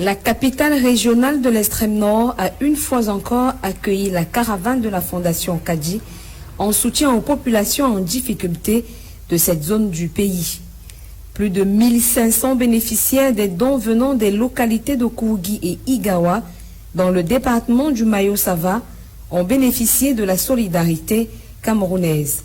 La capitale régionale de l'extrême nord a une fois encore accueilli la caravane de la Fondation Kadji en soutien aux populations en difficulté de cette zone du pays. Plus de 1500 bénéficiaires des dons venant des localités de Kougui et Igawa dans le département du Mayo-Sava ont bénéficié de la solidarité camerounaise.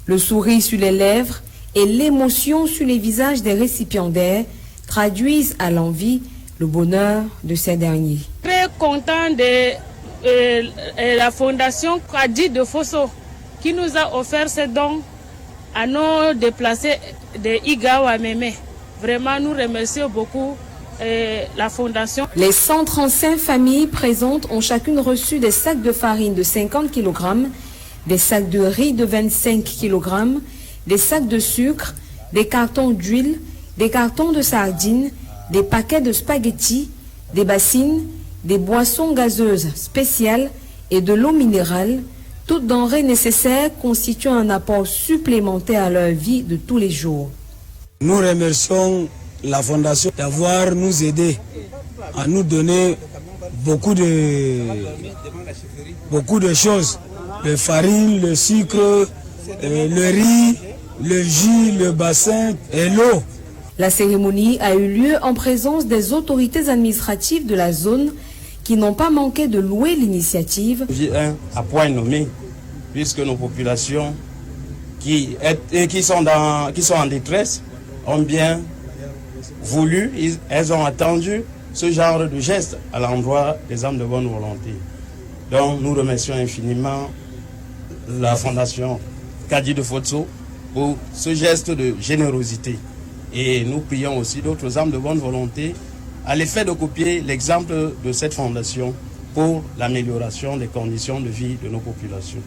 Le sourire sur les lèvres et l'émotion sur les visages des récipiendaires traduisent à l'envi le bonheur de ces derniers. Très content de la fondation Kadji de Fosso qui nous a offert ces dons à nos déplacés de Igawa Meme. Vraiment, nous remercions beaucoup la fondation. Les 135 familles présentes ont chacune reçu des sacs de farine de 50 kg, des sacs de riz de 25 kg, des sacs de sucre, des cartons d'huile, des cartons de sardines, des paquets de spaghettis, des bassines, des boissons gazeuses spéciales et de l'eau minérale, toutes denrées nécessaires constituant un apport supplémentaire à leur vie de tous les jours. Nous remercions la Fondation d'avoir nous aidé à nous donner beaucoup de choses. Le farine, le sucre, le riz, le jus, le bassin et l'eau. La cérémonie a eu lieu en présence des autorités administratives de la zone qui n'ont pas manqué de louer l'initiative. À point nommé, puisque nos populations qui sont en détresse ont bien voulu, elles ont attendu ce genre de geste à l'endroit des âmes de bonne volonté. Donc nous remercions infiniment la Fondation Kadji de Fosso pour ce geste de générosité. Et nous prions aussi d'autres âmes de bonne volonté à l'effet de copier l'exemple de cette fondation pour l'amélioration des conditions de vie de nos populations.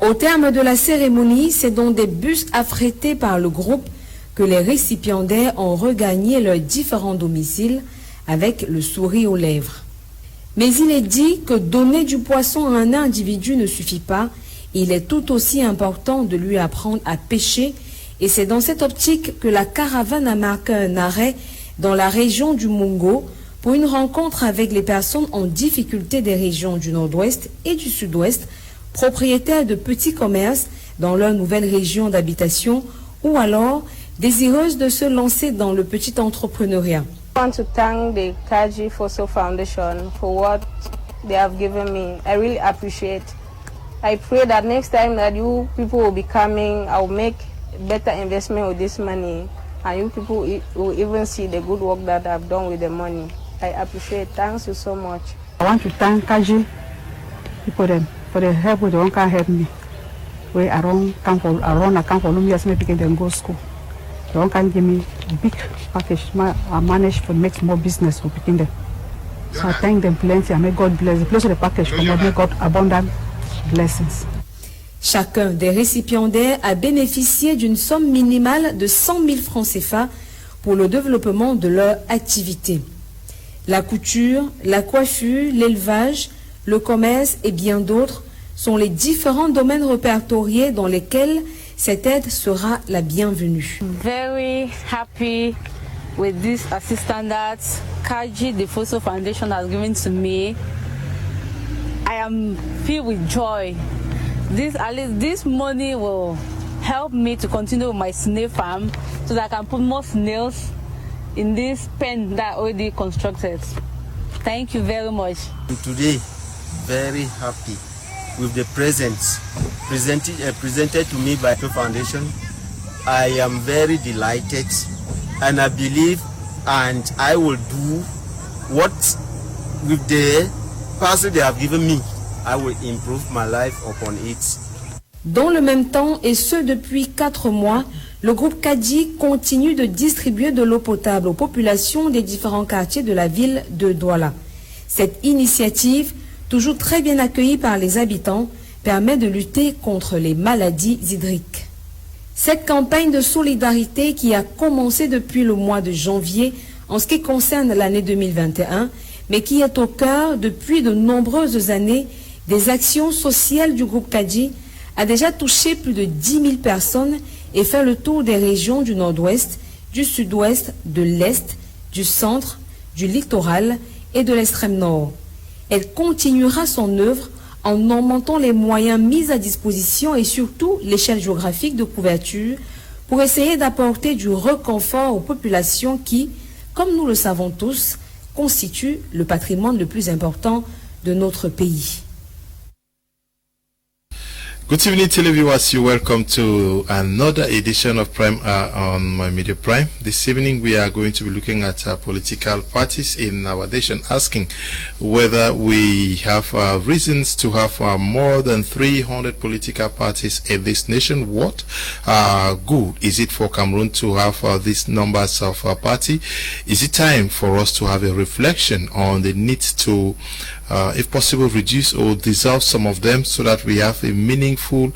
Au terme de la cérémonie, c'est dans des bus affrétés par le groupe que les récipiendaires ont regagné leurs différents domiciles avec le sourire aux lèvres. Mais il est dit que donner du poisson à un individu ne suffit pas. Il est tout aussi important de lui apprendre à pêcher. Et c'est dans cette optique que la caravane a marqué un arrêt dans la région du Mungo pour une rencontre avec les personnes en difficulté des régions du nord-ouest et du sud-ouest, propriétaires de petits commerces dans leur nouvelle région d'habitation ou alors désireuses de se lancer dans le petit entrepreneuriat. I want to thank the Kadji Fosso Foundation for what they have given me. I really appreciate. I pray that next time that you people will be coming, I will make better investment with this money, and you people will even see the good work that I've done with the money. I appreciate. Thanks you so much. I want to thank Kadji for the help with the one can help me. Where I come for years, maybe they can go school. The one can give me a big package. I manage to make more business for picking them. So I thank them plenty. I may God bless. The place of the package for God, may God abundant blessings. Chacun des récipiendaires a bénéficié d'une somme minimale de 100 000 francs CFA pour le développement de leur activité. La couture, la coiffure, l'élevage, le commerce et bien d'autres sont les différents domaines répertoriés dans lesquels cette aide sera la bienvenue. Very happy with this assistance that Kadji the Fosso Foundation has given to me. I am filled with joy. At least this money will help me to continue with my snail farm so that I can put more snails in this pen that I already constructed. Thank you very much. Today, very happy with the presents presented to me by the foundation. I am very delighted, and I believe and I will do what with the parcel they have given me. I will improve my life upon it. Dans le même temps, et ce depuis 4 mois, le groupe Kadji continue de distribuer de l'eau potable aux populations des différents quartiers de la ville de Douala. Cette initiative, toujours très bien accueillie par les habitants, permet de lutter contre les maladies hydriques. Cette campagne de solidarité qui a commencé depuis le mois de janvier en ce qui concerne l'année 2021, mais qui est au cœur depuis de nombreuses années des actions sociales du groupe Kadji, a déjà touché plus de 10 000 personnes et fait le tour des régions du nord-ouest, du sud-ouest, de l'est, du centre, du littoral et de l'extrême nord. Elle continuera son œuvre en augmentant les moyens mis à disposition et surtout l'échelle géographique de couverture pour essayer d'apporter du réconfort aux populations qui, comme nous le savons tous, constituent le patrimoine le plus important de notre pays. Good evening, televiewers. You're welcome to another edition of Prime on My Media Prime. This evening, we are going to be looking at political parties in our nation, asking whether we have reasons to have more than 300 political parties in this nation. What good is it for Cameroon to have these numbers of party? Is it time for us to have a reflection on the need to if possible, reduce or dissolve some of them so that we have a meaningful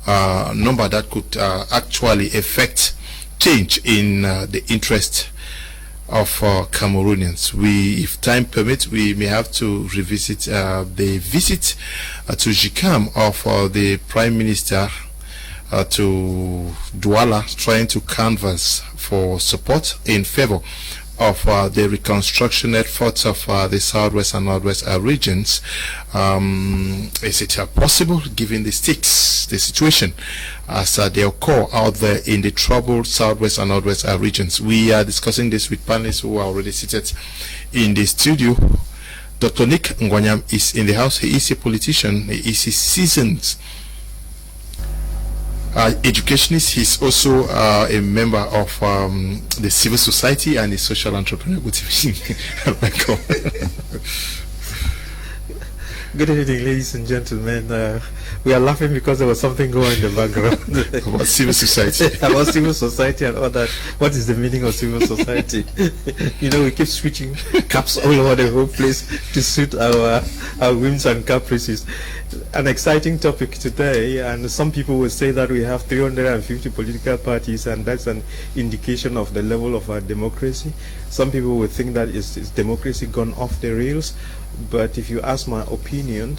number that could actually affect change in the interest of Cameroonians. If time permits, we may have to revisit the visit to GICAM of the Prime Minister to Douala, trying to canvass for support in favor of the reconstruction efforts of the southwest and northwest regions. Is it possible, given the stakes, the situation as they occur out there in the troubled southwest and northwest regions? We are discussing this with panelists who are already seated in the studio. Dr. Ngwanyam is in the house. He is a politician. He is a seasoned educationist. He's also a member of the civil society and a social entrepreneur. Good evening. Welcome. Good evening, ladies and gentlemen. We are laughing because there was something going in the background. About civil society. About civil society and all that. What is the meaning of civil society? You know, we keep switching caps all over the whole place to suit our whims and caprices. An exciting topic today, and some people will say that we have 350 political parties, and that's an indication of the level of our democracy. Some people will think that is democracy gone off the rails, but if you ask my opinion,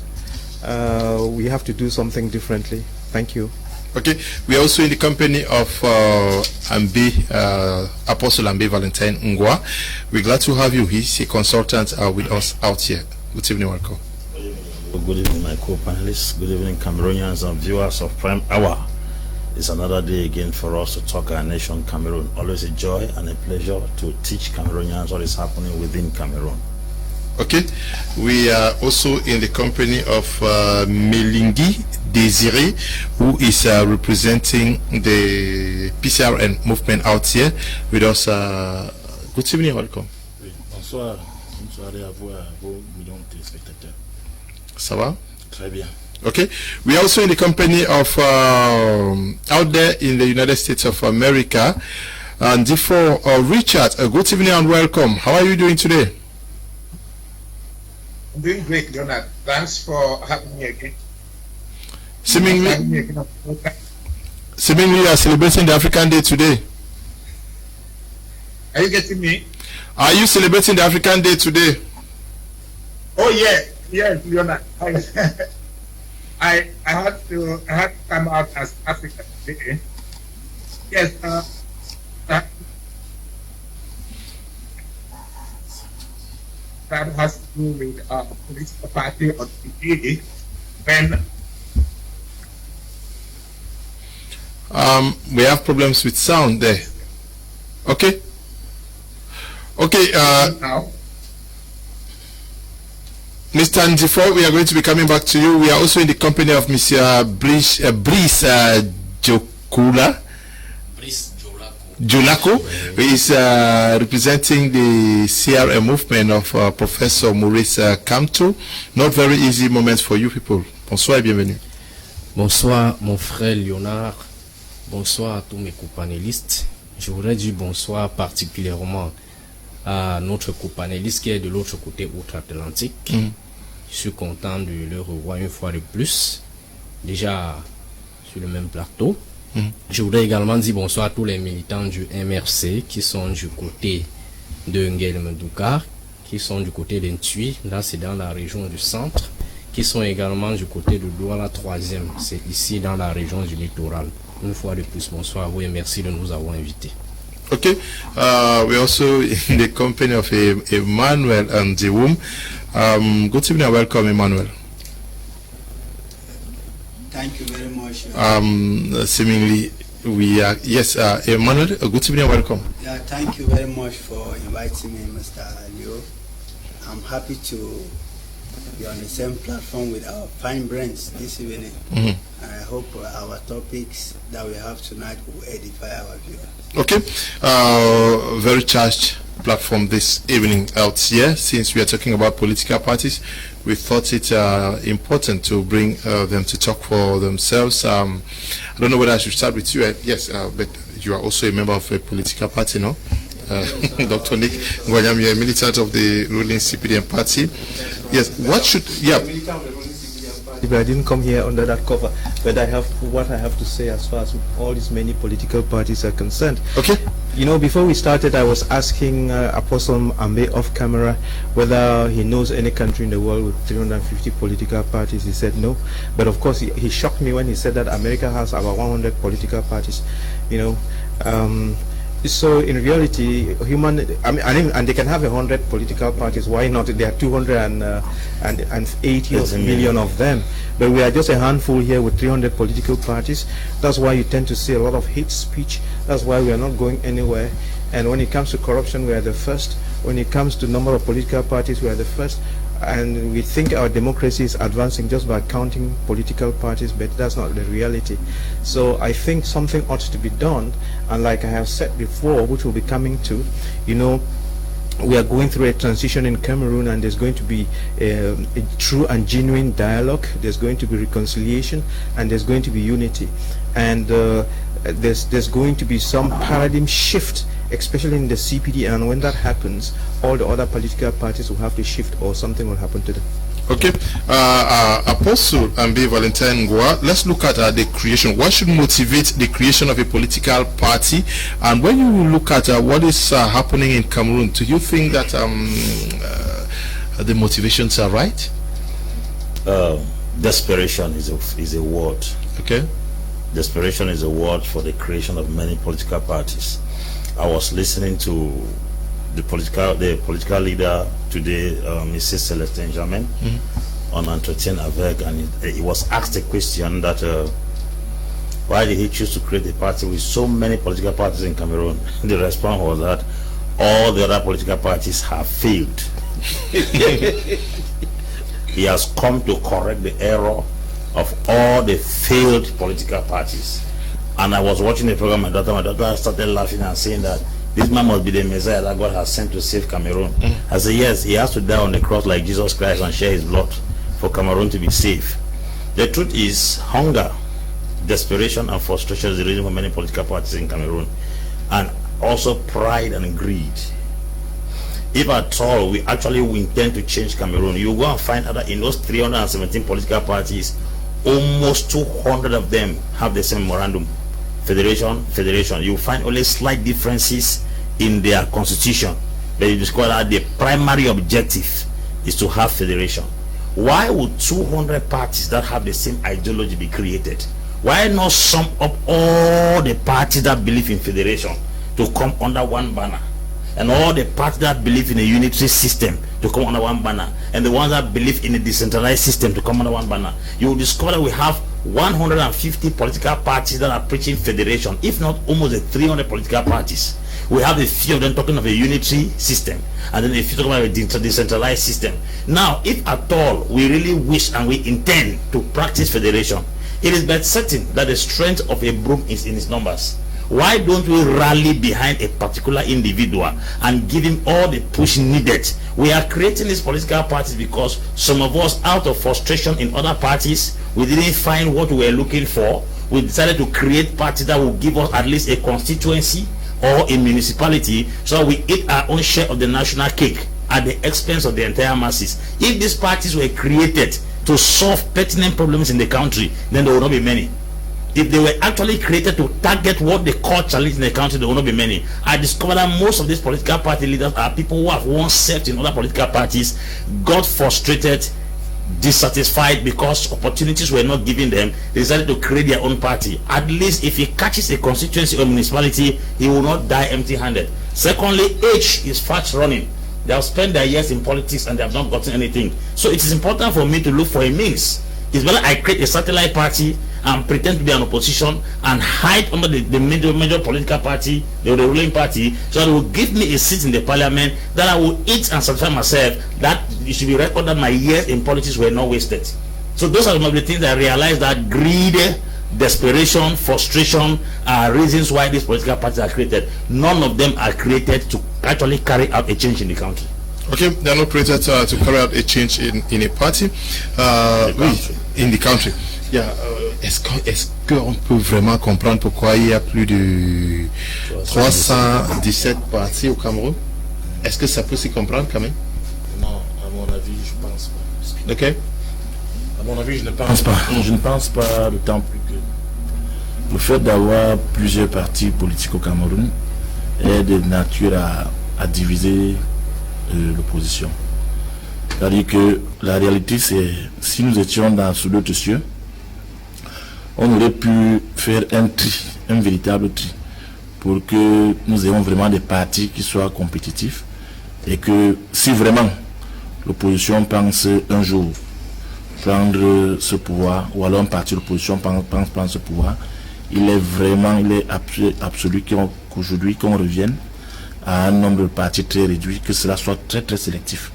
we have to do something differently. Thank you. Okay, we are also in the company of Ambe, Apostle Ambe Valentine Ngwa. We're glad to have you. He's a consultant with us out here. Good evening, welcome. Good evening, my co-panelists. Good evening, Cameroonians and viewers of Prime Hour. It's another day again for us to talk our nation, Cameroon. Always a joy and a pleasure to teach Cameroonians what is happening within Cameroon. Okay, we are also in the company of Melingi Desiré, who is representing the PCRN movement out here with us. Good evening, welcome. Bonsoir. Bonsoir à vos millions de téléspectateurs. Ça va? Très bien. Okay, we are also in the company of out there in the United States of America, Ndifor Richard. Good evening and welcome. How are you doing today? I'm doing great, Leonard. Thanks for having me again. Seemingly, you are celebrating the African Day today. Are you getting me? Are you celebrating the African Day today? Oh yeah, yes, Leonard. I had to come out as African today. Yes. That has to do with political party on TV when we have problems with sound there. Okay. now. Mr. Ndifor, we are going to be coming back to you. We are also in the company of Mr. Brice Djokalo. Djokalo, who is representing the CRM movement of Professor Maurice Kamto. Not very easy moments for you people. Bonsoir et bienvenue. Bonsoir mon frère Léonard. Bonsoir à tous mes co-panélistes. Je voudrais dire bonsoir particulièrement à notre co-panéliste qui est de l'autre côté outre-Atlantique. Je suis content de le revoir une fois de plus, déjà sur le même plateau. Je voudrais également dire bonsoir à tous les militants du MRC qui sont du côté de Ngwanyam, qui sont du côté d'Ntui, là c'est dans la région du centre, qui sont également du côté de Douala 3e, c'est ici dans la région du littoral. Une fois de plus, bonsoir à vous et merci de nous avoir invités. Okay, we're also in the company of Emmanuel and Ndiwum. Good evening and welcome, Emmanuel. Thank you very much. Seemingly, we are, yes, Emmanuel, good evening and welcome. Yeah, thank you very much for inviting me, Mr. Leo. I'm happy to be on the same platform with our fine brains this evening. And I hope our topics that we have tonight will edify our viewers. Okay, very charged platform this evening out here. Since we are talking about political parties, we thought it important to bring them to talk for themselves. I don't know whether I should start with you. Yes, but you are also a member of a political party, no? Dr. Nick Ngwanyam, you're a militant of the ruling CPDM party. Yes, what should, yeah. I didn't come here under that cover, but I have what I have to say as far as all these many political parties are concerned. Okay. You know, before we started, I was asking Apostle Ambe off camera whether he knows any country in the world with 350 political parties. He said no, but of course he shocked me when he said that America has about 100 political parties. You know. So in reality, and they can have 100 political parties. Why not? There are 280 million of them, but we are just a handful here with 300 political parties. That's why you tend to see a lot of hate speech. That's why we are not going anywhere. And when it comes to corruption, we are the first. When it comes to number of political parties, we are the first. And we think our democracy is advancing just by counting political parties, but that's not the reality. So I think something ought to be done, and like I have said before, which we'll be coming to, you know, we are going through a transition in Cameroon, and there's going to be a true and genuine dialogue. There's going to be reconciliation, and there's going to be unity, and there's going to be some paradigm shift, especially in the CPD, and when that happens, all the other political parties will have to shift, or something will happen to them. Okay, Apostle Ambe Valentine Ngwa, let's look at the creation. What should motivate the creation of a political party? And when you look at what is happening in Cameroon, do you think that the motivations are right? Desperation is a word. Okay. Desperation is a word for the creation of many political parties. I was listening to the political leader today, Mrs. Celestin Germain, on Entretien Avec, and he was asked a question that why did he choose to create a party with so many political parties in Cameroon? The response was that all the other political parties have failed. He has come to correct the error of all the failed political parties. And I was watching the program, my daughter started laughing and saying that this man must be the Messiah that God has sent to save Cameroon. I said, yes, he has to die on the cross like Jesus Christ and share his blood for Cameroon to be safe. The truth is, hunger, desperation, and frustration is the reason for many political parties in Cameroon. And also pride and greed. If at all we actually intend to change Cameroon, you go and find out that in those 317 political parties, almost 200 of them have the same memorandum. Federation. You find only slight differences in their constitution, but you discover that the primary objective is to have federation. Why would 200 parties that have the same ideology be created? Why not sum up all the parties that believe in federation to come under one banner, and all the parties that believe in a unitary system to come under one banner, and the ones that believe in a decentralized system to come under one banner? You will discover that we have 150 political parties that are preaching federation, if not almost 300 political parties. We have a few of them talking of a unitary system, and then a few talking about a decentralized system. Now, if at all we really wish and we intend to practice federation, it is but certain that the strength of a broom is in its numbers. Why don't we rally behind a particular individual and give him all the push needed? We are creating these political parties because some of us, out of frustration in other parties, we didn't find what we were looking for. We decided to create parties that will give us at least a constituency or a municipality, so we eat our own share of the national cake at the expense of the entire masses. If these parties were created to solve pertinent problems in the country, then there will not be many. If they were actually created to target what they call challenge in the country, there will not be many. I discovered that most of these political party leaders are people who have once served in other political parties, got frustrated, dissatisfied because opportunities were not given them, they decided to create their own party. At least if he catches a constituency or municipality, he will not die empty-handed. Secondly, age is fast running. They have spent their years in politics and they have not gotten anything. So it is important for me to look for a means. It's better I create a satellite party and pretend to be an opposition and hide under the major political party, the ruling party, so that it will give me a seat in the parliament that I will eat and satisfy myself, that it should be recorded that my years in politics were not wasted. So those are some of the things I realized, that greed, desperation, frustration are reasons why these political parties are created. None of them are created to actually carry out a change in the country. Okay, they are not created to carry out a change in a party, in the country. Yeah, est-ce qu'on peut vraiment comprendre pourquoi il y a plus de 317 partis au Cameroun? Est-ce que ça peut s'y comprendre quand même? Non, à mon avis, je pense pas. Ok. À mon avis, je ne pense pas. Je ne pense pas, d'autant plus que le fait d'avoir plusieurs partis politiques au Cameroun est de nature à diviser l'opposition. C'est-à-dire que la réalité, c'est si nous étions sous d'autres cieux, on aurait pu faire un tri, un véritable tri, pour que nous ayons vraiment des partis qui soient compétitifs, et que si vraiment l'opposition pense un jour prendre ce pouvoir, ou alors un parti de l'opposition pense prendre ce pouvoir, il est absolu qu'aujourd'hui qu'on revienne à un nombre de partis très réduit, que cela soit très très sélectif.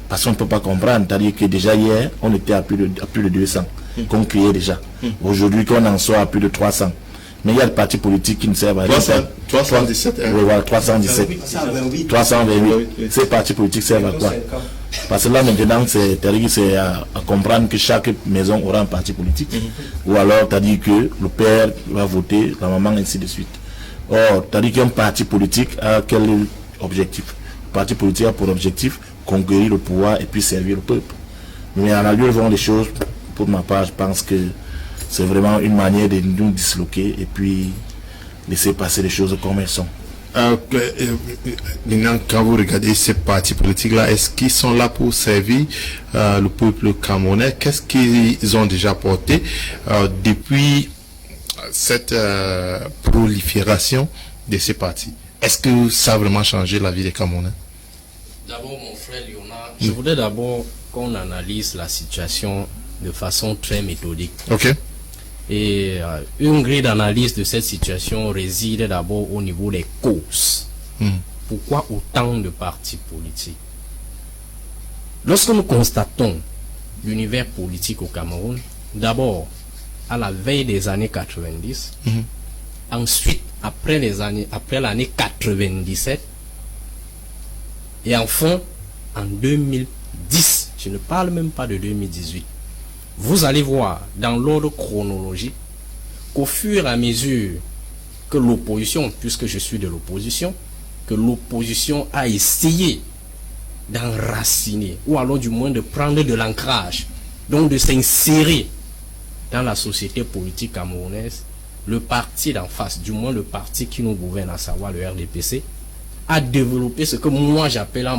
Parce qu'on ne peut pas comprendre, c'est-à-dire que déjà hier, on était à plus de 200 qu'on créait déjà. Aujourd'hui, qu'on en soit à plus de 300. Mais il y a des partis politiques qui ne servent à rien. 317. Oui, voilà, 317. 328. Ces partis politiques servent à quoi? Parce que là maintenant, c'est à comprendre que chaque maison aura un parti politique. Ou alors, c'est-à-dire que le père va voter, la maman, ainsi de suite. Or, c'est-à-dire qu'un parti politique a quel objectif? Le parti politique a pour objectif conquérir le pouvoir et puis servir le peuple. Mais à la lueur des choses, pour ma part, je pense que c'est vraiment une manière de nous disloquer et puis laisser passer les choses comme elles sont. Maintenant, quand vous regardez ces partis politiques-là, est-ce qu'ils sont là pour servir le peuple camerounais? Qu'est-ce qu'ils ont déjà apporté depuis cette prolifération de ces partis? Est-ce que ça a vraiment changé la vie des Camerounais? D'abord, mon frère Léonard, je voudrais d'abord qu'on analyse la situation de façon très méthodique. Ok. Et une grille d'analyse de cette situation réside d'abord au niveau des causes. Pourquoi autant de partis politiques? Lorsque nous constatons l'univers politique au Cameroun, d'abord à la veille des années 90, ensuite après l'année 97, et enfin en 2010, je ne parle même pas de 2018. Vous allez voir dans l'ordre chronologique qu'au fur et à mesure que l'opposition, puisque je suis de l'opposition, que l'opposition a essayé d'enraciner, ou alors du moins de prendre de l'ancrage, donc de s'insérer dans la société politique camerounaise, le parti d'en face, du moins le parti qui nous gouverne, à savoir le RDPC, a développé ce que moi j'appelle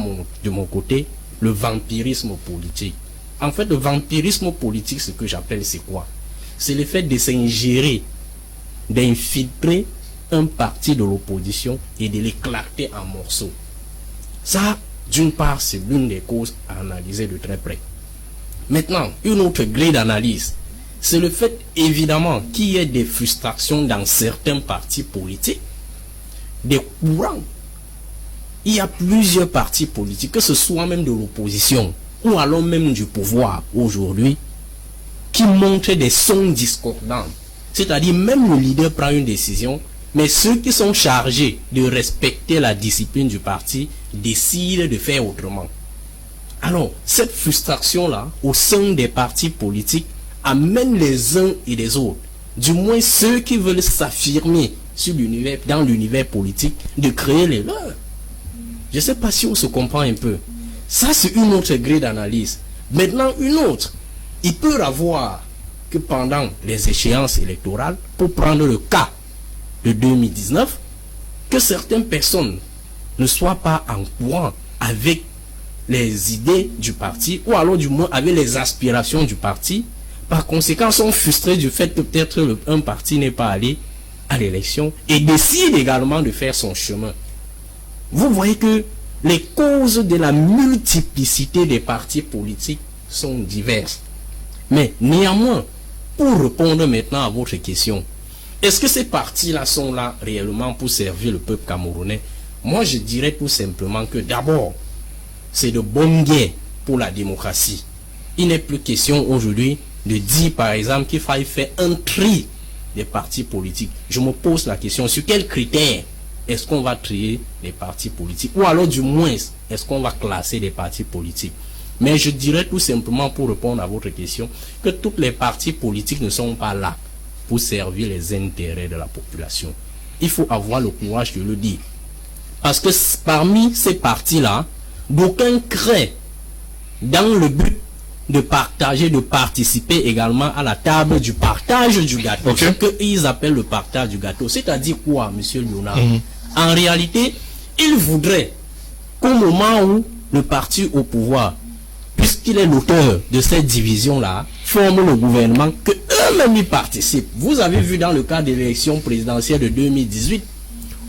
de mon côté le vampirisme politique. En fait, le vampirisme politique, ce que j'appelle, c'est quoi? C'est le fait de s'ingérer, d'infiltrer un parti de l'opposition et de l'éclater en morceaux. Ça, d'une part, c'est l'une des causes à analyser de très près. Maintenant, une autre grille d'analyse, c'est le fait, évidemment, qu'il y ait des frustrations dans certains partis politiques, des courants. Il y a plusieurs partis politiques, que ce soit même de l'opposition, ou alors même du pouvoir aujourd'hui, qui montrent des sons discordants. C'est-à-dire, même le leader prend une décision, mais ceux qui sont chargés de respecter la discipline du parti décident de faire autrement. Alors, cette frustration-là, au sein des partis politiques, amène les uns et les autres, du moins ceux qui veulent s'affirmer dans l'univers politique, de créer les leurs. Je ne sais pas si on se comprend un peu. Ça, c'est une autre grille d'analyse. Maintenant, une autre. Il peut y avoir que pendant les échéances électorales, pour prendre le cas de 2019, que certaines personnes ne soient pas en courant avec les idées du parti, ou alors du moins avaient les aspirations du parti, par conséquent sont frustrés du fait que peut-être un parti n'est pas allé à l'élection et décide également de faire son chemin. Vous voyez que les causes de la multiplicité des partis politiques sont diverses. Mais néanmoins, pour répondre maintenant à votre question, est-ce que ces partis-là sont là réellement pour servir le peuple camerounais? Moi, je dirais tout simplement que d'abord, c'est de bonne guerre pour la démocratie. Il n'est plus question aujourd'hui de dire, par exemple, qu'il faille faire un tri des partis politiques. Je me pose la question, sur quels critères est-ce qu'on va trier les partis politiques? Ou alors, du moins, est-ce qu'on va classer les partis politiques? Mais je dirais tout simplement, pour répondre à votre question, que toutes les partis politiques ne sont pas là pour servir les intérêts de la population. Il faut avoir le courage de le dire. Parce que parmi ces partis-là, d'aucuns créent dans le but de partager, de participer également à la table du partage du gâteau. Okay. Ce qu'ils appellent le partage du gâteau. C'est-à-dire quoi, monsieur Leonard? En réalité, ils voudraient qu'au moment où le parti au pouvoir, puisqu'il est l'auteur de cette division-là, forme le gouvernement, que eux-mêmes y participent. Vous avez vu dans le cas de l'élection présidentielle de 2018,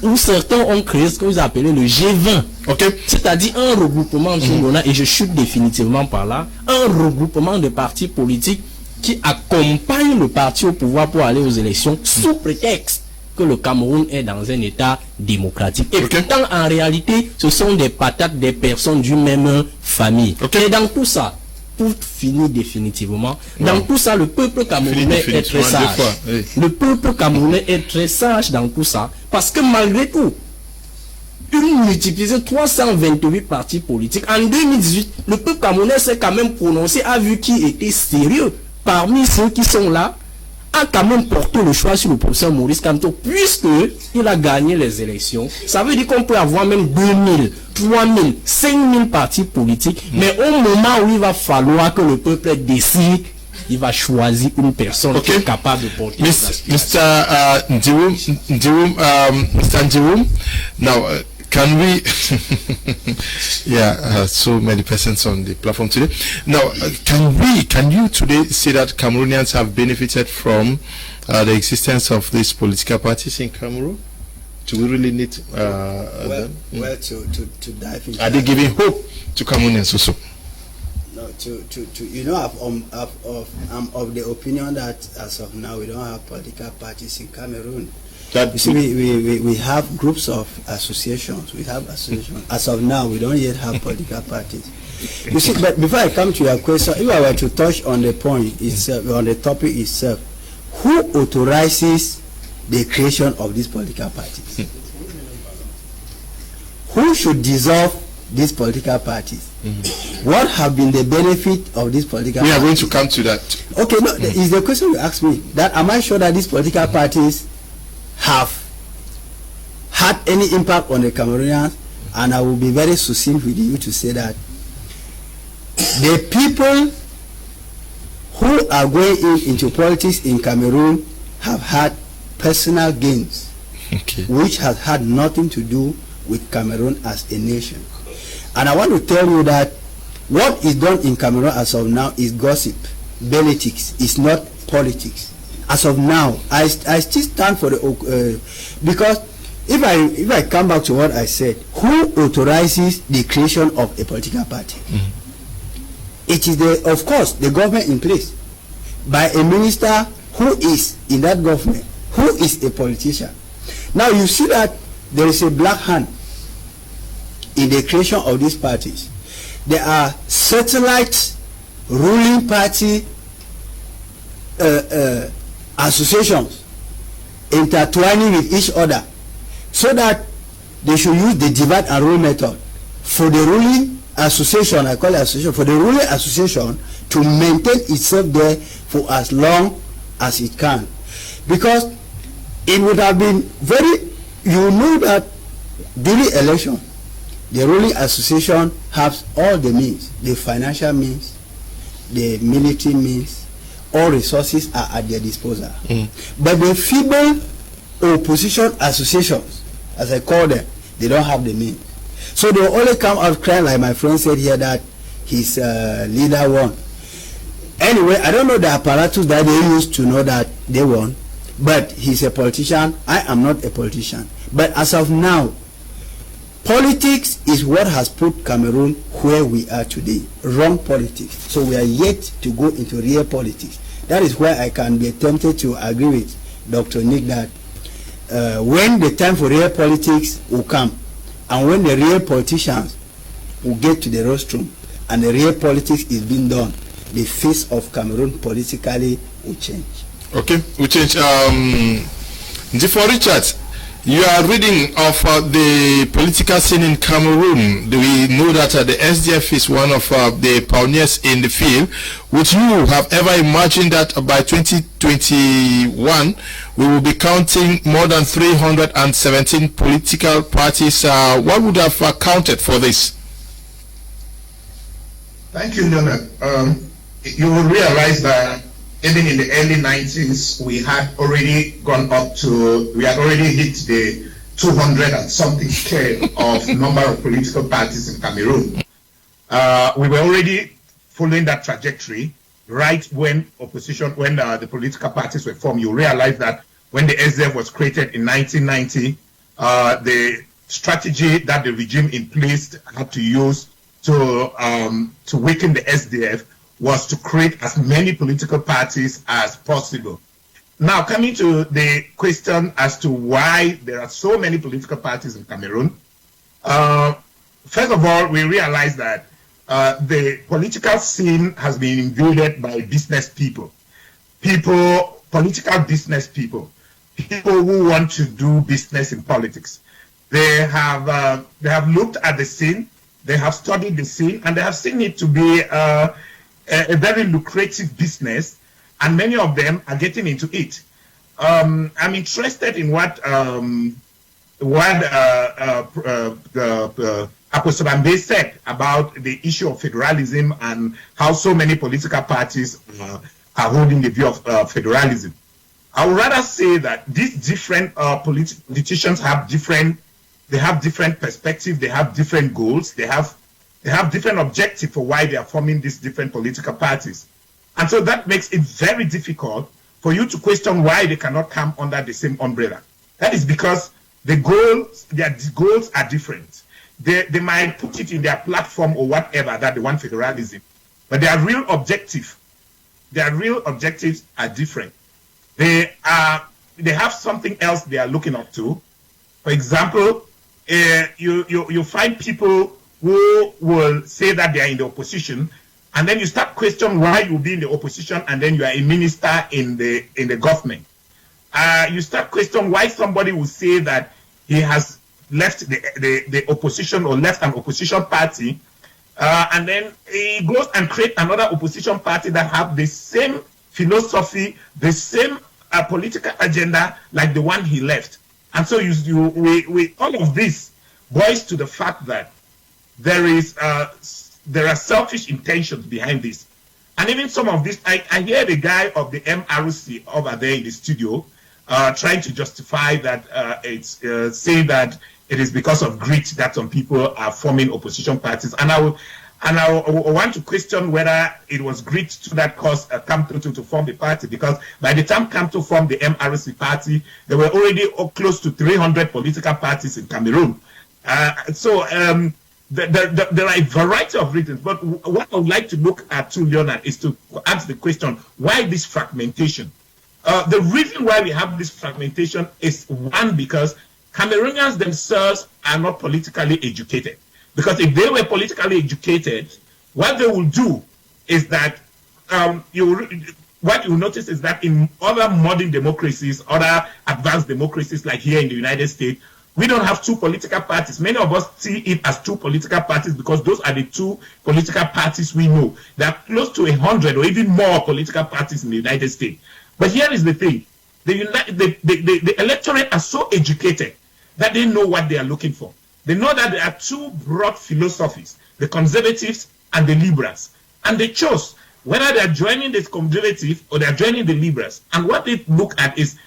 où certains ont créé ce que vous appelez le G20. Okay. C'est-à-dire un regroupement, et je chute définitivement par là, un regroupement de partis politiques qui accompagnent le parti au pouvoir pour aller aux élections sous prétexte que le Cameroun est dans un état démocratique. Et pourtant, en réalité, ce sont des patates, des personnes d'une même famille. Et dans tout ça, pour finir définitivement, dans tout ça, le peuple camerounais est très sage. Le peuple camerounais est très sage dans tout ça, parce que malgré tout, une multiplié 328 partis politiques. En 2018, le peuple camerounais s'est quand même prononcé, a vu qui était sérieux parmi ceux qui sont là, a quand même porté le choix sur le professeur Maurice Kamto, puisqu'il a gagné les élections. Ça veut dire qu'on peut avoir même 2000, 3000, 5000 partis politiques, mais au moment où il va falloir que le peuple décide, il va choisir une personne qui est capable de porter Mr. Ndiwum, now can we so many persons on the platform today. Now can you today say that Cameroonians have benefited from the existence of these political parties in Cameroon? Do we really need them? Well, to dive into, are they giving hope to Cameroonians also? No, I'm of the opinion that as of now we don't have political parties in Cameroon. You see, we have groups of associations. We have associations. As of now, we don't yet have political parties. You see, but before I come to your question, if I were to touch on the point itself, on the topic itself, who authorizes the creation of these political parties? Who should dissolve these political parties? What have been the benefit of these political parties? We are going to come to that. Okay, no, is the question you asked me, that am I sure that these political parties have had any impact on the Cameroonians? And I will be very succinct with you to say that the people who are going into politics in Cameroon have had personal gains, which has had nothing to do with Cameroon as a nation. And I want to tell you that what is done in Cameroon as of now is gossip, politics. It's not politics. As of now, I still stand for the because if I come back to what I said, who authorizes the creation of a political party? It is of course the government in place by a minister who is in that government, who is a politician. Now you see that there is a black hand in the creation of these parties. There are satellite ruling party associations intertwining with each other, so that they should use the divide and rule method for the ruling association, I call it association, for the ruling association to maintain itself there for as long as it can. Because it would have been very, you know that during election, the ruling association has all the means, the financial means, the military means, all resources are at their disposal. But the feeble opposition associations, as I call them, they don't have the means. So they will only come out crying, like my friend said here, that his leader won. Anyway, I don't know the apparatus that they used to know that they won, but he's a politician. I am not a politician. But as of now, politics is what has put Cameroon where we are today. Wrong politics. So we are yet to go into real politics. That is why I can be tempted to agree with Dr. Nick that when the time for real politics will come, and when the real politicians will get to the rostrum, and the real politics is being done, the face of Cameroon politically will change. Okay, we change. Ndifor Richard, you are reading of the political scene in Cameroon. We know that the SDF is one of the pioneers in the field. Would you have ever imagined that by 2021 we will be counting more than 317 political parties? What would have accounted for this? Thank you, Leonard. You will realize that even in the early 90s, we had already hit the 200 and something scale of number of political parties in Cameroon. We were already following that trajectory right when the political parties were formed. You realize that when the SDF was created in 1990, the strategy that the regime in place had to use to weaken the SDF was to create as many political parties as possible. Now, coming to the question as to why there are so many political parties in Cameroon, first of all, we realize that the political scene has been invaded by business people, political business people who want to do business in politics. They have looked at the scene, they have studied the scene, and they have seen it to be a very lucrative business, and many of them are getting into it. I'm interested in what Apostle Ambe said about the issue of federalism and how so many political parties are holding the view of federalism. I would rather say that these different politicians have different perspectives, they have different goals, they have different objectives for why they are forming these different political parties. And so that makes it very difficult for you to question why they cannot come under the same umbrella. That is because their goals are different. They might put it in their platform or whatever that they want federalism, but their real objectives are different. They have something else they are looking up to. For example, you find people who will say that they are in the opposition, and then you start questioning why you'll be in the opposition and then you are a minister in the government. You start questioning why somebody will say that he has left the opposition or left an opposition party, and then he goes and create another opposition party that have the same philosophy, the same political agenda like the one he left. And so all of this boils to the fact that there are selfish intentions behind this. And even some of this, I hear the guy of the MRC over there in the studio trying to justify that saying that it is because of greed that some people are forming opposition parties. And I want to question whether it was greed that caused Kamto to form the party, because by the time Kamto formed the MRC party, there were already close to 300 political parties in Cameroon. There are a variety of reasons, but what I would like to look at too, Leonard, is to ask the question, why this fragmentation? The reason why we have this fragmentation is, one, because Cameroonians themselves are not politically educated. Because if they were politically educated, what they will do is that what you notice is that in other modern democracies, other advanced democracies like here in the United States, we don't have two political parties. Many of us see it as two political parties because those are the two political parties we know. There are close to 100 or even more political parties in the United States. But here is the thing. The electorate are so educated that they know what they are looking for. They know that there are two broad philosophies, the conservatives and the liberals. And they chose whether they are joining the conservatives or they are joining the liberals. And what they look at is,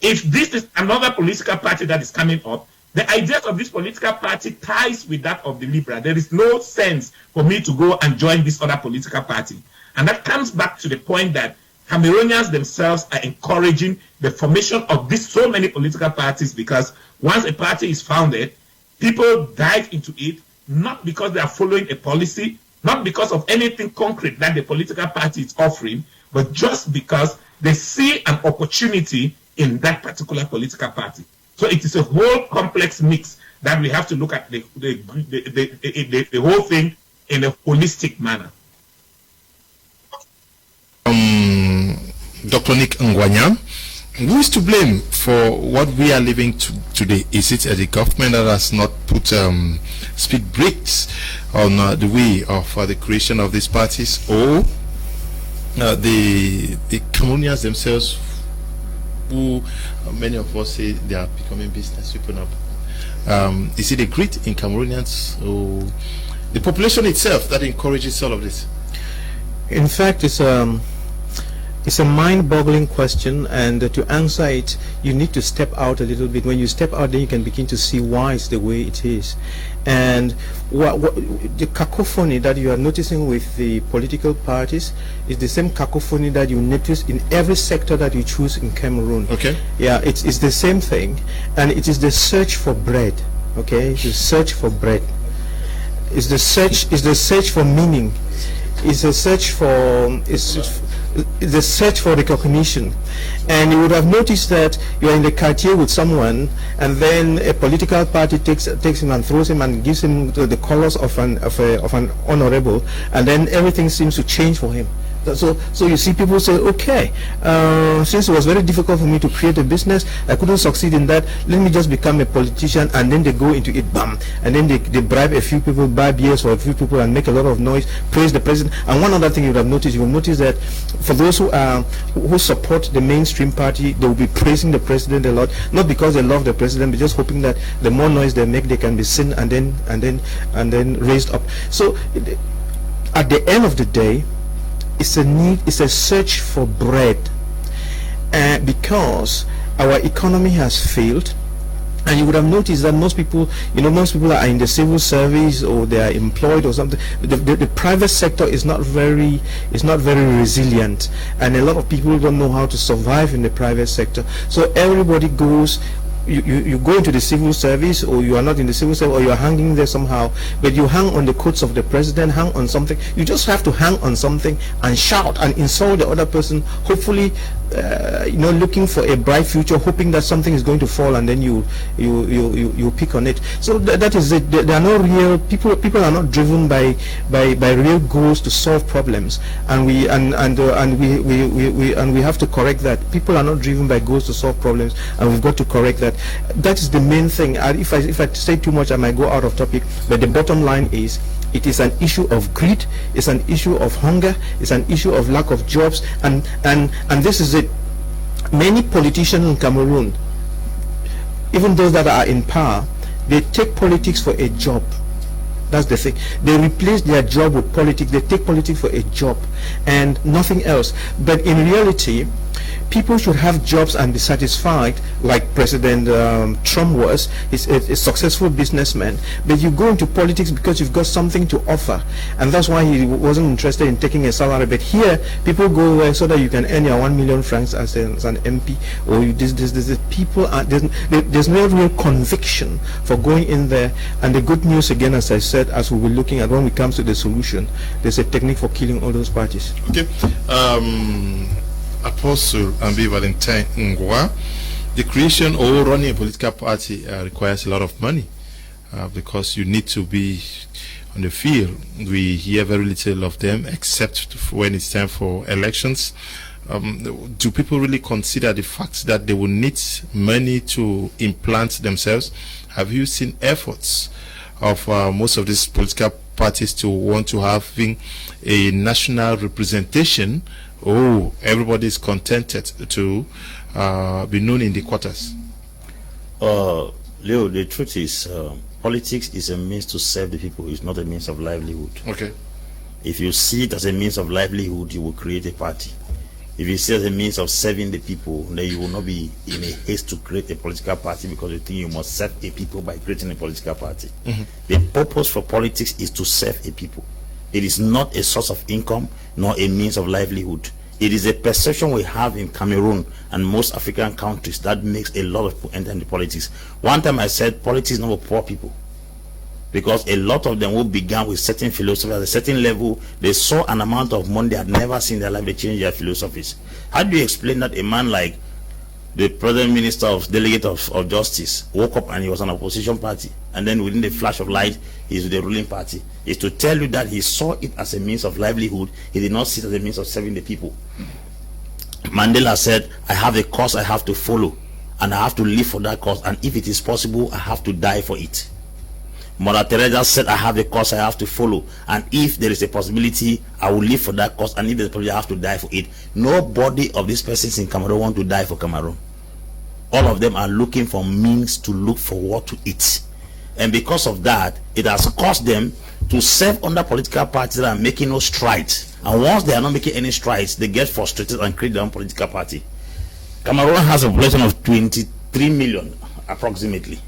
if this is another political party that is coming up, the ideas of this political party ties with that of the Liberal. There is no sense for me to go and join this other political party. And that comes back to the point that Cameroonians themselves are encouraging the formation of so many political parties, because once a party is founded, people dive into it, not because they are following a policy, not because of anything concrete that the political party is offering, but just because they see an opportunity in that particular political party. So it is a whole complex mix that we have to look at the whole thing in a holistic manner. Dr. Nick Ngwanyam, who is to blame for what we are living today? Is it the government that has not put speed brakes on the way of the creation of these parties, or the Cameroonians themselves, who many of us say they are becoming business people now? Is it a greed in Cameroonians, or the population itself that encourages all of this? In fact, it's a mind-boggling question, and to answer it, you need to step out a little bit. When you step out, then you can begin to see why it's the way it is. And the cacophony that you are noticing with the political parties is the same cacophony that you notice in every sector that you choose in Cameroon. Okay. Yeah, it's the same thing, and it is the search for bread. Okay, it's the search for bread. It's the search for meaning. It's a search for the search for recognition. And you would have noticed that you are in the quartier with someone, and then a political party takes him and throws him and gives him the colors of an honorable, and then everything seems to change for him. So you see people say, okay, since it was very difficult for me to create a business, I couldn't succeed in that, let me just become a politician, and then they go into it, bam, and then they bribe a few people, buy beers for a few people and make a lot of noise, praise the president. And one other thing you would have noticed, that for those who support the mainstream party, they will be praising the president a lot, not because they love the president, but just hoping that the more noise they make, they can be seen and then raised up. So at the end of the day, it's a search for bread, because our economy has failed. And you would have noticed that most people are in the civil service, or they are employed or something. The private sector is not very resilient, and a lot of people don't know how to survive in the private sector. So everybody goes. You go into the civil service, or you are not in the civil service, or you are hanging there somehow, but you hang on the coats of the president, hang on something. You just have to hang on something and shout and insult the other person, hopefully looking for a bright future, hoping that something is going to fall, and then you pick on it. So that is it. There are no real people are not driven by real goals to solve problems, and we have to correct that. People are not driven by goals to solve problems, and we've got to correct that. That is the main thing. If I say too much, I might go out of topic, but the bottom line is, it is an issue of greed, it's an issue of hunger, it's an issue of lack of jobs, and this is it. Many politicians in Cameroon, even those that are in power, they take politics for a job. That's the thing. They replace their job with politics. They take politics for a job and nothing else. But in reality, people should have jobs and be satisfied, like President Trump was. He's a successful businessman. But you go into politics because you've got something to offer, and that's why he wasn't interested in taking a salary. But here, people go there so that you can earn your 1 million francs as an MP, or there's no real conviction for going in there. And the good news, again, as I said, as we were looking at when it comes to the solution, there's a technique for killing all those parties. Okay. Apostle Ambe Valentine Ngwa, the creation or running a political party requires a lot of money, because you need to be on the field. We hear very little of them except when it's time for elections. Do people really consider the fact that they will need money to implant themselves? Have you seen efforts of most of these political parties to want to having a national representation? Oh, everybody is contented to be known in the quarters. Leo, the truth is, politics is a means to serve the people. It's not a means of livelihood. Okay. If you see it as a means of livelihood, you will create a party. If you see it as a means of serving the people, then you will not be in a haste to create a political party because you think you must serve a people by creating a political party. The purpose for politics is to serve a people. It is not a source of income nor a means of livelihood. It is a perception we have in Cameroon and most African countries that makes a lot of people enter into politics. One time I said politics is not for poor people, because a lot of them who began with certain philosophy at a certain level, they saw an amount of money they had never seen in their life, they changed their philosophies. How do you explain that a man like the present minister of delegate of justice woke up and he was an opposition party, and then within the flash of light he's with the ruling party? Is to tell you that he saw it as a means of livelihood. He did not see it as a means of serving the people. Mandela said, I have a cause I have to follow, and I have to live for that cause, and if it is possible I have to die for it. Mother Teresa said, I have a cause I have to follow, and if there is a possibility I will live for that cause, and if there is a possibility I have to die for it. Nobody of these persons in Cameroon want to die for Cameroon. All of them are looking for means to look for what to eat, and because of that it has caused them to serve under political parties that are making no strides, and once they are not making any strides they get frustrated and create their own political party. Cameroon has a population of 23 million approximately.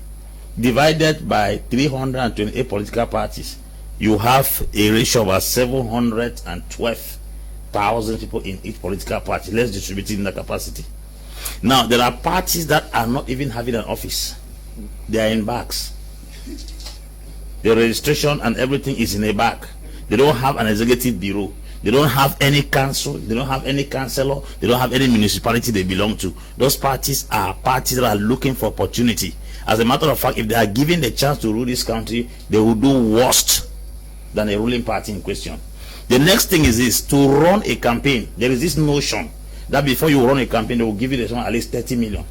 Divided by 328 political parties, you have a ratio of about 712,000 people in each political party. Let's distribute it in the capacity. Now there are parties that are not even having an office. They are in bags. The registration and everything is in a bag. They don't have an executive bureau. They don't have any council. They don't have any councillor. They don't have any municipality they belong to. Those parties are parties that are looking for opportunity. As a matter of fact, if they are given the chance to rule this country, they will do worse than a ruling party in question. The next thing is this: to run a campaign, there is this notion that before you run a campaign, they will give you the sum at least 30 million.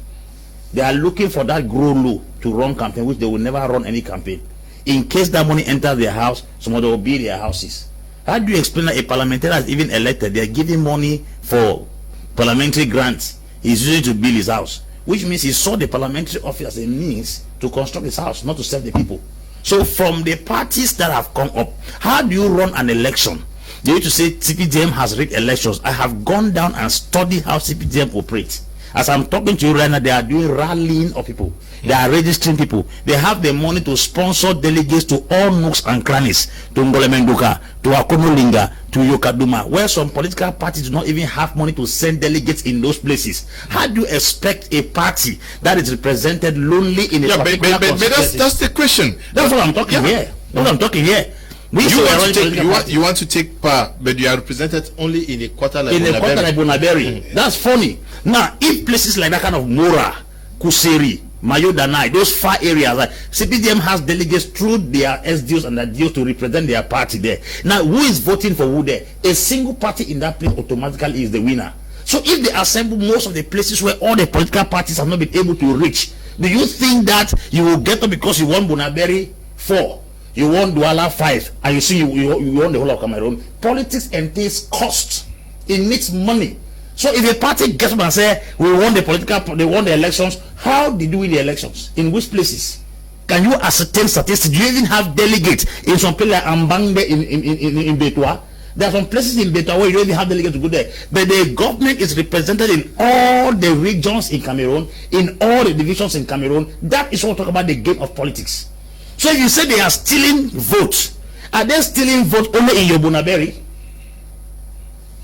They are looking for that grow low to run campaign, which they will never run any campaign. In case that money enters their house, some of them will build their houses. How do you explain that a parliamentarian is even elected, they are giving money for parliamentary grants? He's using to build his house, which means he saw the parliamentary office as a means to construct his house, not to serve the people. So from the parties that have come up, how do you run an election? They used to say CPDM has rigged elections. I have gone down and studied how CPDM operates. As I'm talking to you right now, they are doing rallying of people. They are registering people. They have the money to sponsor delegates to all nooks and crannies, to Ngolemenduka, to Nolinga, to Yokaduma, where some political parties do not even have money to send delegates in those places. How do you expect a party that is represented lonely in a particular but that's the question. That's what I'm talking here. That's what I'm talking here. You want to take part, but you are represented only in a quarter like Bonaberi. That's funny. Now, if places like that kind of Mora, Kuseri, Mayodanai, those far areas, like CPDM has delegates through their SDOs and their DOs to represent their party there. Now, who is voting for who there? A single party in that place automatically is the winner. So if they assemble most of the places where all the political parties have not been able to reach, do you think that you will get up because you won Bonaberi 4? You won Douala 5, and you see you won the whole of Cameroon? Politics entails cost. It needs money. So if a party gets up and say they won the elections, how did you win the elections? In which places? Can you ascertain statistics? Do you even have delegates in some places like Ambangbe in Betwa? There are some places in Betwa where you don't even have delegates to go there. But the government is represented in all the regions in Cameroon, in all the divisions in Cameroon. That is what we talk about the game of politics. So if you say they are stealing votes, are they stealing votes only in your Bonaberi?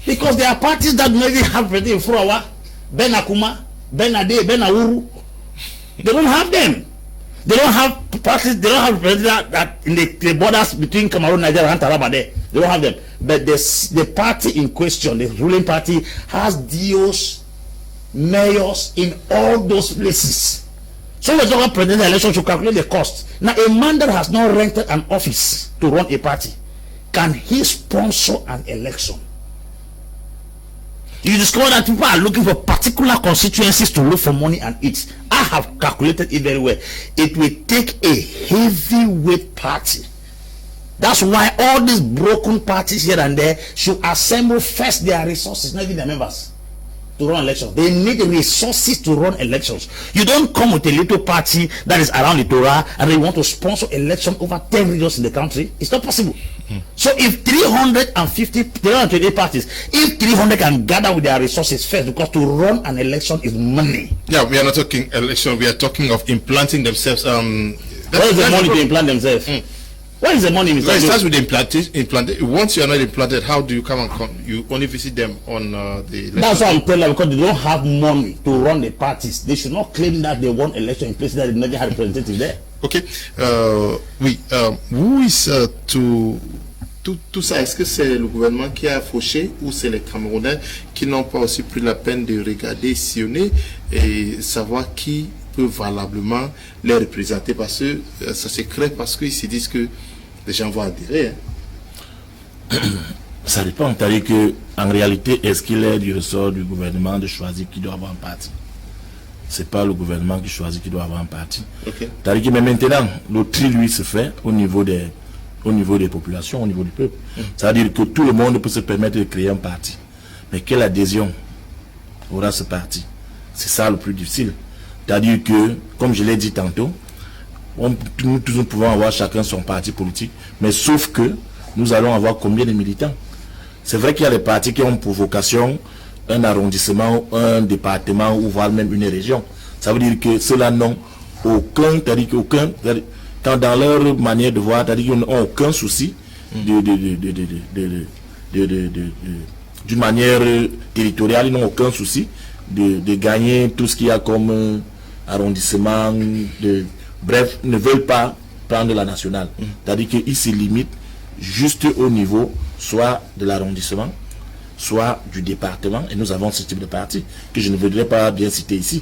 Because there are parties that do not even have representative in Furawa, Ben Akuma, Ben Ade, Ben Awuru. They don't have them. They don't have parties, they don't have representatives that in the borders between Cameroon, Nigeria, and Taraba there. They don't have them. But the party in question, the ruling party, has DOs, mayors in all those places. So let's talk about presidential election to calculate the cost. Now, a man that has not rented an office to run a party, can he sponsor an election? You discover that people are looking for particular constituencies to look for money and eat. I have calculated it very well. It will take a heavyweight party. That's why all these broken parties here and there should assemble first their resources, not even their members. to run elections. They need resources to run elections. You don't come with a little party that is around the Torah and they want to sponsor election over 10 regions in the country. It's not possible. So if 328 parties, if 300 can gather with their resources first, because to run an election is money. Yeah, we are not talking election. We are talking of implanting themselves. Where is the money to implant themselves? Where is the money? It starts with the implantation. Once you are not implanted, how do you come and come? You only visit them on the election. That's what I'm telling them, because they don't have money to run the parties. They should not claim that they won election in places that they never had representative there. Ok. Oui. Où est tout ça? Est-ce que c'est le gouvernement qui a fauché ou c'est les Camerounais qui n'ont pas aussi pris la peine de regarder, sillonner et savoir qui peut valablement les représenter, parce que ça se crée parce qu'ils se disent que les gens vont adhérer. Ça dépend. C'est-à-dire que en réalité, est-ce qu'il est du ressort du gouvernement de choisir qui doit avoir un parti? C'est pas le gouvernement qui choisit qui doit avoir un parti. Okay. C'est-à-dire que mais maintenant, le tri lui se fait au niveau des populations, au niveau du peuple. C'est-à-dire que tout le monde peut se permettre de créer un parti. Mais quelle adhésion aura ce parti? C'est ça le plus difficile. C'est-à-dire que, comme je l'ai dit tantôt, nous pouvons avoir chacun son parti politique, mais sauf que nous allons avoir combien de militants? C'est vrai qu'il y a des partis qui ont pour vocation un arrondissement, un département ou voire même une région. Ça veut dire que ceux-là n'ont aucun, c'est-à-dire qu'aucun, quand dans leur manière de voir, c'est-à-dire qu'ils n'ont aucun souci d'une manière territoriale, ils n'ont aucun souci de gagner tout ce qu'il y a comme arrondissement, bref, ne veulent pas prendre la nationale. C'est-à-dire qu'ils se limitent juste au niveau soit de l'arrondissement, soit du département, et nous avons ce type de parti que je ne voudrais pas bien citer ici.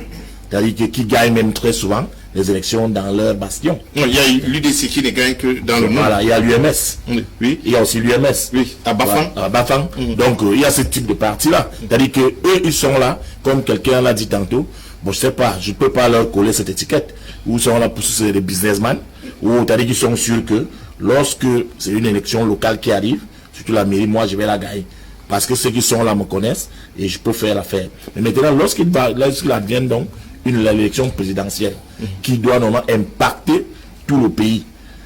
C'est-à-dire qui gagnent même très souvent les élections dans leur bastion. Non, il y a l'UDC qui ne gagne que dans le monde. Voilà, il y a l'UMS. Oui. Il y a aussi l'UMS. Oui, à Bafang. Voilà, à Bafang. Donc, il y a ce type de parti-là. C'est-à-dire que eux, ils sont là, comme quelqu'un l'a dit tantôt. Bon, je sais pas, je peux pas leur coller cette étiquette. Ou ils sont là pour des businessmen. Ou c'est-à-dire qu'ils sont sûrs que lorsque c'est une élection locale qui arrive, surtout la mairie, moi, je vais la gagner. Parce que ceux qui sont là me connaissent et je peux faire l'affaire. Mais maintenant, lorsqu'il advient donc une élection présidentielle qui doit normalement impacter tout le pays,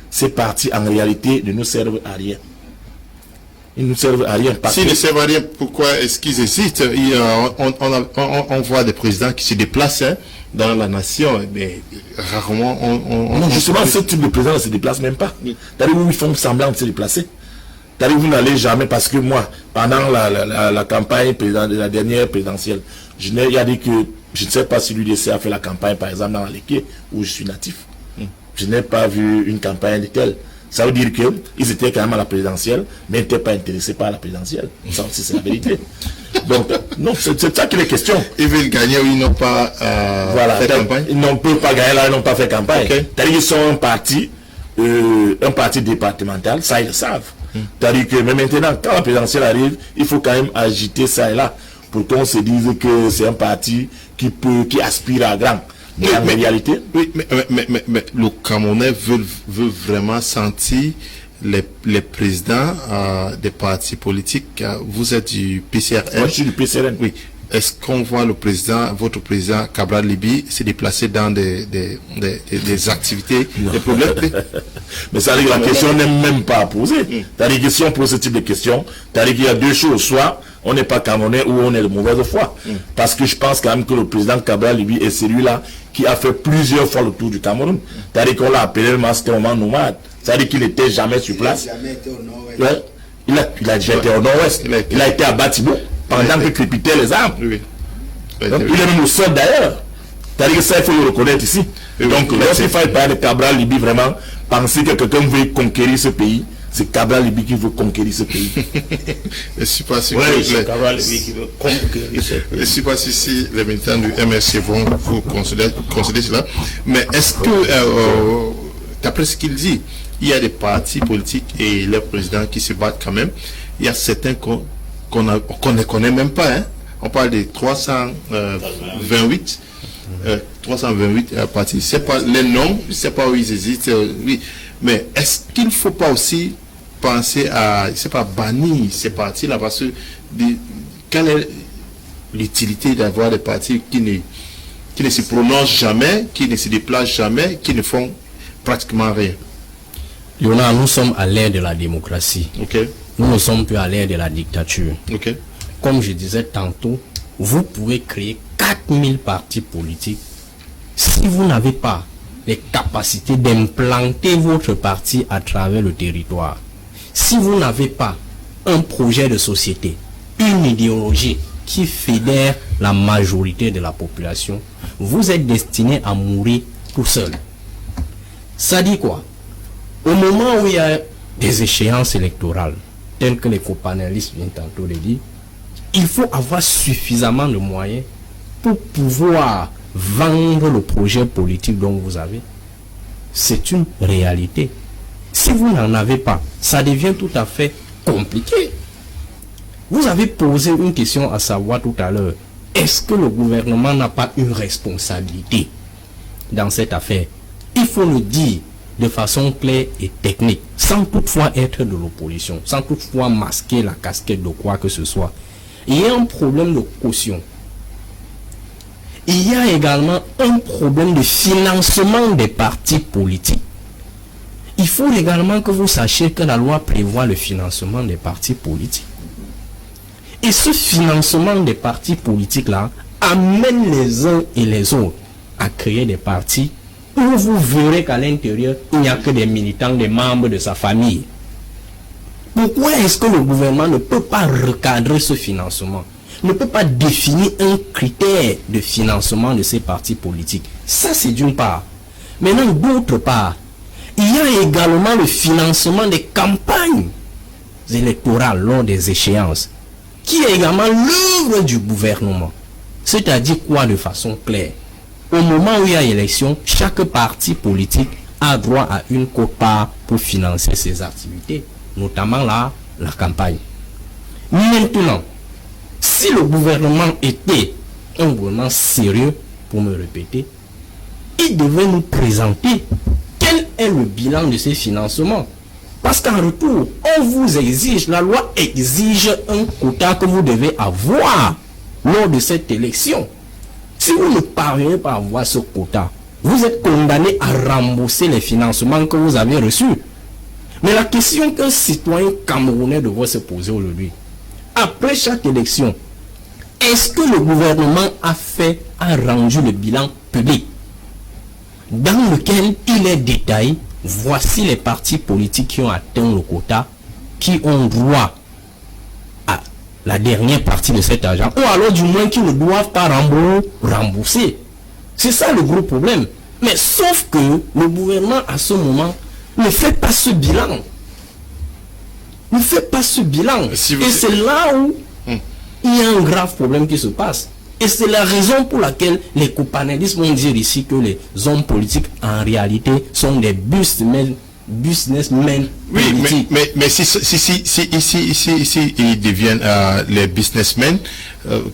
ces partis en réalité ne nous servent à rien. Ils ne nous servent à rien. S'ils ne servent à rien, pourquoi est-ce qu'ils hésitent? On voit des présidents qui se déplacent dans la nation, mais rarement non, justement, ce type de président ne se déplace même pas. C'est-à-dire où ils font semblant de se déplacer. C'est-à-dire vous n'allez jamais, parce que moi, pendant la campagne de la dernière présidentielle, il y a dit que je ne sais pas si l'UDC a fait la campagne, par exemple, dans l'Équipe, où je suis natif. Je n'ai pas vu une campagne de telle. Ça veut dire qu'ils étaient quand même à la présidentielle, mais ils n'étaient pas intéressés par la présidentielle. Ça aussi, c'est la vérité. Donc, non, c'est ça qu'il est question. Ils veulent gagner ou ils n'ont pas fait campagne? Ils n'ont pas gagné là, ils n'ont pas fait campagne. Okay. C'est-à-dire qu'ils sont un parti départemental, ça ils le savent. C'est-à-dire que, mais maintenant, quand la présidentielle arrive, il faut quand même agiter ça et là, pour qu'on se dise que c'est un parti qui aspire à grand. Mais en réalité, oui, mais le Camerounais veut vraiment sentir les présidents des partis politiques. Vous êtes du PCRN. Moi, je suis du PCRN. Oui. Est-ce qu'on voit votre président Cabral Libi se déplacer dans des activités, des problèmes? Mais ça veut dire que la question n'est même pas posée. C'est-à-dire que si on pose ce type de questions, c'est-à-dire qu'il y a deux choses. Soit on n'est pas Camerounais ou on est de mauvaise foi. Parce que je pense quand même que le président Cabral Libi est celui-là qui a fait plusieurs fois le tour du Cameroun. C'est-à-dire qu'on l'a appelé le masterman nomade. C'est-à-dire qu'il n'était jamais sur place. Il a déjà été au nord-ouest. Il a été à Batibo pendant que crépitaient les arbres. Oui. Donc, il est même au sol d'ailleurs. C'est-à-dire que ça, il faut le reconnaître ici. Donc, lorsqu'il faut parler de Cabral Libi, vraiment, penser que quelqu'un veut conquérir ce pays, c'est Cabral Libi qui veut conquérir ce pays. Je ne suis pas sûr c'est Cabral Libi qui veut conquérir ce pays. Je ne suis pas sûr si les militants du MRC vont vous considérer cela. Mais est-ce que, d'après ce qu'il dit, il y a des partis politiques et les présidents qui se battent quand même. Il y a certains qu'on ne connaît même pas. Hein. On parle de 328 partis. C'est pas les noms, je ne sais pas où ils hésitent. Oui. Mais est-ce qu'il ne faut pas aussi penser à, bannir ces partis-là, parce que l'utilité d'avoir des partis qui ne se prononcent jamais, qui ne se déplacent jamais, qui ne font pratiquement rien? Léonard, nous sommes à l'ère de la démocratie. Okay. Nous ne sommes plus à l'ère de la dictature. Okay. Comme je disais tantôt, vous pouvez créer 4000 partis politiques. Si vous n'avez pas les capacités d'implanter votre parti à travers le territoire, si vous n'avez pas un projet de société, une idéologie qui fédère la majorité de la population, vous êtes destiné à mourir tout seul. Ça dit quoi? Au moment où il y a des échéances électorales, telles que les copanélistes viennent tantôt de dire, il faut avoir suffisamment de moyens pour pouvoir vendre le projet politique dont vous avez. C'est une réalité. Si vous n'en avez pas, ça devient tout à fait compliqué. Vous avez posé une question à savoir tout à l'heure. Est-ce que le gouvernement n'a pas une responsabilité dans cette affaire? Il faut le dire de façon claire et technique, sans toutefois être de l'opposition, sans toutefois masquer la casquette de quoi que ce soit. Il y a un problème de caution. Il y a également un problème de financement des partis politiques. Il faut également que vous sachiez que la loi prévoit le financement des partis politiques. Et ce financement des partis politiques-là amène les uns et les autres à créer des partis où vous verrez qu'à l'intérieur, il n'y a que des militants, des membres de sa famille. Pourquoi est-ce que le gouvernement ne peut pas recadrer ce financement, ne peut pas définir un critère de financement de ces partis politiques? Ça, c'est d'une part. Maintenant, d'autre part, il y a également le financement des campagnes électorales lors des échéances, qui est également l'œuvre du gouvernement. C'est-à-dire quoi de façon claire? Au moment où il y a élection, chaque parti politique a droit à une quote-part pour financer ses activités, notamment la campagne. Maintenant, si le gouvernement était un gouvernement sérieux, pour me répéter, il devait nous présenter quel est le bilan de ces financements. Parce qu'en retour, on vous exige, la loi exige un quota que vous devez avoir lors de cette élection. Si vous ne parvenez pas à avoir ce quota, vous êtes condamné à rembourser les financements que vous avez reçus. Mais la question qu'un citoyen camerounais devrait se poser aujourd'hui, après chaque élection, est-ce que le gouvernement a rendu le bilan public dans lequel il est détaillé? Voici les partis politiques qui ont atteint le quota, qui ont droit à la dernière partie de cet argent, ou alors du moins qui ne doivent pas rembourser. C'est ça le gros problème. Mais sauf que le gouvernement à ce moment ne fait pas ce bilan. Ne fait pas ce bilan. Et c'est là où il y a un grave problème qui se passe. Et c'est la raison pour laquelle les copanélistes vont dire ici que les hommes politiques en réalité sont des businessmen politiques. Mais si ils deviennent les businessmen,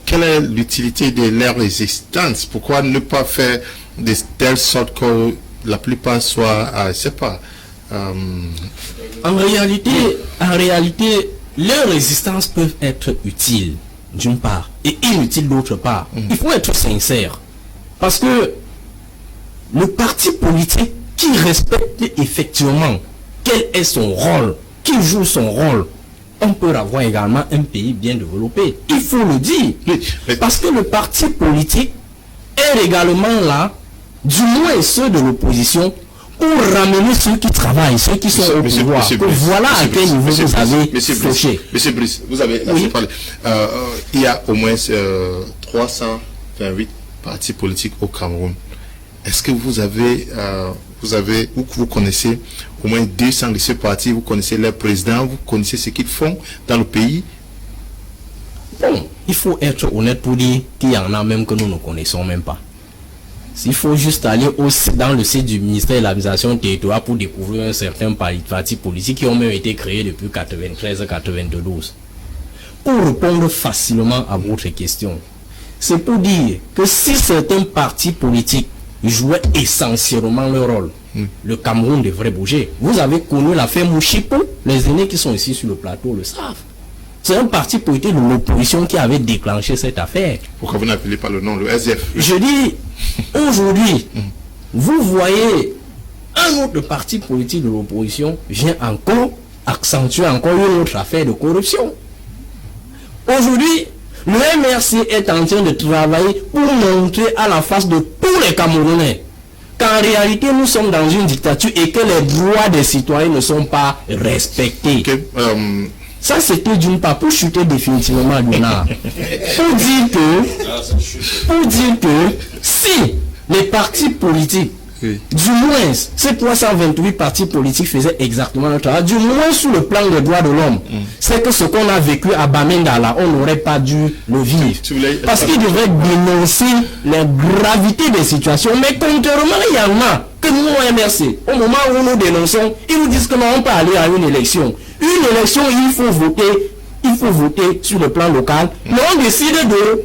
quelle est l'utilité de leur existence? Pourquoi ne pas faire de telle sorte que la plupart soient, je sais pas. En réalité, leurs résistances peuvent être utiles d'une part et inutiles d'autre part. Il faut être sincère, parce que le parti politique qui respecte effectivement quel est son rôle, qui joue son rôle, on peut avoir également un pays bien développé. Il faut le dire, parce que le parti politique est également là, du moins ceux de l'opposition, pour ramener ceux qui travaillent, ceux qui sont au pouvoir. Voilà à quel niveau vous avez fauché. Monsieur Brice, vous avez parlé. Il y a au moins 328 partis politiques au Cameroun. Est-ce que vous connaissez au moins 200 de ces partis, vous connaissez leurs présidents, vous connaissez ce qu'ils font dans le pays? Bon, il faut être honnête pour dire qu'il y en a même que nous ne connaissons même pas. S'il faut juste aller dans le site du ministère de l'administration territoriale pour découvrir un certain parti politique qui ont même été créés depuis 93-92. Pour répondre facilement à votre question, c'est pour dire que si certains partis politiques jouaient essentiellement leur rôle, le Cameroun devrait bouger. Vous avez connu l'affaire Mouchipo, les aînés qui sont ici sur le plateau le savent. C'est un parti politique de l'opposition qui avait déclenché cette affaire. Pourquoi vous n'appelez pas le nom, le SDF? Je dis, aujourd'hui, vous voyez un autre parti politique de l'opposition vient encore accentuer encore une autre affaire de corruption. Aujourd'hui, le MRC est en train de travailler pour montrer à la face de tous les Camerounais qu'en réalité nous sommes dans une dictature et que les droits des citoyens ne sont pas respectés. Ça c'était d'une part pour chuter définitivement Léonard. Pour dire que si les partis politiques, du moins ces 328 partis politiques faisaient exactement le travail, du moins sur le plan des droits de l'homme, c'est que ce qu'on a vécu à Bamenda, on n'aurait pas dû le vivre. Parce qu'ils devaient dénoncer la gravité des situations. Mais contrairement, il y en a que nous, au MRC, au moment où nous dénonçons, ils nous disent que non, on peut aller à une élection. Une élection, il faut voter sur le plan local, mais on décide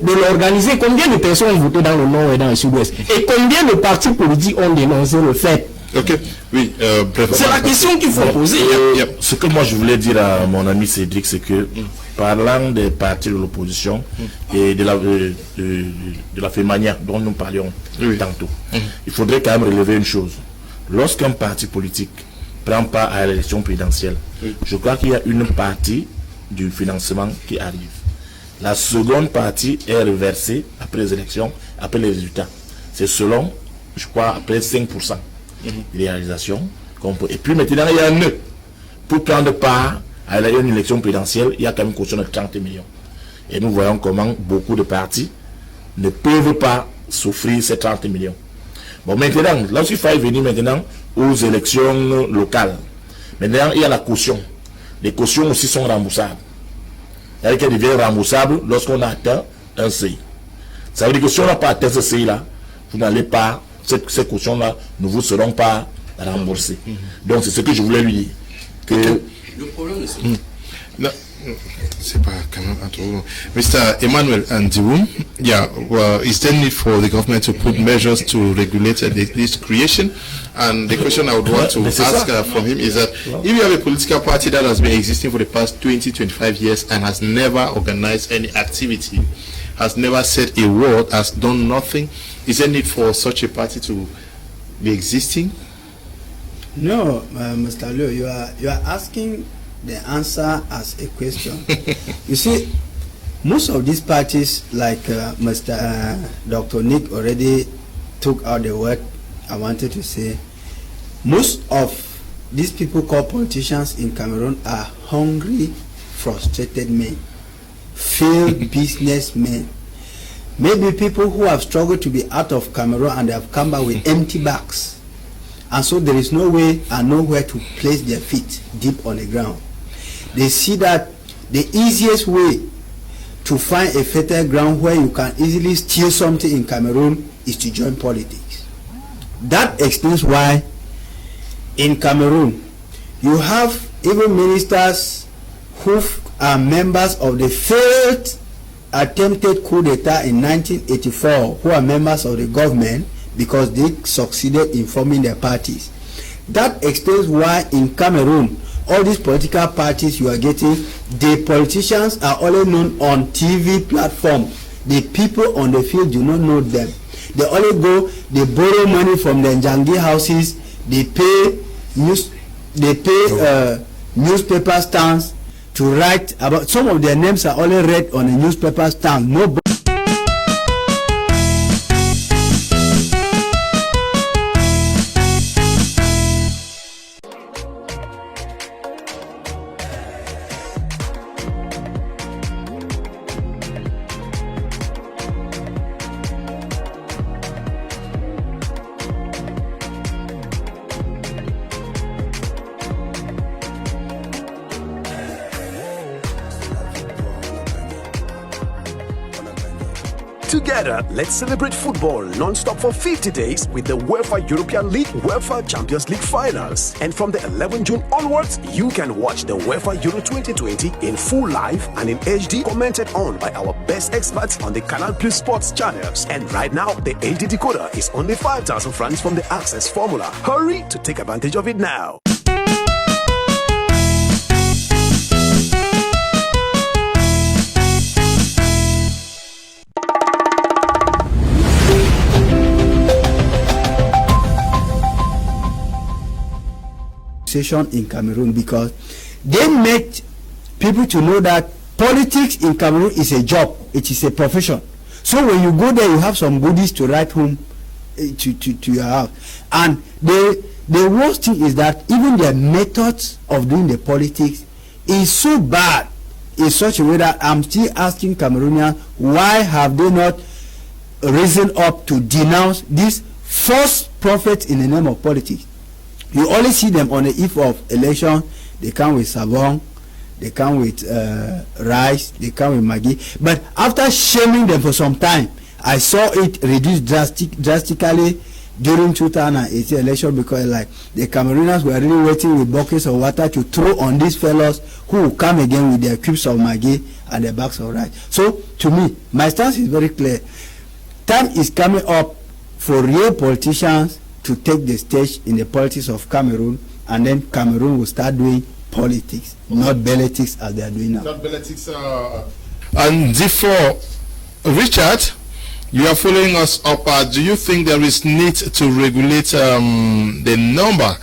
de l'organiser. Combien de personnes ont voté dans le nord et dans le sud-ouest? Et combien de partis politiques ont dénoncé le fait? Ok, oui, c'est la question qu'il faut poser. Ce que moi je voulais dire à mon ami Cédric, c'est que parlant des partis de l'opposition et de la manière dont nous parlions tantôt, il faudrait quand même relever une chose. Lorsqu'un parti politique prend part à l'élection présidentielle, je crois qu'il y a une partie du financement qui arrive. La seconde partie est reversée après les élections, après les résultats. C'est selon, je crois, après 5% de réalisation. Et puis maintenant, il y a un nœud. Pour prendre part à une élection présidentielle, il y a quand même une caution de 30 millions. Et nous voyons comment beaucoup de partis ne peuvent pas s'offrir ces 30 millions. Bon, maintenant, lorsqu'il faut venir maintenant aux élections locales, maintenant, il y a la caution. Les cautions aussi sont remboursables. C'est-à-dire qu'elles deviennent remboursables lorsqu'on a atteint un seuil. Ça veut dire que si on n'a pas atteint ce seuil-là, vous n'allez pas, ces cautions-là ne vous seront pas remboursées. Donc c'est ce que je voulais lui dire. Que le problème c'est non, c'est pas quand même un trop long. Mr. Emmanuel and Ndiwum, is there need for the government to put measures to regulate this creation? And the question I would want to ask from him is that if you have a political party that has been existing for the past 20-25 years and has never organized any activity, has never said a word, has done nothing, is there need for such a party to be existing? No, Mr. Leo, you are asking the answer as a question. You see, most of these parties, like Dr. Nick already took out the word I wanted to say, most of these people called politicians in Cameroon are hungry, frustrated men, failed businessmen, maybe people who have struggled to be out of Cameroon and they have come back with empty bags. And so there is no way and nowhere to place their feet deep on the ground. They see that the easiest way to find a fertile ground where you can easily steal something in Cameroon is to join politics. That explains why in Cameroon you have even ministers who are members of the failed attempted coup d'etat in 1984 who are members of the government because they succeeded in forming their parties. That explains why in Cameroon all these political parties you are getting, the politicians are only known on TV platform. The people on the field do not know them. They only go, they borrow money from the Njangi houses, they pay newspaper stands to write about. Some of their names are only read on a newspaper stand. Nobody. Together, let's celebrate football non-stop for 50 days with the UEFA European League, UEFA Champions League finals. And from the 11th June onwards, you can watch the UEFA Euro 2020 in full live and in HD, commented on by our best experts on the Canal Plus Sports channels. And right now, the HD decoder is only 5,000 francs from the Access formula. Hurry to take advantage of it now. in Cameroon, because they make people to know that politics in Cameroon is a job, it is a profession. So when you go there, you have some goodies to write home to your house. And the worst thing is that even their methods of doing the politics is so bad in such a way that I'm still asking Cameroonians, why have they not risen up to denounce these false prophets in the name of politics? You only see them on the eve of election. They come with savon, they come with rice, they come with Maggi. But after shaming them for some time, I saw it reduced drastically during 2018 election, because like the Cameroonians were really waiting with buckets of water to throw on these fellows who will come again with their cubes of Maggi and their bags of rice. So to me, my stance is very clear. Time is coming up for real politicians to take the stage in the politics of Cameroon, and then Cameroon will start doing politics, not beletics as they are doing now. Not beletics. And Ndifor, Richard, you are following us up. Do you think there is need to regulate the number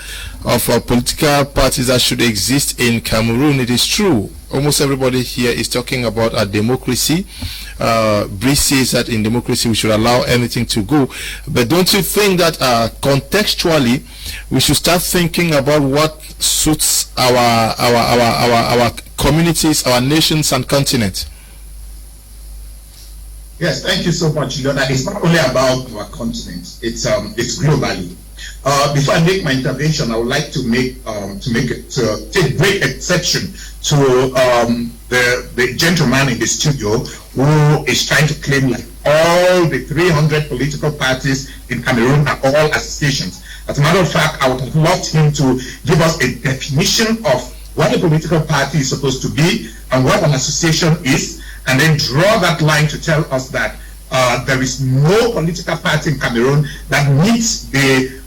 of political parties that should exist in Cameroon? It is true. Almost everybody here is talking about a democracy. Brice says that in democracy we should allow anything to go. But don't you think that contextually we should start thinking about what suits our communities, our nations and continent? Yes, thank you so much, Leonard. It's not only about our continent; it's globally. Before I make my intervention, I would like to take great exception to the gentleman in the studio who is trying to claim like all the 300 political parties in Cameroon are all associations. As a matter of fact, I would have loved him to give us a definition of what a political party is supposed to be and what an association is, and then draw that line to tell us that there is no political party in Cameroon that meets the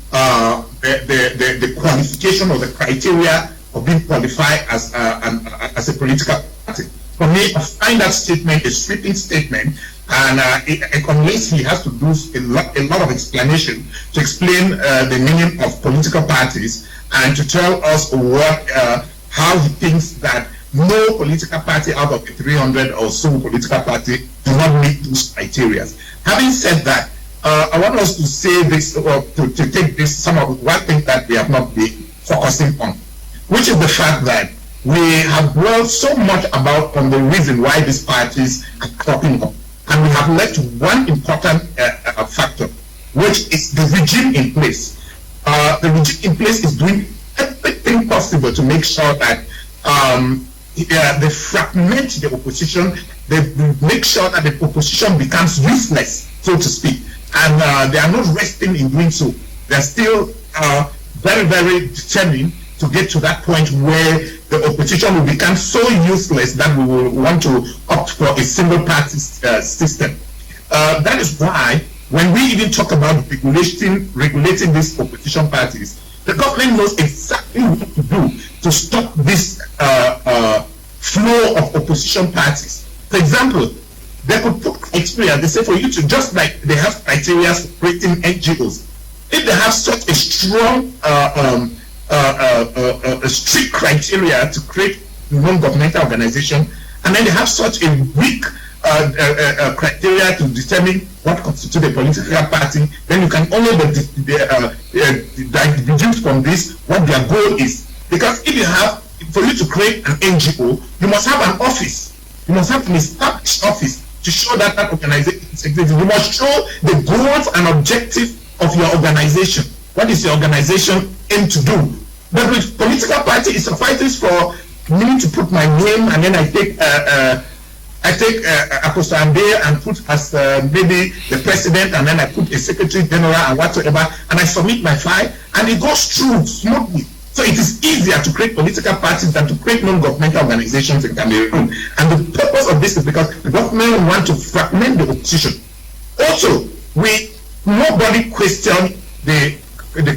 qualification or the criteria of being qualified as a political party. For me, I find that statement a sweeping statement, and unless he has to do a lot of explanation to explain the meaning of political parties and to tell us how he thinks that no political party out of the 300 or so political party do not meet those criteria. Having said that, I want us to say this, or to take this, some of one thing that we have not been focusing on, which is the fact that we have dwelled so much about on the reason why these parties are cropping up, and we have left one important factor, which is the regime in place. The regime in place is doing everything possible to make sure that they fragment the opposition, they make sure that the opposition becomes useless, so to speak, and they are not resting in doing so. They are still very, very determined to get to that point where the opposition will become so useless that we will want to opt for a single party system. That is why when we even talk about regulating these opposition parties, the government knows exactly what to do to stop this flow of opposition parties. For example, they could put criteria. They say for you to, just like they have criteria for creating NGOs, if they have such a strong strict criteria to create non-governmental organization, and then they have such a weak criteria to determine what constitutes a political party, then you can only deduce from this what their goal is. Because if you have, for you to create an NGO, you must have an office. You must have an established office to show that that organization exists. You must show the goals and objectives of your organization. What is your organization aim to do? But with political party, it suffices for me to put my name, and then I take Apostle Ambe and put as maybe the president, and then I put a secretary general and whatsoever, and I submit my file, and it goes through smoothly. So it is easier to create political parties than to create non-governmental organizations in Cameroon. And the purpose of this is because the government wants to fragment the opposition. Also, nobody question the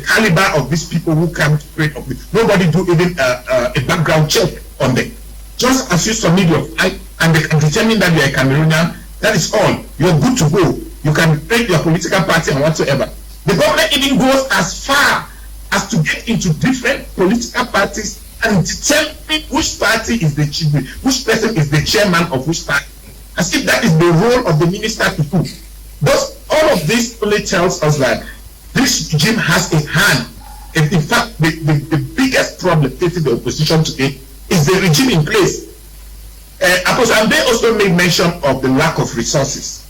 caliber of these people who come to create opposition. Nobody do even a background check on them. Just as you submit your file and they can determine that you are a Cameroonian, that is all. You're good to go. You can create your political party and whatsoever. The government even goes as far as to get into different political parties and determine which party is the chief, which person is the chairman of which party, as if that is the role of the minister to do. But all of this only tells us that this regime has a hand. And in fact, the biggest problem facing the opposition today is the regime in place. Apostle Ambe also made mention of the lack of resources.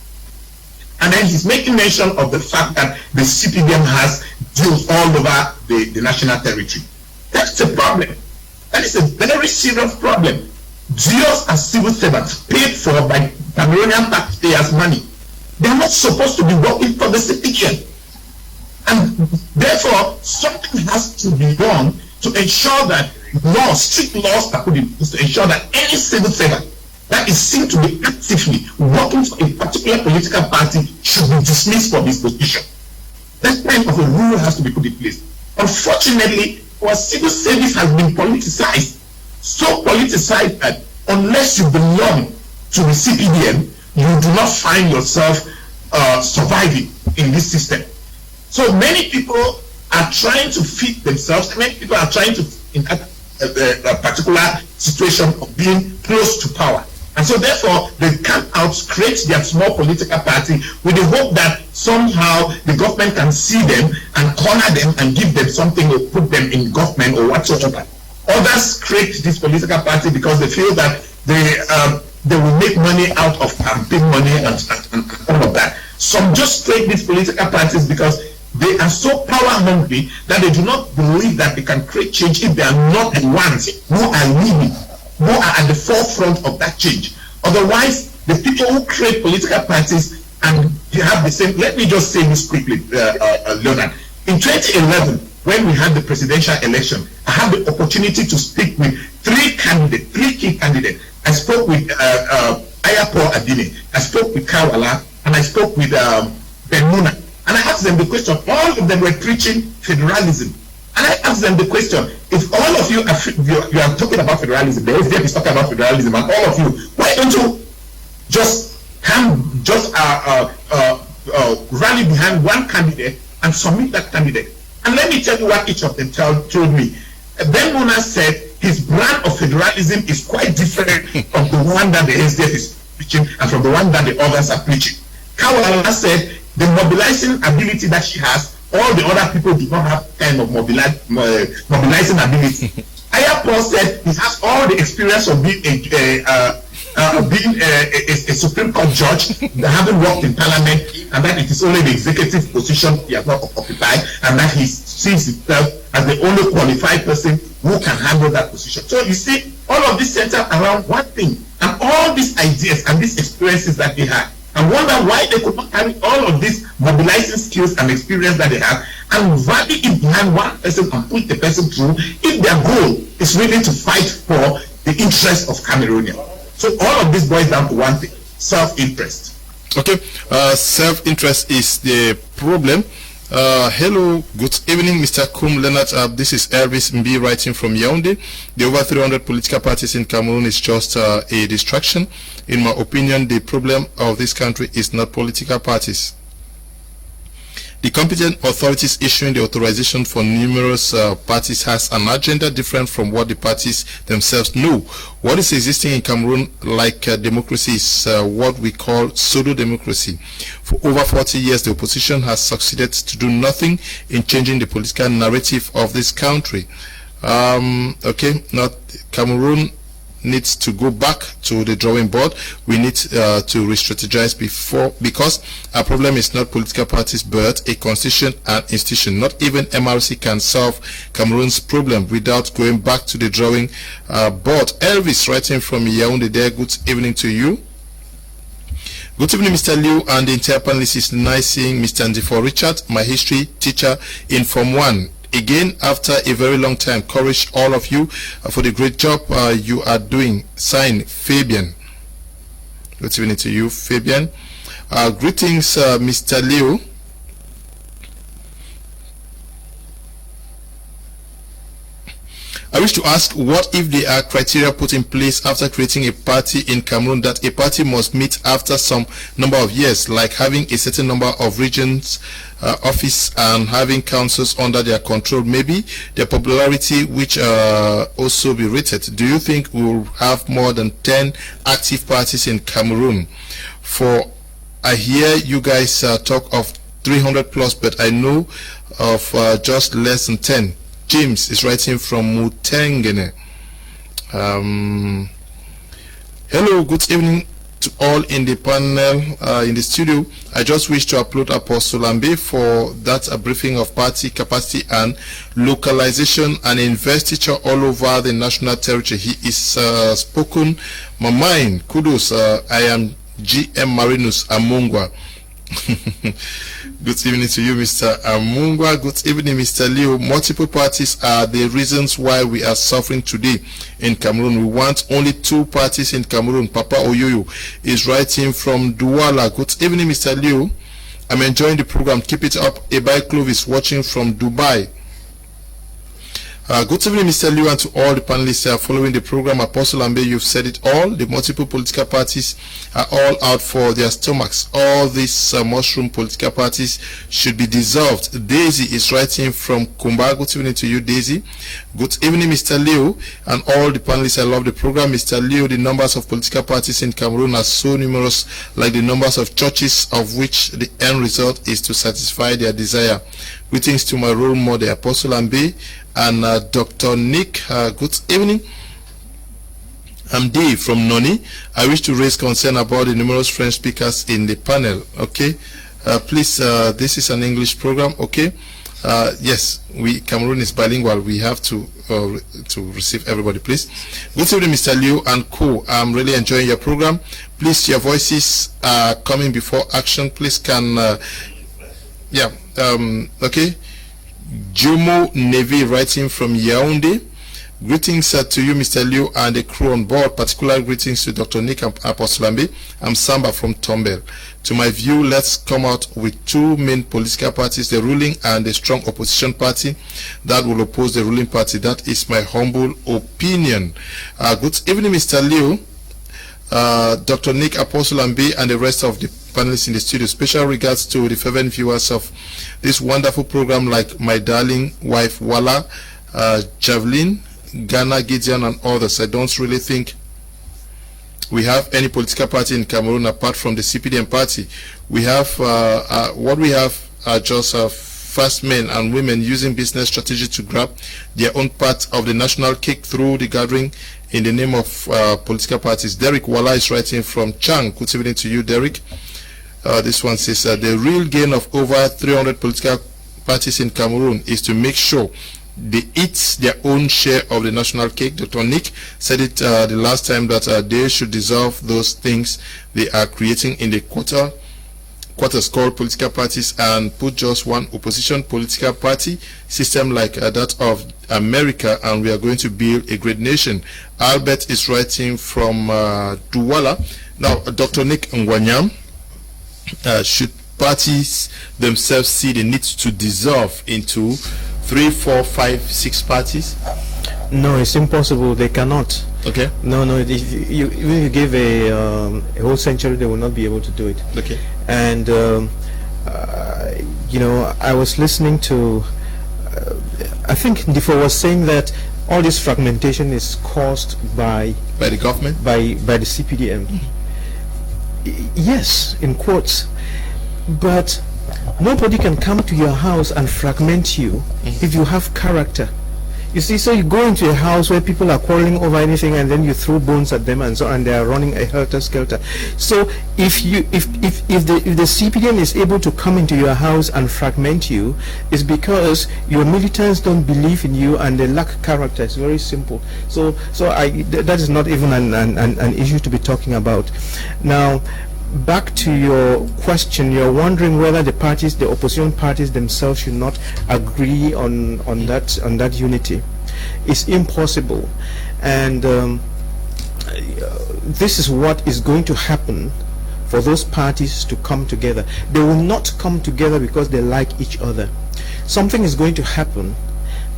And then he's making mention of the fact that the CPDM has deals all over the national territory. That's a problem. That is a very serious problem. Deals as civil servants paid for by Cameroonian taxpayers' money. They're not supposed to be working for the CPDM. And therefore, something has to be done to ensure that laws, strict laws are put in place to ensure that any civil servant that is seen to be actively working for a particular political party should be dismissed from his position. That kind of a rule has to be put in place. Unfortunately, our civil service has been politicized, so politicized that unless you belong to the CPDM, you do not find yourself surviving in this system. So many people are trying to fit themselves. Many people are trying to, in a particular situation of being close to power. And so therefore, they come out, create their small political party with the hope that somehow the government can see them and corner them and give them something or put them in government or whatsoever. Others create this political party because they feel that they will make money out of campaign money and all of that. Some just create these political parties because they are so power hungry that they do not believe that they can create change if they are not the ones who are leading, who are at the forefront of that change. Otherwise, the people who create political parties and they have the same. Let me just say this quickly, Leonard. In 2011, when we had the presidential election, I had the opportunity to speak with three key candidates. I spoke with Ayapo Adine, I spoke with Kawala, and I spoke with Ben Muna. And I asked them the question, all of them were preaching federalism. And I asked them the question, if all of you are talking about federalism, the SDF is talking about federalism, and all of you, why don't you just rally behind one candidate and submit that candidate? And let me tell you what each of them told me. Ben Muna said his brand of federalism is quite different from the one that the SDF is preaching and from the one that the others are preaching. Kawala said the mobilizing ability that she has, all the other people do not have kind of mobilizing ability. Ayapo said he has all the experience of being a Supreme Court judge, having worked in Parliament, and that it is only the executive position he has not occupied, and that he sees himself as the only qualified person who can handle that position. So you see, all of this center around one thing, and all these ideas and these experiences that they have. I wonder why they could not carry all of these mobilizing skills and experience that they have and rally it behind one person and put the person through if their goal is really to fight for the interests of Cameroonians. So all of this boils down to one thing: self-interest. Okay, self-interest is the problem. Hello, good evening, Mr. Kum Leonard. This is Elvis Mbi writing from Yaoundé. The over 300 political parties in Cameroon is just a distraction. In my opinion, the problem of this country is not political parties. The competent authorities issuing the authorization for numerous parties has an agenda different from what the parties themselves know. What is existing in Cameroon, like democracy, is what we call pseudo-democracy. For over 40 years, the opposition has succeeded to do nothing in changing the political narrative of this country. Okay, not Cameroon needs to go back to the drawing board. We need to re-strategize because our problem is not political parties but a constitution and institution. Not even MRC can solve Cameroon's problem without going back to the drawing board. Elvis writing from Yaoundé there. Good evening to you. Good evening, Mr. Liu and the entire panelists. It's nice seeing Mr. Ndifor Richard, my history teacher in Form 1. Again, after a very long time, courage all of you for the great job you are doing. Sign, Fabian. Good evening to you, Fabian. Greetings, Mr. Leo. I wish to ask, what if there are criteria put in place after creating a party in Cameroon that a party must meet after some number of years, like having a certain number of regions office and having councils under their control, maybe their popularity which also be rated? Do you think we will have more than 10 active parties in Cameroon? For I hear you guys talk of 300 plus, but I know of just less than 10. James is writing from Mutengene. Hello, good evening to all in the panel, in the studio. I just wish to upload Apostle Ambe for that briefing of party capacity and localization and investiture all over the national territory. He is spoken my mind. Kudos. I am GM Marinus Amungwa. Good evening to you, Mr. Amungwa. Good evening, Mr. Leo. Multiple parties are the reasons why we are suffering today in Cameroon. We want only 2 parties in Cameroon. Papa Oyoyo is writing from Douala. Good evening, Mr. Leo. I'm enjoying the program. Keep it up. Ebai Clovis watching from Dubai. Good evening, Mr. Liu, and to all the panelists following the program. Apostle Ambe, you've said it all. The multiple political parties are all out for their stomachs. All these mushroom political parties should be dissolved. Daisy is writing from Kumba. Good evening to you, Daisy. Good evening, Mr. Liu, and all the panelists. I love the program. Mr. Liu, the numbers of political parties in Cameroon are so numerous, like the numbers of churches, of which the end result is to satisfy their desire. Greetings to my role model, Apostle Ambe, and Dr. Nick. Good evening. I'm Dave from Noni. I wish to raise concern about the numerous French speakers in the panel. Okay, please, this is an English program. Okay, yes, Cameroon is bilingual. We have to receive everybody, please. Good evening, Mr. Liu and co. I'm really enjoying your program. Please, your voices are coming before action. Please, can okay. Jomo Nevi writing from Yaoundé. Greetings to you, Mr. Liu, and the crew on board. Particular greetings to Dr. Nick and Apostle Ambe. I'm Samba from Tombel. To my view, let's come out with 2 main political parties, the ruling and the strong opposition party that will oppose the ruling party. That is my humble opinion. Good evening, Mr. Liu, Dr. Nick, Apostle Ambe, and the rest of the panelists in the studio. Special regards to the fervent viewers of this wonderful program, like my darling wife Wala, Javelin, Ghana, Gideon, and others. I don't really think we have any political party in Cameroon apart from the CPDM party. We have what we have are just fast men and women using business strategy to grab their own part of the national cake through the gathering in the name of political parties. Derek Wala is writing from Chang. Good evening to you, Derek. This one says the real gain of over 300 political parties in Cameroon is to make sure they eat their own share of the national cake. Dr. Nick said it the last time that they should dissolve those things they are creating in the quarters called political parties and put just one opposition political party system like that of America, and we are going to build a great nation. Albert is writing from Douala. Now, Dr. Nick Ngwanyam, should parties themselves see the need to dissolve into 3, 4, 5, 6 parties? No, it's impossible. They cannot. Okay. No. If you give a whole century, they will not be able to do it. Okay. And I was listening to. I think Ndifor was saying that all this fragmentation is caused by the government, by the CPDM. Yes, in quotes, but nobody can come to your house and fragment you if you have character. You see, so you go into a house where people are quarreling over anything, and then you throw bones at them, and so on. They are running a helter-skelter. So if the CPDM is able to come into your house and fragment you, it's because your militants don't believe in you and they lack character. It's very simple. So that is not even an issue to be talking about. Now, back to your question, you're wondering whether the opposition parties themselves should not agree on that unity. It's impossible, and this is what is going to happen for those parties to come together. They will not come together because they like each other. Something is going to happen,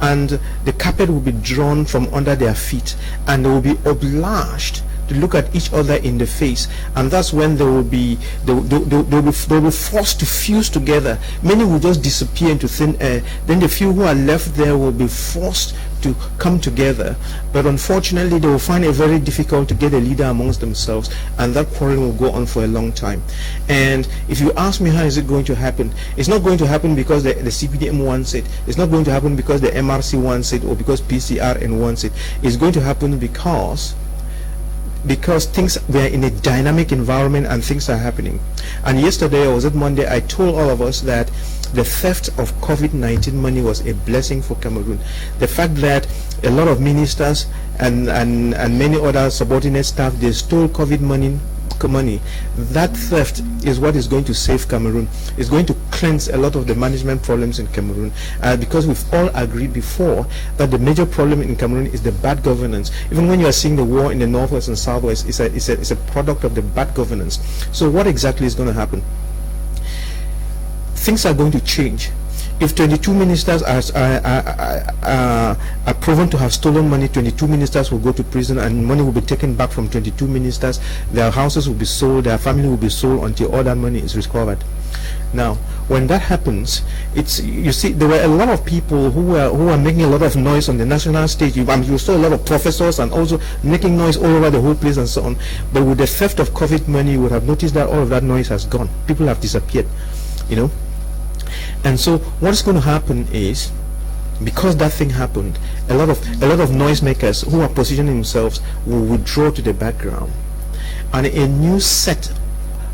and the carpet will be drawn from under their feet, and they will be obliged to look at each other in the face, and that's when they will be forced to fuse together. Many will just disappear into thin air. Then the few who are left there will be forced to come together, but unfortunately they will find it very difficult to get a leader amongst themselves, and that quarrel will go on for a long time. And if you ask me how is it going to happen, it's not going to happen because the CPDM wants it. It's not going to happen because the MRC wants it or because PCRN wants it. It's going to happen because we are in a dynamic environment and things are happening. And yesterday, or was it Monday, I told all of us that the theft of COVID-19 money was a blessing for Cameroon. The fact that a lot of ministers and many other subordinate staff, they stole COVID money, that theft is what is going to save Cameroon. It's going to cleanse a lot of the management problems in Cameroon, because we've all agreed before that the major problem in Cameroon is the bad governance. Even when you are seeing the war in the northwest and southwest, it's a product of the bad governance. So what exactly is going to happen? Things are going to change. If 22 ministers are proven to have stolen money, 22 ministers will go to prison and money will be taken back from 22 ministers. Their houses will be sold, their family will be sold until all that money is recovered. Now, when that happens, you see, there were a lot of people who were making a lot of noise on the national stage. You saw a lot of professors and also making noise all over the whole place and so on. But with the theft of COVID money, you would have noticed that all of that noise has gone. People have disappeared, you know. And so what is going to happen is, because that thing happened, a lot of noisemakers who are positioning themselves will withdraw to the background, and a new set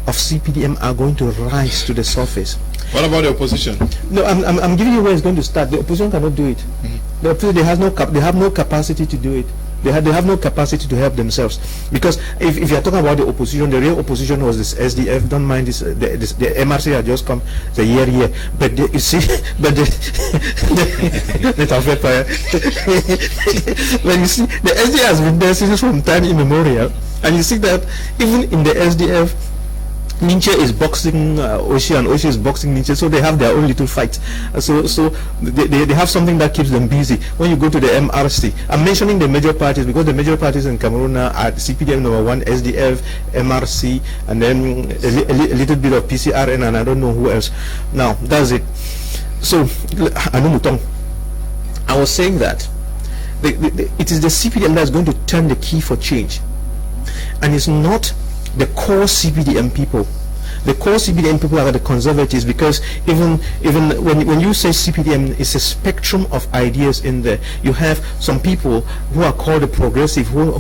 of CPDM are going to rise to the surface. What about the opposition? No, I'm giving you where it's going to start. The opposition cannot do it. The opposition, they have no capacity to do it. They have no capacity to help themselves, because if you're talking about the opposition, the real opposition was this SDF. Don't mind this. The MRC had just come the year, but you see, but when you see the SDF has been there since from time immemorial, and you see that even in the SDF, Ninche is boxing Oshi and Oshi is boxing Ninche, so they have their own little fight. So they have something that keeps them busy. When you go to the MRC, I'm mentioning the major parties because the major parties in Cameroon are CPDM number 1, SDF, MRC, and then a little bit of PCRN, and I don't know who else. Now, that's it. So, I was saying that it is the CPDM that's going to turn the key for change, and it's not the core CPDM people. The core CPDM people are the conservatives, because even when you say CPDM, it's a spectrum of ideas in there. You have some people who are called the progressive, whom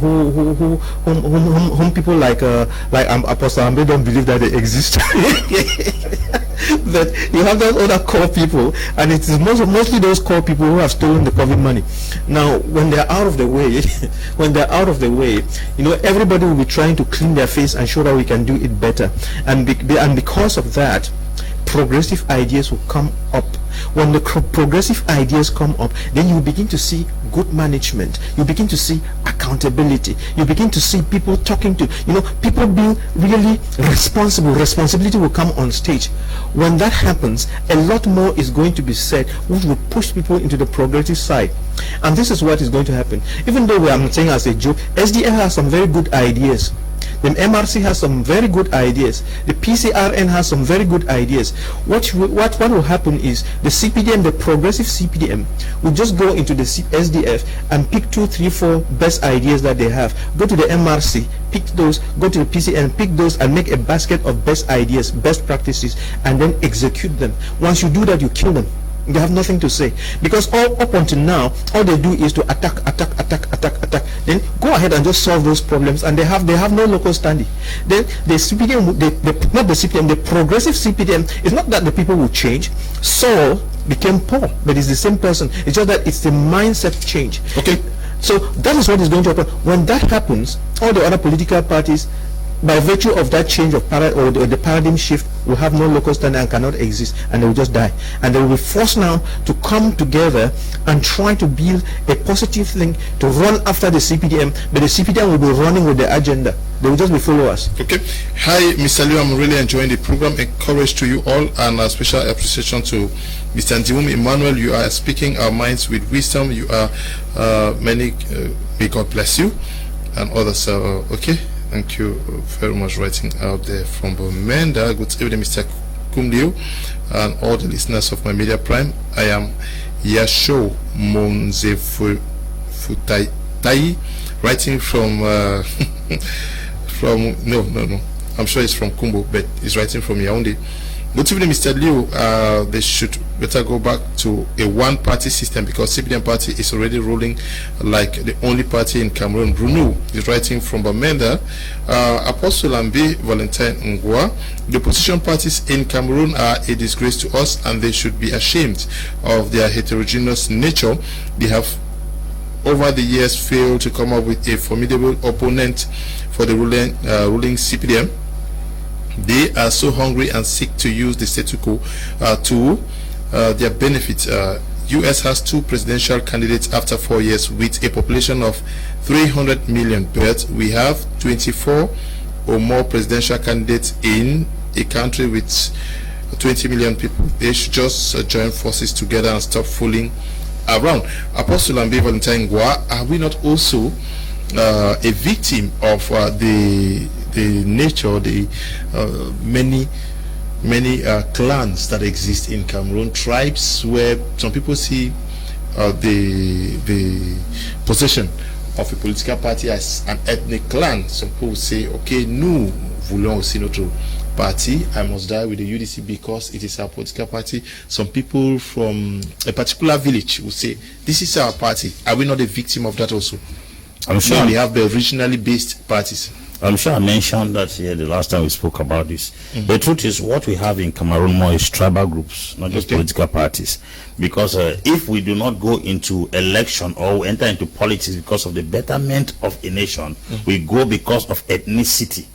people like Apostle Ambe don't believe that they exist. But you have those other core people, and it is mostly those core people who have stolen the COVID money. Now, when they're out of the way, you know, everybody will be trying to clean their face and show that we can do it better. And because of that, progressive ideas will come up. When the progressive ideas come up, then you begin to see good management. You begin to see accountability. You begin to see people talking to, you know, people being really responsible. Responsibility will come on stage. When that happens, a lot more is going to be said, which will push people into the progressive side. And this is what is going to happen. Even though I'm saying as a joke, SDF has some very good ideas. The MRC has some very good ideas. The PCRN has some very good ideas. What will happen is the CPDM, the progressive CPDM, will just go into the SDF and pick 2, 3, 4 best ideas that they have. Go to the MRC, pick those, go to the PCN, pick those, and make a basket of best ideas, best practices, and then execute them. Once you do that, you kill them. They have nothing to say, because up until now, all they do is to attack. Then go ahead and just solve those problems, and they have no local standing. Then the CPDM, not the CPDM, the progressive CPDM. It's not that the people will change. Saul became Paul, but it's the same person. It's just that it's the mindset change. Okay. So that is what is going to happen. When that happens, all the other political parties by virtue of that change of the paradigm shift, will have no local standard and cannot exist, and they will just die. And they will be forced now to come together and try to build a positive thing to run after the CPDM, but the CPDM will be running with the agenda. They will just be followers. Okay. Hi, Mr. Liu. I'm really enjoying the program. Encourage to you all, and a special appreciation to Mr. Ndiwum. Emmanuel, you are speaking our minds with wisdom. You are may God bless you, and others. Okay. Thank you very much writing out there from Bomenda. Good evening, Mr. Kum Leonard, and all the listeners of my Media Prime. I am Yasho Monzefutai, writing from no, I'm sure it's from Kumbo, but he's writing from Yaoundé. Good evening, Mr. Liu. They should better go back to a one-party system, because CPDM party is already ruling like the only party in Cameroon. Bruno is writing from Bamenda. Apostle Ambe, Valentine, Ngwa. The opposition parties in Cameroon are a disgrace to us, and they should be ashamed of their heterogeneous nature. They have over the years failed to come up with a formidable opponent for the ruling CPDM. They are so hungry and sick to use the status quo to their benefit. US has 2 presidential candidates after 4 years with a population of 300 million, but we have 24 or more presidential candidates in a country with 20 million people. They should just join forces together and stop fooling around. Apostle Ambe, Valentine, Ngwa, are we not also a victim of the nature, the many clans that exist in Cameroon, tribes, where some people see the possession of a political party as an ethnic clan? Some people say, okay, nous voulons aussi notre party, I must die with the UDC because it is our political party. Some people from a particular village will say, this is our party. Are we not a victim of that also? I'm sure we have the regionally based parties. I'm sure I mentioned that here the last time we spoke about this. The truth is, what we have in Cameroon more is tribal groups, not just political parties. Because if we do not go into election or enter into politics because of the betterment of a nation, we go because of ethnicity.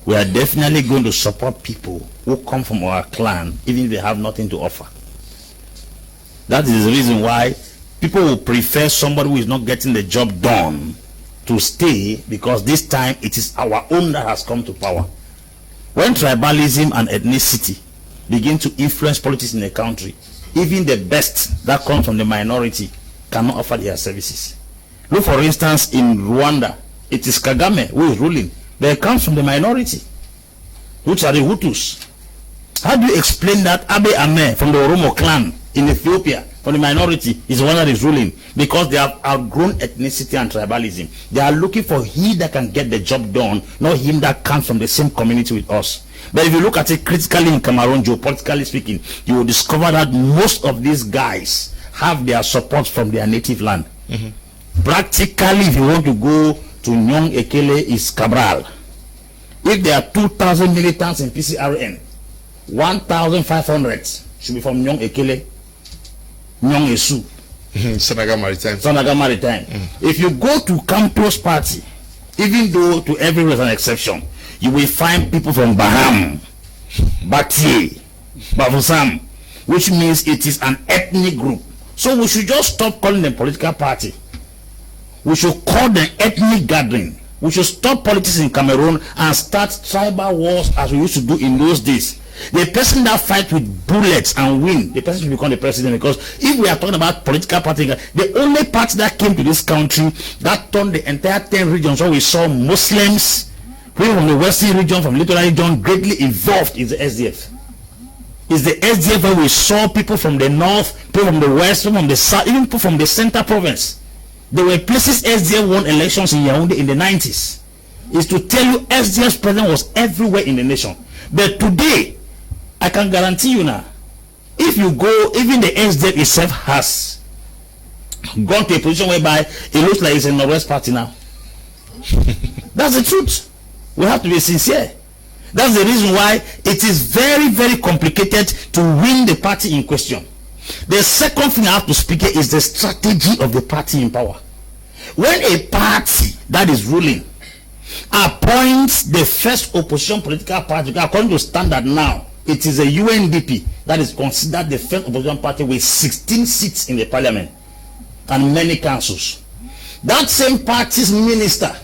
We are definitely going to support people who come from our clan, even if they have nothing to offer. That is the reason why people will prefer somebody who is not getting the job done to stay, because this time it is our own that has come to power. When tribalism and ethnicity begin to influence politics in a country, even the best that comes from the minority cannot offer their services. Look, for instance, in Rwanda, it is Kagame who is ruling, but it comes from the minority, which are the Hutus. How do you explain that Ambe from the Oromo clan in Ethiopia, from the minority, is the one that is ruling? Because they have outgrown ethnicity and tribalism. They are looking for he that can get the job done, not him that comes from the same community with us. But if you look at it critically in Cameroon, geopolitically speaking, you will discover that most of these guys have their support from their native land. Practically, if you want to go to Nyong Ekele, is Cabral. If there are 2,000 militants in PCRN, 1,500 should be from Nyong Ekele, Nyong Esu, Sanaga Maritime. If you go to Campus Party, even though to everyone is an exception, you will find people from Baham, Batie, Bafusam, which means it is an ethnic group. So we should just stop calling them political party. We should call them ethnic gathering. We should stop politics in Cameroon and start tribal wars as we used to do in those days. The person that fights with bullets and win, the person should become the president. Because if we are talking about political party, the only party that came to this country that turned the entire 10 regions where we saw Muslims, people from the western region, from littoral region, greatly involved is the SDF. It's the SDF where we saw people from the north, people from the west, people from the south, even people from the center province. There were places SDF won elections in Yaoundé in the 90s. It's to tell you SDF's president was everywhere in the nation. But today, I can guarantee you now, if you go, even the SDF itself has gone to a position whereby it looks like it's a Northwest party now. That's the truth. We have to be sincere. That's the reason why it is very, very complicated to win the party in question. The second thing I have to speak here is the strategy of the party in power. When a party that is ruling appoints the first opposition political party, according to standard now, it is a UNDP that is considered the first opposition party with 16 seats in the parliament and many councils. That same party's minister,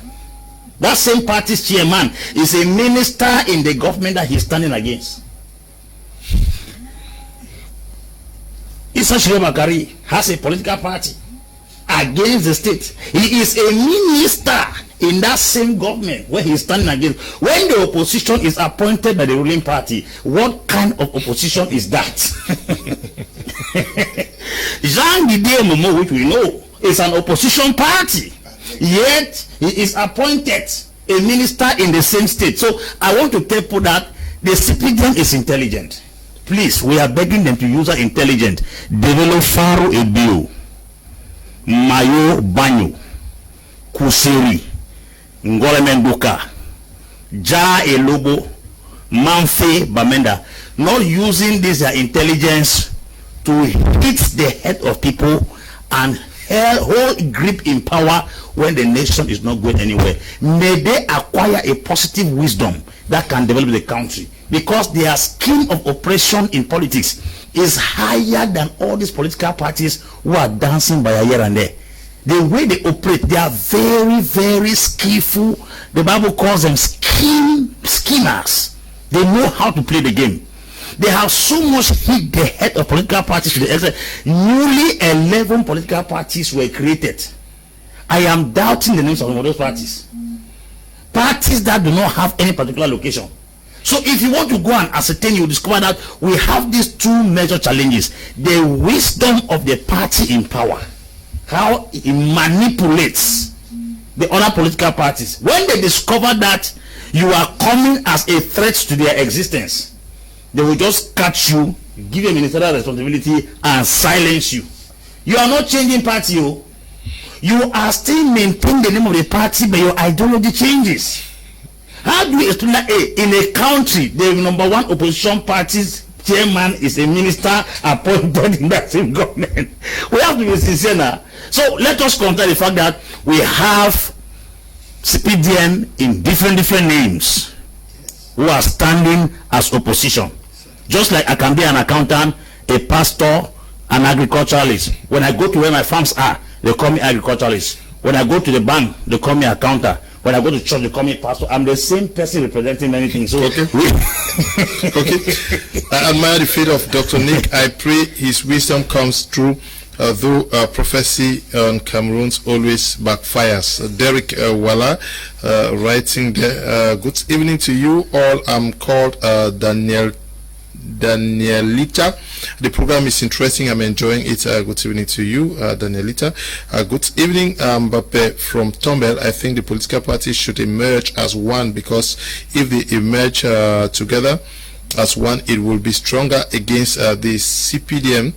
that same party's chairman is a minister in the government that he's standing against. Issa Shirobakari has a political party against the state. He is a minister in that same government where he is standing against. When the opposition is appointed by the ruling party, what kind of opposition is that? Jean Didier Momo, which we know, is an opposition party, yet he is appointed a minister in the same state. So I want to tell people that the CPDM is intelligent. Please, we are begging them to use our intelligent. Develop Faro Ebio, Mayo Banyo, Kusiri, Ngolemenduka, Ja Elobo, Manfe Bamenda, not using this intelligence to hit the head of people and hold grip in power when the nation is not going anywhere. May they acquire a positive wisdom that can develop the country, because their scheme of oppression in politics is higher than all these political parties who are dancing by a here and there. The way they operate, they are very, very skillful. The Bible calls them schemers. They know how to play the game. They have so much hit the head of political parties to the extent newly 11 political parties were created. I am doubting the names of some of those parties. Parties that do not have any particular location. So if you want to go and ascertain, you discover that we have these two major challenges. The wisdom of the party in power, how it manipulates the other political parties. When they discover that you are coming as a threat to their existence, they will just catch you, give you a ministerial responsibility, and silence you. You are not changing party. You are still maintaining the name of the party, but your ideology changes. How do you explain that in a country, the number one opposition party's chairman is a minister appointed in that same government? We have to be sincere now. So let us consider the fact that we have CPDM in different names who are standing as opposition. Just like I can be an accountant, a pastor, an agriculturalist. When I go to where my farms are, they call me agriculturalist. When I go to the bank, they call me accountant. When I go to church, they call me pastor. I'm the same person representing many things. So okay. I admire the faith of Dr. Nick. I pray his wisdom comes true, though prophecy on Cameroon's always backfires. Derek Walla writing there. Good evening to you all. I'm called Danielita. The program is interesting. I'm enjoying it. Good evening to you, Danielita. Good evening, Mbappe from Tombel. I think the political parties should emerge as one, because if they emerge together as one, it will be stronger against the CPDM.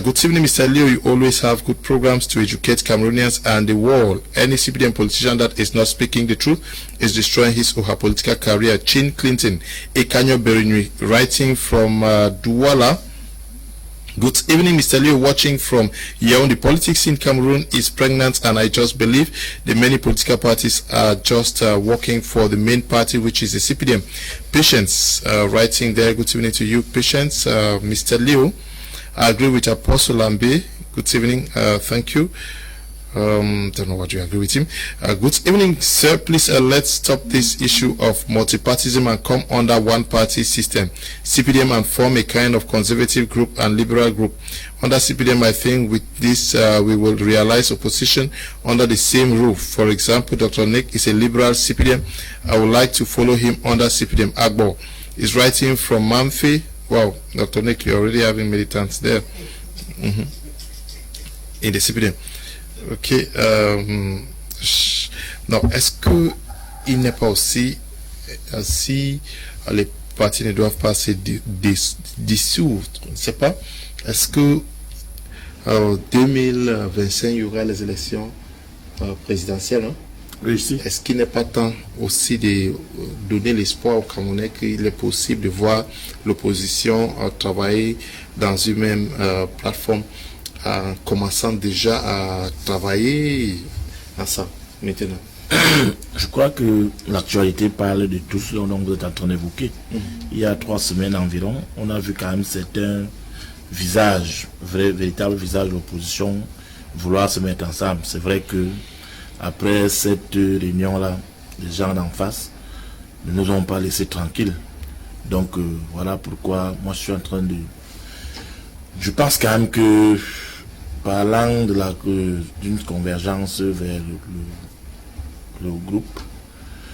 Good evening, Mr. Leo. You always have good programs to educate Cameroonians and the world. Any CPDM politician that is not speaking the truth is destroying his or her political career. Chin Clinton, Ekanyo Berinui, writing from Douala. Good evening, Mr. Leo, watching from Yaoundé. The politics in Cameroon is pregnant, and I just believe the many political parties are just working for the main party, which is the CPDM. Patience, writing there. Good evening to you, Patience. Mr. Leo, I agree with Apostle Ambe. Good evening. Thank you. Don't know what you agree with him. Good evening, sir. Please let's stop this issue of multipartism and come under one party system, CPDM, and form a kind of conservative group and liberal group. Under CPDM, I think with this we will realize opposition under the same roof. For example, Dr. Nick is a liberal CPDM. I would like to follow him under CPDM. Agbo is writing from Manfe. Wow, Dr. Nick, you're already having militants there in the CPDM. Ok, non, est-ce que il n'est pas aussi si les partis ne doivent pas se dissoudre, je ne sais pas, est-ce que 2025 il y aura les élections présidentielles, hein? Oui. Est-ce qu'il n'est pas temps aussi de donner l'espoir aux Camerounais qu'il est possible de voir l'opposition travailler dans une même plateforme, en commençant déjà à travailler ensemble maintenant? Je crois que l'actualité parle de tout ce dont vous êtes en train d'évoquer. Il y a 3 semaines environ, on a vu quand même certains visages, véritables visages de l'opposition vouloir se mettre ensemble. C'est vrai que après cette réunion-là, les gens d'en face ne nous ont pas laissé tranquilles. Donc voilà pourquoi moi je suis en train de... Je pense quand même que parlant d'une convergence vers le groupe,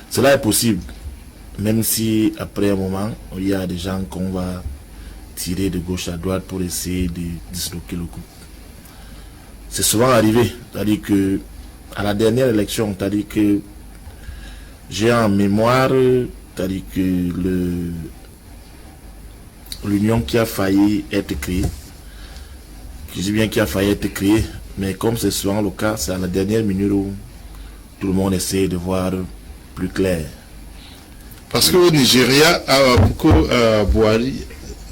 cela est possible, même si après un moment il y a des gens qu'on va tirer de gauche à droite pour essayer de disloquer le groupe. C'est souvent arrivé, c'est-à-dire que à la dernière élection, c'est-à-dire que j'ai en mémoire, c'est-à-dire que l'union qui a failli être créée, je dis bien qui a failli être créée, mais comme c'est souvent le cas, c'est à la dernière minute où tout le monde essaie de voir plus clair. Parce qu'au Nigeria, pour que Buhari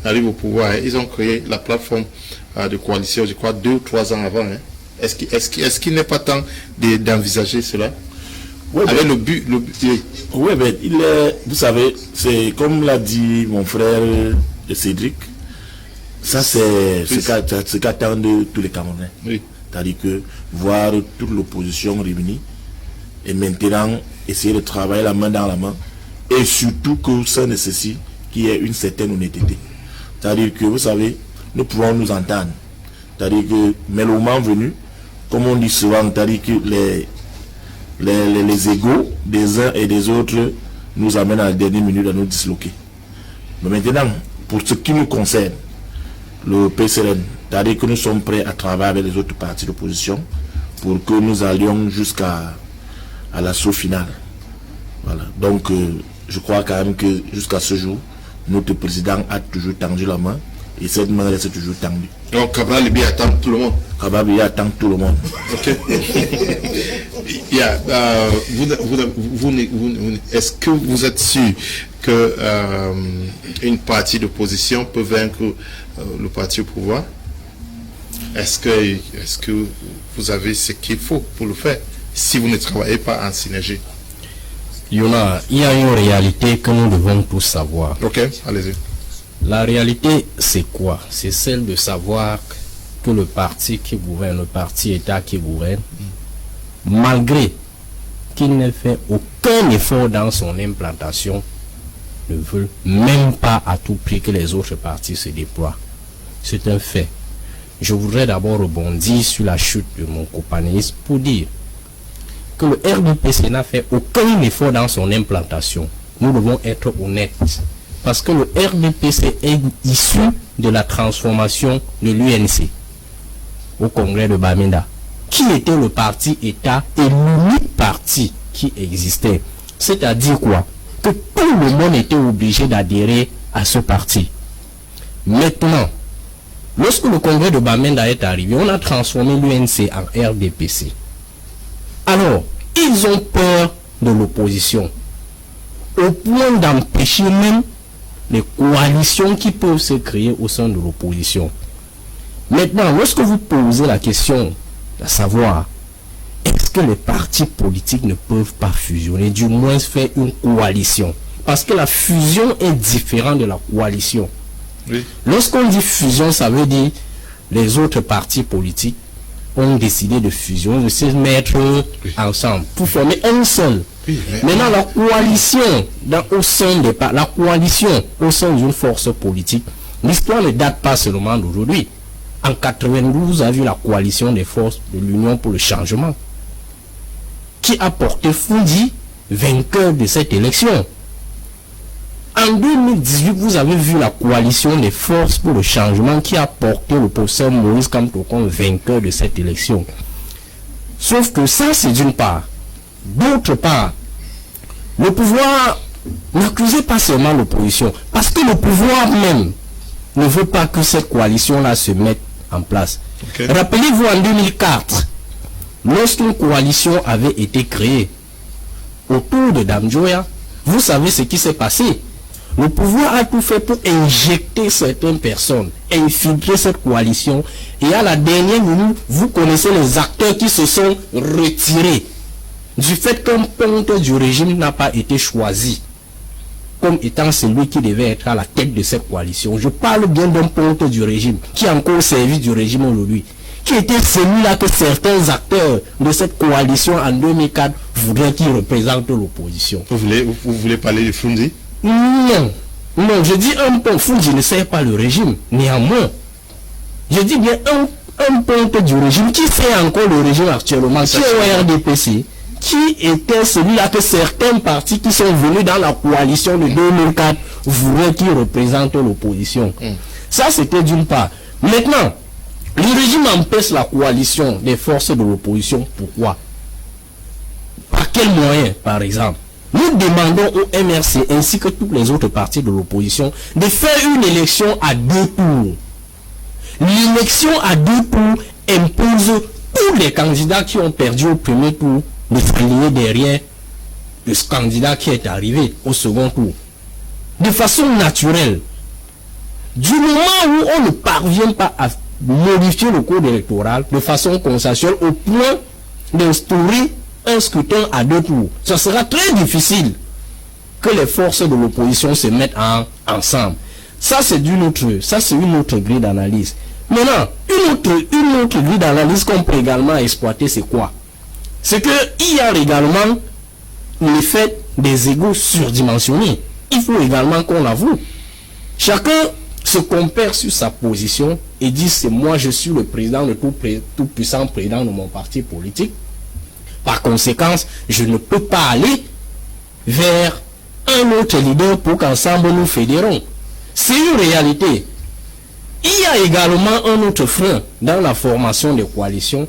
arrive au pouvoir, ils ont créé la plateforme de coalition, je crois, 2 ou 3 ans avant. Est-ce qu'il n'est pas temps d'envisager cela? Oui, avec le but. Oui, mais vous savez, c'est comme l'a dit mon frère Cédric, ça c'est ce qu'attendent tous les Camerounais. Oui. C'est-à-dire que voir toute l'opposition réunie et maintenant essayer de travailler la main dans la main, et surtout que ça nécessite qu'il y ait une certaine honnêteté. C'est-à-dire que vous savez, nous pouvons nous entendre. C'est-à-dire que, mais le moment venu, comme on dit souvent, c'est-à-dire que les égos des uns et des autres nous amènent à la dernière minute à nous disloquer. Mais maintenant, pour ce qui nous concerne, le PCRN, c'est-à-dire que nous sommes prêts à travailler avec les autres partis d'opposition pour que nous allions jusqu'à l'assaut final. Voilà. Donc, je crois quand même que jusqu'à ce jour, notre président a toujours tendu la main et cette main reste toujours tendue. Donc, Cabral Libi attend tout le monde. Cabral Libi attend tout le monde. Ok. Est-ce que vous êtes sûr que une partie d'opposition peut vaincre le parti au pouvoir? Est-ce que vous avez ce qu'il faut pour le faire si vous ne travaillez pas en synergie? Il y a une réalité que nous devons tous savoir. Ok, allez-y. La réalité, c'est quoi? C'est celle de savoir que le parti qui gouverne, le parti État qui gouverne, malgré qu'il n'ait fait aucun effort dans son implantation, ne veut même pas à tout prix que les autres partis se déploient. C'est un fait. Je voudrais d'abord rebondir sur la chute de mon copanéliste pour dire que le RDPC n'a fait aucun effort dans son implantation. Nous devons être honnêtes. Parce que le RDPC est issu de la transformation de l'UNC au congrès de Bamenda, qui était le parti État et l'unique parti qui existait. C'est-à-dire quoi? Que tout le monde était obligé d'adhérer à ce parti. Maintenant, lorsque le congrès de Bamenda est arrivé, on a transformé l'UNC en RDPC. Alors, ils ont peur de l'opposition, au point d'empêcher même les coalitions qui peuvent se créer au sein de l'opposition. Maintenant, lorsque vous posez la question de savoir, est-ce que les partis politiques ne peuvent pas fusionner, du moins faire une coalition? Parce que la fusion est différente de la coalition. Oui. Lorsqu'on dit fusion, ça veut dire les autres partis politiques ont décidé de fusion, de se mettre ensemble pour former un seul. Oui, maintenant, la coalition au sein d'une force politique, l'histoire ne date pas seulement d'aujourd'hui. En 92, vous avez vu la coalition des forces de l'Union pour le changement, qui a porté Foundi vainqueur de cette élection. En 2018, vous avez vu la coalition des forces pour le changement qui a porté le professeur Maurice Kamtokon vainqueur de cette élection. Sauf que ça, c'est d'une part. D'autre part, le pouvoir n'accusait pas seulement l'opposition, parce que le pouvoir même ne veut pas que cette coalition-là se mette en place. Okay. Rappelez-vous en 2004, lorsqu'une coalition avait été créée autour de Damjoya, vous savez ce qui s'est passé. Le pouvoir a tout fait pour injecter certaines personnes, infiltrer cette coalition, et à la dernière minute, vous connaissez les acteurs qui se sont retirés. du fait qu'un ponte du régime n'a pas été choisi comme étant celui qui devait être à la tête de cette coalition. Je parle bien d'un ponte du régime qui a encore servi du régime aujourd'hui, qui était celui-là que certains acteurs de cette coalition en 2004 voudraient qu'il représente l'opposition. Vous voulez parler de Fundi? Non, je dis un ponte. Fundi ne sert pas le régime, néanmoins. Je dis bien un ponte du régime qui sert encore le régime actuellement, qui est au RDPC, qui était celui-là que certains partis qui sont venus dans la coalition de 2004 voulaient qu'il représente l'opposition. Ça, c'était d'une part. Maintenant, le régime empêche la coalition des forces de l'opposition. Pourquoi? Par quels moyens, par exemple? Nous demandons au MRC ainsi que tous les autres partis de l'opposition de faire une élection à 2 tours. L'élection à 2 tours impose tous les candidats qui ont perdu au premier tour de s'aligner derrière le candidat qui est arrivé au second tour. De façon naturelle. Du moment où on ne parvient pas à modifier le code électoral de façon consensuelle au point d'instaurer un scrutin à 2 tours, ça sera très difficile que les forces de l'opposition se mettent ensemble. Ça, c'est une autre grille d'analyse. Maintenant, une autre grille d'analyse qu'on peut également exploiter, c'est quoi? C'est qu'il y a également l'effet des égos surdimensionnés. Il faut également qu'on l'avoue. Chacun se compare sur sa position et dit c'est moi, je suis le président, le tout puissant président de mon parti politique. Par conséquent, je ne peux pas aller vers un autre leader pour qu'ensemble nous fédérons. C'est une réalité. Il y a également un autre frein dans la formation des coalitions,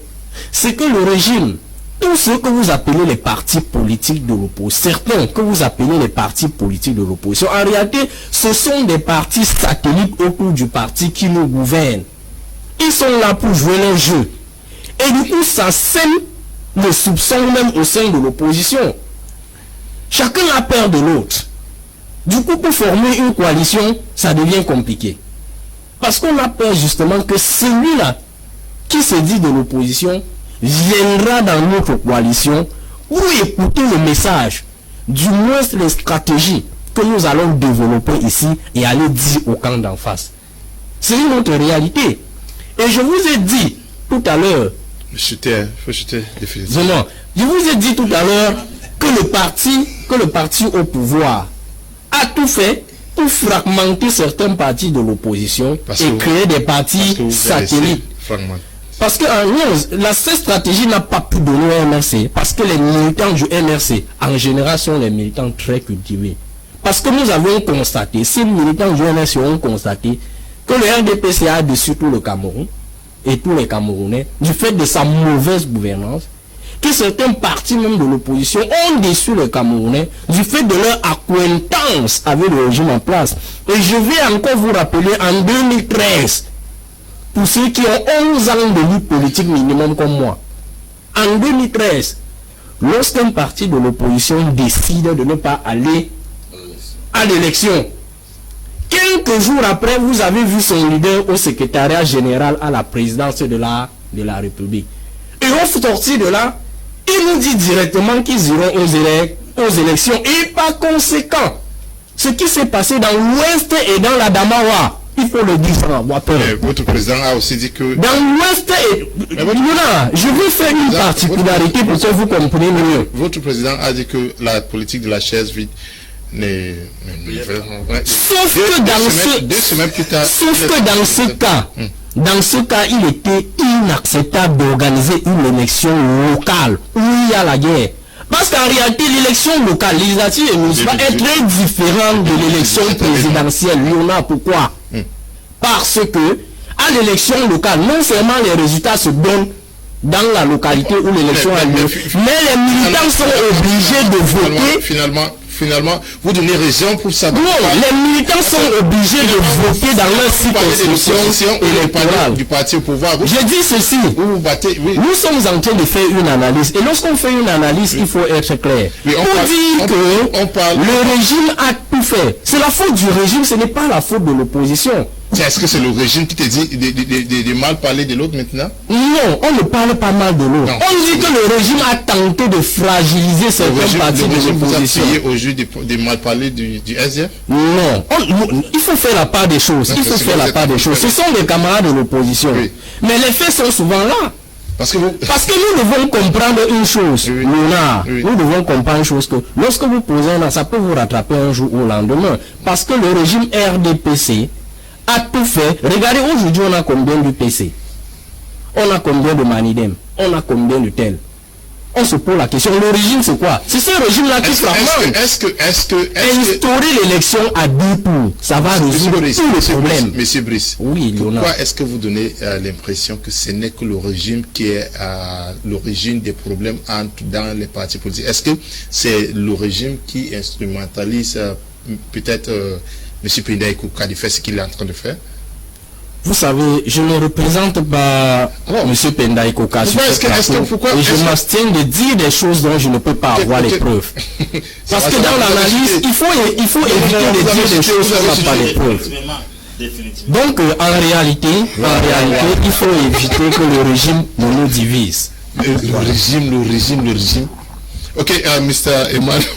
c'est que le régime, tous ceux que vous appelez les partis politiques de l'opposition, certains que vous appelez les partis politiques de l'opposition, en réalité, ce sont des partis satellites autour du parti qui nous gouverne. Ils sont là pour jouer leur jeu. Et du coup, ça sème le soupçon même au sein de l'opposition. Chacun a peur de l'autre. Du coup, pour former une coalition, ça devient compliqué. Parce qu'on a peur justement que celui-là qui se dit de l'opposition viendra dans notre coalition pour écouter le message, du moins les stratégies que nous allons développer ici et aller dire au camp d'en face. C'est une autre réalité. Et je vous ai dit tout à l'heure, il faut chuter définitivement. Je vous ai dit tout à l'heure que le parti au pouvoir a tout fait pour fragmenter certains partis de l'opposition et créer des partis satellites. Parce que cette stratégie n'a pas pu donner au MRC, parce que les militants du MRC, en général, sont les militants très cultivés. Parce que nous avons constaté, ces militants du MRC ont constaté que le RDPC a dessus tout le Cameroun et tous les Camerounais, du fait de sa mauvaise gouvernance, que certains partis même de l'opposition ont déçu les Camerounais du fait de leur acquaintance avec le régime en place. Et je vais encore vous rappeler en 2013, pour ceux qui ont 11 ans de lutte politique minimum comme moi, en 2013, lorsqu'un parti de l'opposition décide de ne pas aller à l'élection, quelques jours après, vous avez vu son leader au secrétariat général à la présidence de la République. Et au sortir de là, il nous dit directement qu'ils iront aux élections. Et par conséquent, ce qui s'est passé dans l'Ouest et dans la Damawa, il faut le dire sans avoir peur. Votre président a aussi dit que... Dans l'Ouest et... je vais faire une particularité pour que vous compreniez mieux. Votre président a dit que la politique de la chaise vide n'est... Sauf que dans ce cas, il était inacceptable d'organiser une élection locale où il y a la guerre. Parce qu'en réalité, l'élection locale, législative et municipale est très différente de l'élection présidentielle. Pourquoi? Parce que à l'élection locale, non seulement les résultats se donnent dans la localité où l'élection a lieu, mais les militants sont obligés de voter. Finalement, vous donnez raison pour ça. Non, les militants sont obligés de voter dans leur circonscription électorale du parti au pouvoir. Je dis ceci. Nous sommes en train de faire une analyse. Et lorsqu'on fait une analyse, il faut être clair. Pour dire que le régime a tout fait. C'est la faute du régime, ce n'est pas la faute de l'opposition. Est-ce que c'est le régime qui te dit de mal parler de l'autre maintenant? Non, on ne parle pas mal de l'autre. On dit que le régime a tenté de fragiliser certaines parties de l'opposition. Vous avez essayé de mal parler du SDF? Non, il faut faire la part des choses. Il faut faire la part des choses. Ce sont des camarades de l'opposition. Oui. Mais les faits sont souvent là. Parce que nous devons comprendre une chose, nous devons comprendre une chose, que lorsque vous posez un, ça peut vous rattraper un jour ou le lendemain. Parce que le régime RDPC a tout fait. Regardez, aujourd'hui, on a combien de PC? On a combien de Manidem? On a combien de tels? On se pose la question, le régime c'est quoi? C'est ce régime-là qui fragmente. Instaurer l'élection à 10 tours, ça va résoudre tous les problèmes. Monsieur Brice, oui, pourquoi est-ce que vous donnez l'impression que ce n'est que le régime qui est à l'origine des problèmes dans les partis politiques? Est-ce que c'est le régime qui instrumentalise peut-être M. Pendaïko Kadi fait ce qu'il est en train de faire? Vous savez, je ne représente pas M. Pendaïko Kadi. Et je m'abstiens de dire des choses dont je ne peux pas avoir les preuves. Parce que dans l'analyse, il faut éviter de dire des choses dont on n'a pas les preuves. Donc, en réalité, il faut éviter que le régime nous divise. Le régime. Ok, Mr. Emmanuel.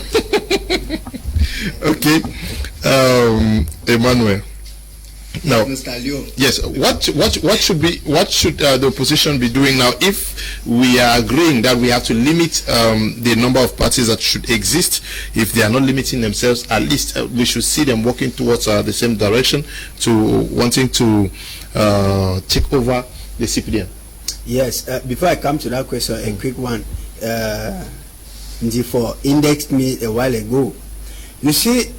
Ok, Emmanuel. Now, yes. What should the opposition be doing now if we are agreeing that we have to limit the number of parties that should exist? If they are not limiting themselves, at least we should see them working towards the same direction to wanting to take over the CPDM. Yes. Before I come to that question, a quick one. Ndifor indexed me a while ago. You see,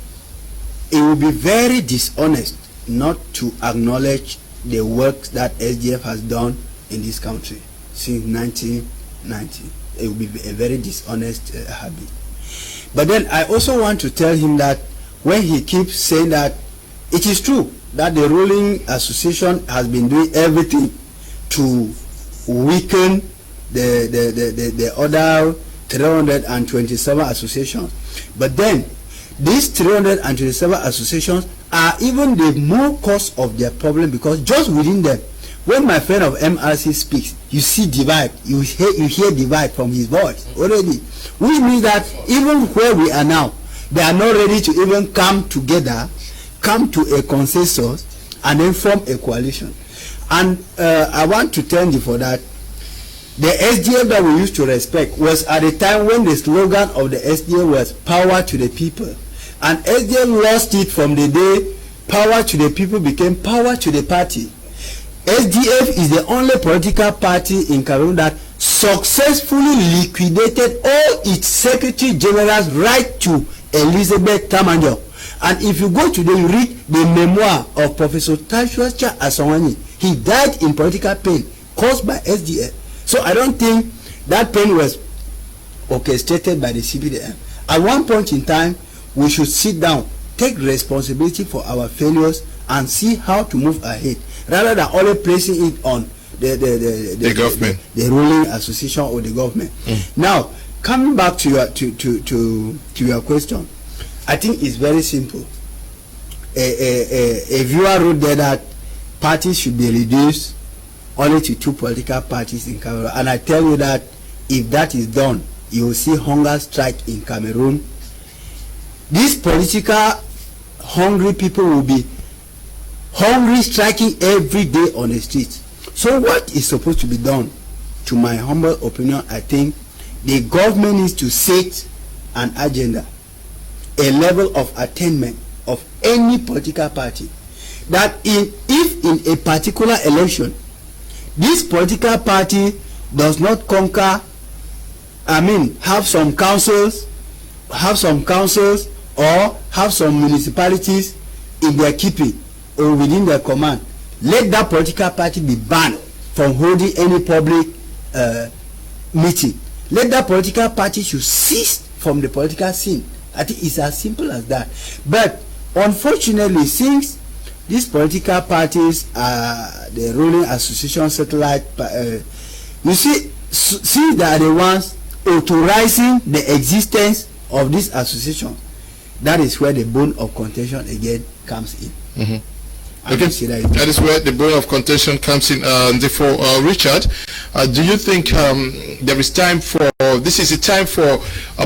it would be very dishonest not to acknowledge the work that SDF has done in this country since 1990. It would be a very dishonest habit. But then I also want to tell him that when he keeps saying that it is true that the ruling association has been doing everything to weaken the other 327 associations, but then these 327 associations are even the more cause of their problem, because just within them, when my friend of MRC speaks, you see divide, you hear divide from his voice already, which means that even where we are now, they are not ready to even come together, come to a consensus, and then form a coalition. And I want to tell you for that, the SDF that we used to respect was at the time when the slogan of the SDF was power to the people. And SDF lost it from the day power to the people became power to the party. SDF is the only political party in Cameroon that successfully liquidated all its secretary generals right to Elizabeth Tamnjong. And if you go today, you read the memoir of Professor Tashuacha Asawani. He died in political pain caused by SDF. So I don't think that pain was orchestrated by the CPDM. At one point in time, we should sit down, take responsibility for our failures, and see how to move ahead, rather than only placing it on the government, the ruling association or the government. Now, coming back to your question, I think it's very simple. A viewer wrote there that parties should be reduced only to 2 political parties in Cameroon, and I tell you that if that is done, you will see hunger strike in Cameroon. These political hungry people will be hungry striking every day on the streets. So what is supposed to be done? To my humble opinion, I think the government needs to set an agenda, a level of attainment of any political party, that if in a particular election this political party does not conquer, have some councils or have some municipalities in their keeping or within their command, let that political party be banned from holding any public meeting. Let that political party should cease from the political scene. I think it's as simple as that. But unfortunately, since these political parties are the ruling association satellite, you see, since they are the ones authorizing the existence of this association, that is where the bone of contention again comes in. Okay, that is where the bone of contention comes in. Therefore, Richard, do you think there is time for, this is a time for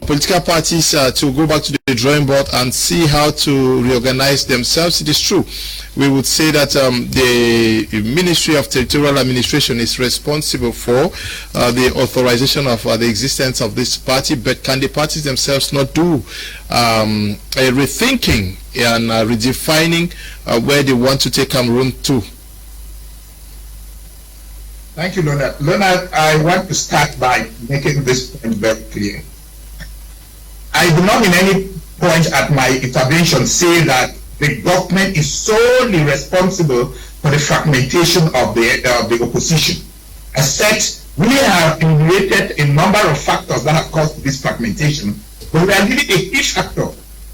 political parties to go back to the drawing board and see how to reorganize themselves? It is true. We would say that the Ministry of Territorial Administration is responsible for the authorization of the existence of this party, but can the parties themselves not do a rethinking and redefining where they want to take Cameroon to? Thank you, Leonard. Leonard, I want to start by making this point very clear. I do not in any point at my intervention say that the government is solely responsible for the fragmentation of the opposition. As such, we have enumerated a number of factors that have caused this fragmentation, but we are giving a key factor,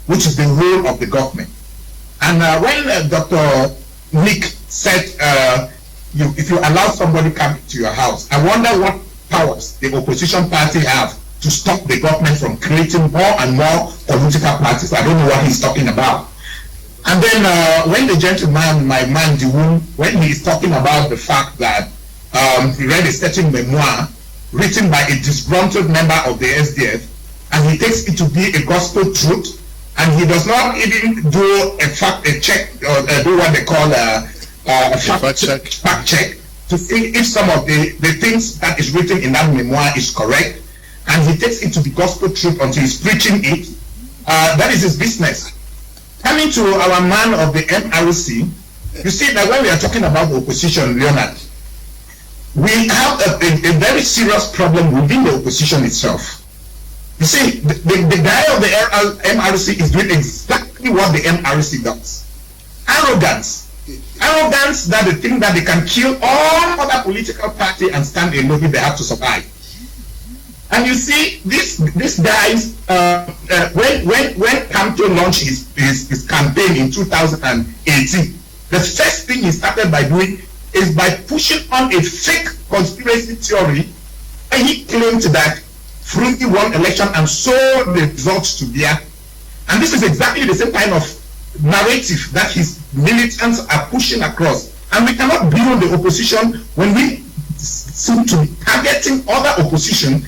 which is the role of the government. And when Dr. Nick said, if you allow somebody come to your house, I wonder what powers the opposition party have to stop the government from creating more and more political parties. I don't know what he's talking about. And then when the gentleman, my man Ndiwum, when he is talking about the fact that he read a certain memoir written by a disgruntled member of the SDF, and he takes it to be a gospel truth, and he does not even do a check or do what they call a fact check to see if some of the things that is written in that memoir is correct, and he takes it to be gospel truth until he's preaching it. That is his business. Coming to our man of the MRC, you see that when we are talking about the opposition, Leonard, we have a very serious problem within the opposition itself. You see, the guy of the MRC is doing exactly what the MRC does. Arrogance. Arrogance that they think that they can kill all other political party and stand alone if they have to survive. And you see, these guys, when Kamto launched his campaign in 2018, the first thing he started by doing is by pushing on a fake conspiracy theory, and he claimed that Fruity won election and sold the results to Bia. And this is exactly the same kind of narrative that his militants are pushing across. And we cannot build the opposition when we seem to be targeting other opposition.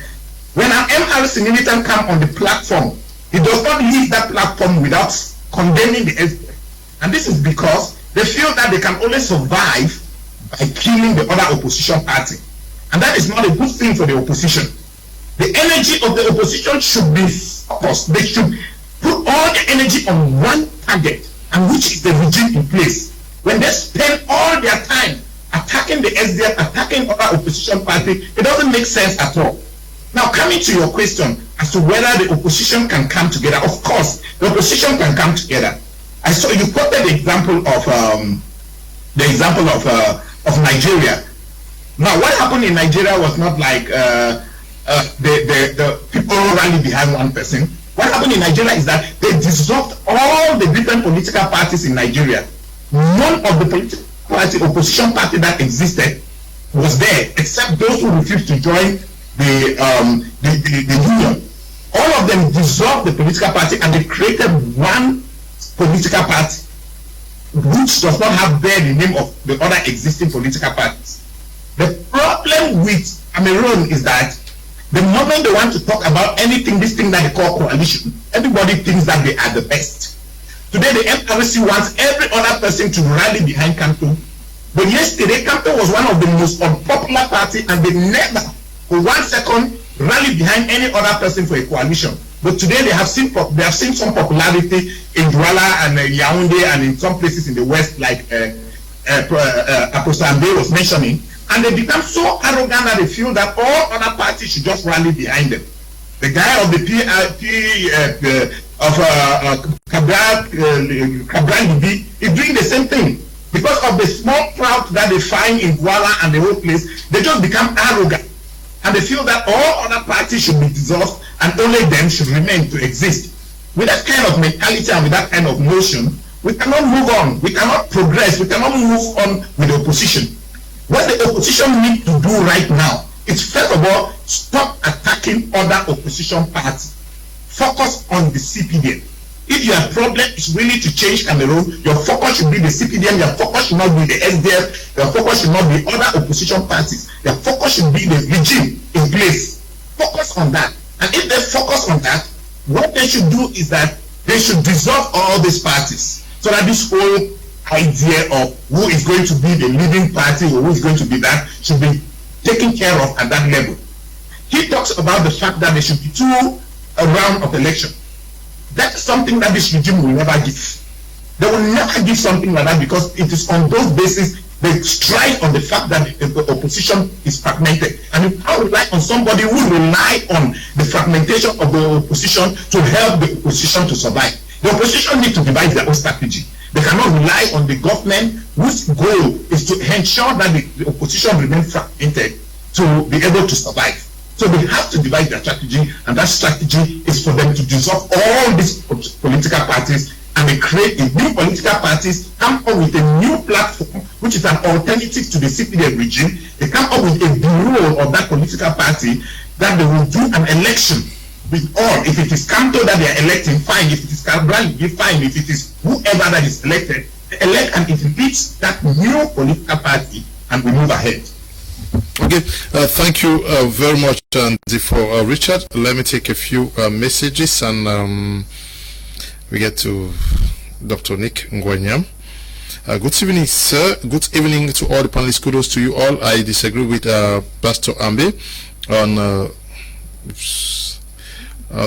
When an MRC militant comes on the platform, he does not leave that platform without condemning the SDF. And this is because they feel that they can only survive by killing the other opposition party. And that is not a good thing for the opposition. The energy of the opposition should be focused. They should put all the energy on one target, and which is the regime in place. When they spend all their time attacking the SDF, attacking other opposition party, it doesn't make sense at all. Now, coming to your question as to whether the opposition can come together, of course, the opposition can come together. I saw you quoted the example of Nigeria. Now, what happened in Nigeria was not like the people rally behind one person. What happened in Nigeria is that they dissolved all the different political parties in Nigeria. None of the political party, opposition party that existed was there, except those who refused to join the union. All of them dissolved the political party and they created one political party, which does not have there the name of the other existing political parties. The problem with Cameroon is that the moment they want to talk about anything, this thing that they call coalition, everybody thinks that they are the best. Today the MRC wants every other person to rally behind Kamto. But yesterday Kamto was one of the most unpopular party and they never for 1 second rally behind any other person for a coalition. But today they have seen some popularity in Douala and Yaoundé and in some places in the west, like Apostle Ambe was mentioning, and they become so arrogant that they feel that all other parties should just rally behind them. The guy of the Cabral is doing the same thing. Because of the small crowd that they find in Douala and the whole place, they just become arrogant. And they feel that all other parties should be dissolved and only them should remain to exist. With that kind of mentality and with that kind of notion, we cannot move on. We cannot progress. We cannot move on with the opposition. What the opposition needs to do right now is, first of all, stop attacking other opposition parties. Focus on the CPDM. If your problem is really to change Cameroon, your focus should be the CPDM, your focus should not be the SDF, your focus should not be other opposition parties. Your focus should be the regime in place. Focus on that. And if they focus on that, what they should do is that they should dissolve all these parties, so that this whole idea of who is going to be the leading party or who is going to be that should be taken care of at that level. He talks about the fact that there should be 2 rounds of election. That's something that this regime will never give. They will never give something like that, because it is on those bases they strive on the fact that the opposition is fragmented. And you can't rely on somebody who rely on the fragmentation of the opposition to help the opposition to survive. The opposition need to devise their own strategy. They cannot rely on the government whose goal is to ensure that the opposition remains fragmented to be able to survive. So they have to devise their strategy, and that strategy is for them to dissolve all these political parties and they create a new political parties, come up with a new platform, which is an alternative to the CPDM regime. They come up with a bureau of that political party that they will do an election with all. If it is Kanto that they are electing, fine. If it is Cabral, fine. If it is whoever that is elected, elect and it beats that new political party, and we move ahead. Okay, thank you very much, Ndifor. Richard, let me take a few messages, and we get to Dr. Nick Ngwanyam. Good evening, sir. Good evening to all the panelists. Kudos to you all. I disagree with Pastor Ambe on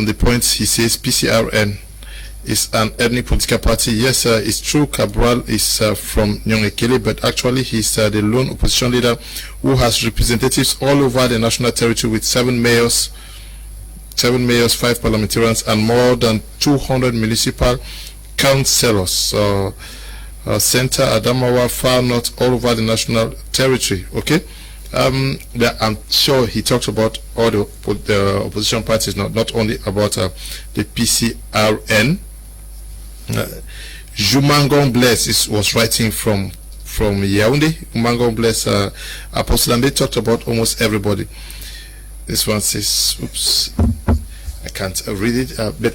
the point he says PCRN is an ethnic political party. Yes, sir, it's true. Cabral is from Nyongekele, but actually he's the lone opposition leader who has representatives all over the national territory with 7 mayors, 5 parliamentarians, and more than 200 municipal councillors. Center, Adamawa, far north, all over the national territory. Okay, I'm sure he talks about all the opposition parties, not only about the PCRN. Jumangong Bless was writing from Yaoundé. Jumangong Bless, Apostle Ambe talked about almost everybody. This one says, oops, I can't read it, but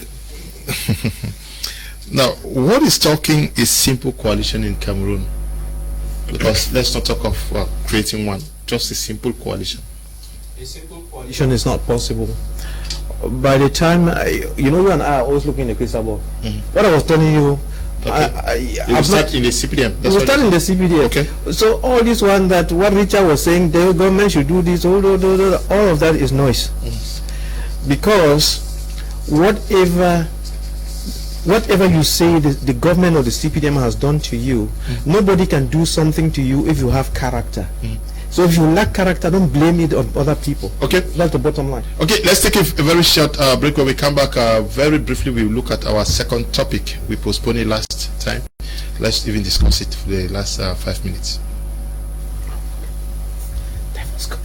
now what is talking is simple coalition in Cameroon, because let's not talk of creating one, just a simple coalition. A simple coalition is not possible. By the time, you know, you and I are always looking in the crystal ball. What I was telling you, okay. It will start in the CPDM. It will start in the CPDM. Okay. So all this one, that what Richard was saying, the government should do this, all of that is noise. Because whatever you say the government or the CPDM has done to you, nobody can do something to you if you have character. So if you lack character, don't blame it on other people. Okay, that's the bottom line. Okay, let's take a very short break. When we come back, very briefly, we'll look at our second topic. We postponed it last time. Let's even discuss it for the last 5 minutes. That was good.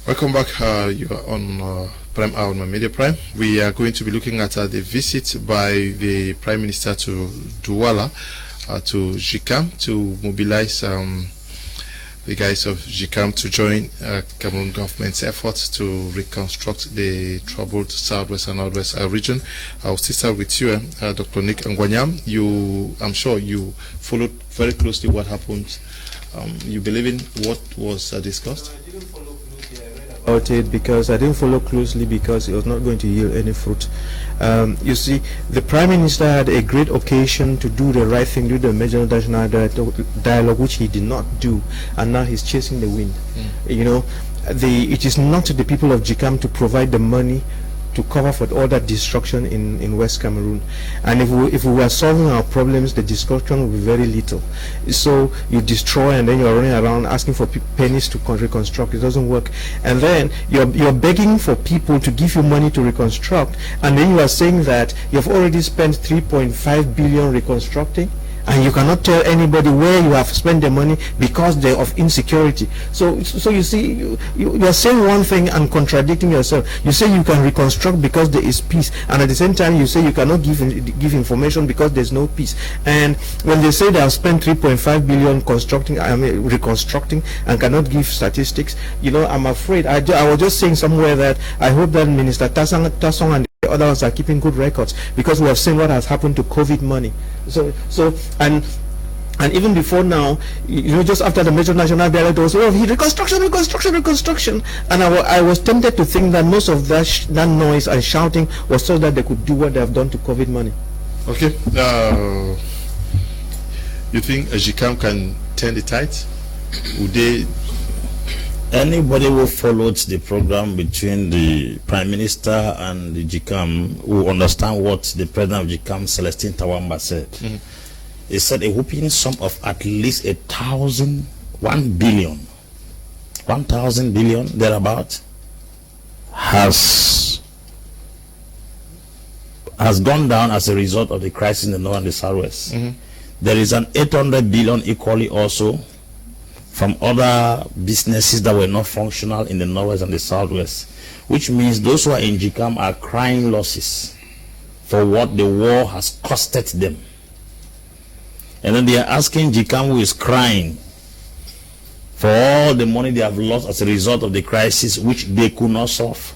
Welcome back. You are on Prime Hour on Media Prime. We are going to be looking at the visit by the Prime Minister to Douala, to GICAM, to mobilize the guys of GICAM to join Cameroon government's efforts to reconstruct the troubled southwest and northwest region. I'll still start with you, Dr. Nick Ngwanyam. I'm sure you followed very closely what happened. You believe in what was discussed? I didn't follow about it because I didn't follow closely because it was not going to yield any fruit. You see, the Prime Minister had a great occasion to do the right thing, do the major national dialogue, which he did not do, and now he's chasing the wind. You know, it is not to the people of GICAM to provide the money to cover for all that destruction in West Cameroon. And if we were solving our problems, the destruction would be very little. So you destroy and then you're running around asking for pennies to reconstruct. It doesn't work. And then you're begging for people to give you money to reconstruct, and then you are saying that you've already spent 3.5 billion reconstructing, and you cannot tell anybody where you have spent the money because they're of insecurity. So you see, you're saying one thing and contradicting yourself. You say you can reconstruct because there is peace, and at the same time you say you cannot give information because there's no peace. And when they say they have spent 3.5 billion reconstructing and cannot give statistics, I'm afraid. I was just saying somewhere that I hope that Minister Tasong and others are keeping good records, because we have seen what has happened to COVID money. And even before now, just after the major national dialogue, was reconstruction, and I was tempted to think that most of that noise and shouting was so that they could do what they have done to COVID money. Okay, you think GICAM can turn the tide? Would they? Anybody who followed the program between the Prime Minister and the GICAM will understand what the President of GICAM, Celestine Tawamba, said. Mm-hmm. He said a whooping sum of at least 1,000 billion thereabout has gone down as a result of the crisis in the north and the southwest. Mm-hmm. There is an 800 billion equally also from other businesses that were not functional in the northwest and the southwest, which means those who are in GICAM are crying losses for what the war has costed them. And then they are asking GICAM, who is crying for all the money they have lost as a result of the crisis, which they could not solve,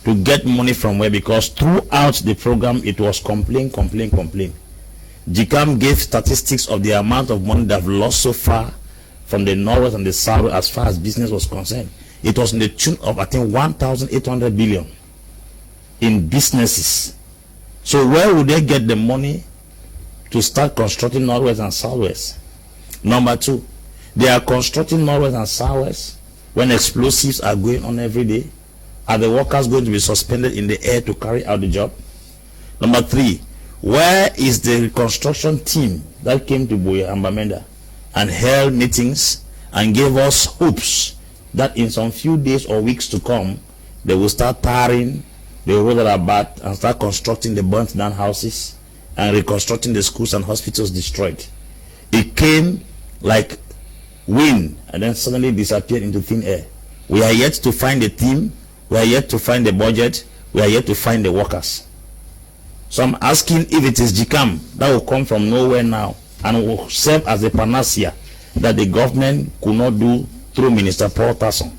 to get money from where, because throughout the program it was complain. GICAM gave statistics of the amount of money they have lost so far from the north and the south as far as business was concerned. It was in the tune of, I think, 1,800 billion in businesses. So where would they get the money to start constructing northwest and southwest? Number two, they are constructing northwest and southwest when explosives are going on every day. Are the workers going to be suspended in the air to carry out the job? Number three, where is the reconstruction team that came to Boya and Bamenda and held meetings and gave us hopes that in some few days or weeks to come they will start tarring the road that are bad and start constructing the burnt down houses and reconstructing the schools and hospitals destroyed? It came like wind and then suddenly disappeared into thin air. We are yet to find a team, we are yet to find the budget, we are yet to find the workers. So I'm asking if it is GICAM that will come from nowhere now and will serve as a panacea that the government could not do through Minister Paul Tasson.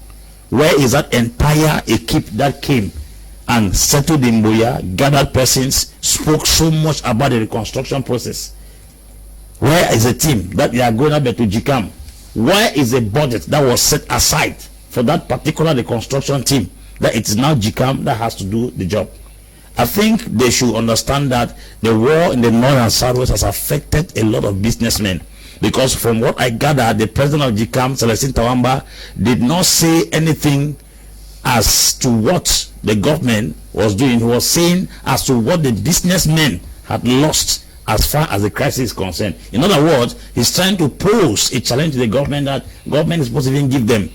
Where is that entire equipe that came and settled in Boya, gathered persons, spoke so much about the reconstruction process? Where is the team that they are going up to GICAM? Where is the budget that was set aside for that particular reconstruction team, that it is now GICAM that has to do the job? I think they should understand that the war in the north and southwest has affected a lot of businessmen, because from what I gather, the president of GICAM, Celestine Tawamba, did not say anything as to what the government was doing. He was saying as to what the businessmen had lost as far as the crisis is concerned. In other words, he's trying to pose a challenge to the government, that government is supposed to even give them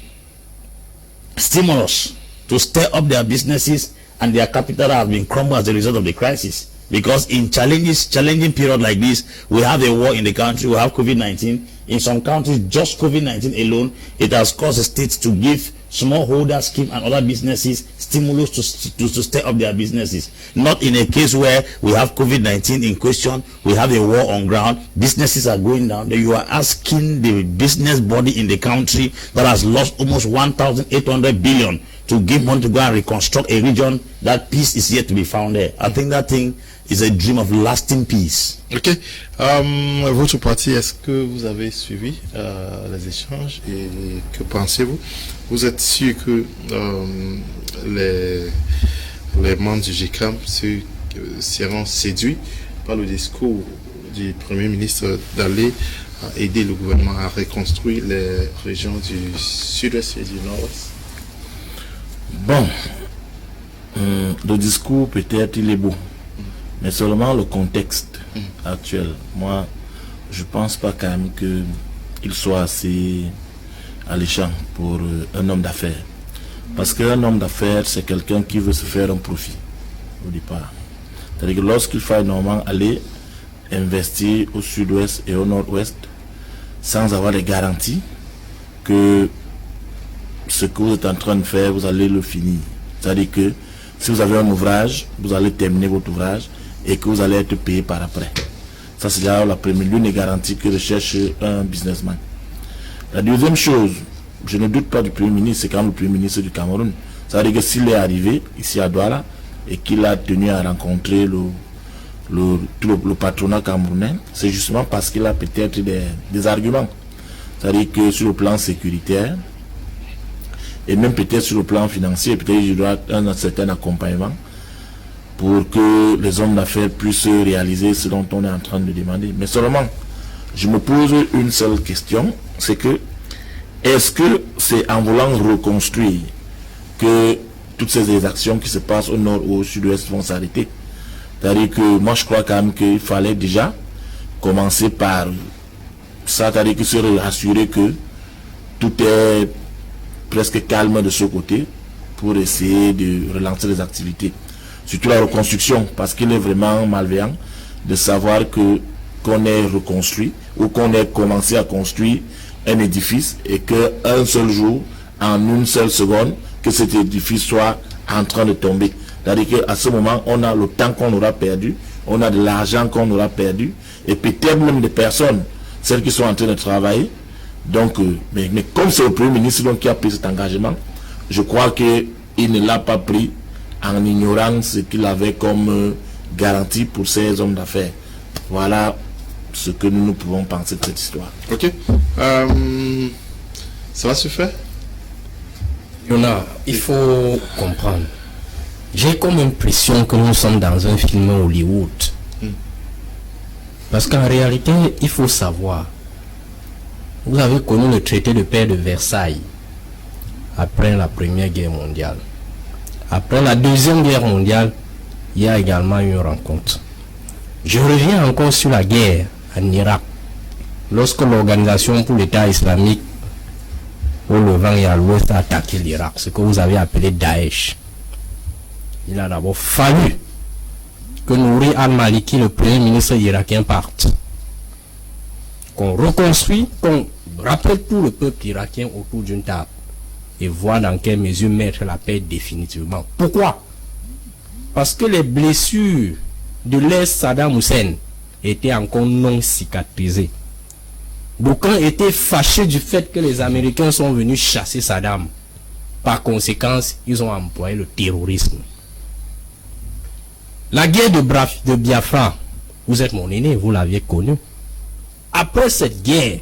stimulus to stir up their businesses and their capital has been crumbled as a result of the crisis. Because in challenging period like this, we have a war in the country, we have COVID-19. In some countries, just COVID-19 alone, it has caused the states to give smallholder scheme and other businesses stimulus to stir up their businesses. Not in a case where we have COVID-19 in question, we have a war on ground, businesses are going down. Then you are asking the business body in the country that has lost almost 1,800 billion to give money to go and reconstruct a region that peace is yet to be found there. I think that thing is a dream of lasting peace. Ok. Votre parti, est-ce que vous avez suivi les échanges et que pensez-vous? Vous êtes sûr que les membres du GICAM seront séduits par le discours du Premier ministre d'aller aider le gouvernement à reconstruire les régions du sud-ouest et du nord-ouest? Bon, le discours peut-être il est beau, mais seulement le contexte actuel. Moi, je pense pas quand même qu'il soit assez alléchant pour un homme d'affaires. Parce qu'un homme d'affaires, c'est quelqu'un qui veut se faire un profit au départ. C'est-à-dire que lorsqu'il faut normalement aller investir au sud-ouest et au nord-ouest sans avoir les garanties que ce que vous êtes en train de faire, vous allez le finir. C'est-à-dire que si vous avez un ouvrage, vous allez terminer votre ouvrage et que vous allez être payé par après. Ça, c'est là la première, l'une des garanties que recherche un businessman. La deuxième chose, je ne doute pas du Premier ministre, c'est quand même le Premier ministre du Cameroun. Ça veut dire que s'il est arrivé ici à Douala et qu'il a tenu à rencontrer le patronat camerounais, c'est justement parce qu'il a peut-être des arguments. C'est-à-dire que sur le plan sécuritaire, et même peut-être sur le plan financier, peut-être il doit un certain accompagnement pour que les hommes d'affaires puissent réaliser ce dont on est en train de demander. Mais seulement, je me pose une seule question, c'est que est-ce que c'est en voulant reconstruire que toutes ces actions qui se passent au nord ou au sud-ouest vont s'arrêter? C'est-à-dire que moi je crois quand même qu'il fallait déjà commencer par ça, c'est-à-dire que se rassurer que tout est presque calme de ce côté pour essayer de relancer les activités. Surtout la reconstruction, parce qu'il est vraiment malveillant de savoir qu'on ait reconstruit ou qu'on ait commencé à construire un édifice et qu'un seul jour, en une seule seconde, que cet édifice soit en train de tomber. C'est-à-dire qu'à ce moment, on a le temps qu'on aura perdu, on a de l'argent qu'on aura perdu, et peut-être même des personnes, celles qui sont en train de travailler. Donc, mais comme c'est le Premier ministre donc, qui a pris cet engagement, je crois qu'il ne l'a pas pris en ignorant ce qu'il avait comme garantie pour ces hommes d'affaires. Voilà ce que nous pouvons penser de cette histoire. Ok. Ça va se faire? Yona, il faut comprendre. J'ai comme impression que nous sommes dans un film Hollywood. Parce qu'en réalité, il faut savoir. Vous avez connu le traité de paix de Versailles après la Première Guerre mondiale. Après la Deuxième Guerre mondiale, il y a également eu une rencontre. Je reviens encore sur la guerre en Irak. Lorsque l'Organisation pour l'État islamique au Levant et à l'Ouest a attaqué l'Irak, ce que vous avez appelé Daesh, il a d'abord fallu que Nouri al-Maliki, le premier ministre irakien, parte. Qu'on reconstruit, qu'on rappelle tout le peuple irakien autour d'une table et voir dans quelle mesure mettre la paix définitivement. Pourquoi? Parce que les blessures de l'ex-Saddam Hussein étaient encore non cicatrisées. D'aucuns étaient fâchés du fait que les Américains sont venus chasser Saddam. Par conséquent, ils ont employé le terrorisme. La guerre de Biafra, vous êtes mon aîné, vous l'aviez connu. Après cette guerre,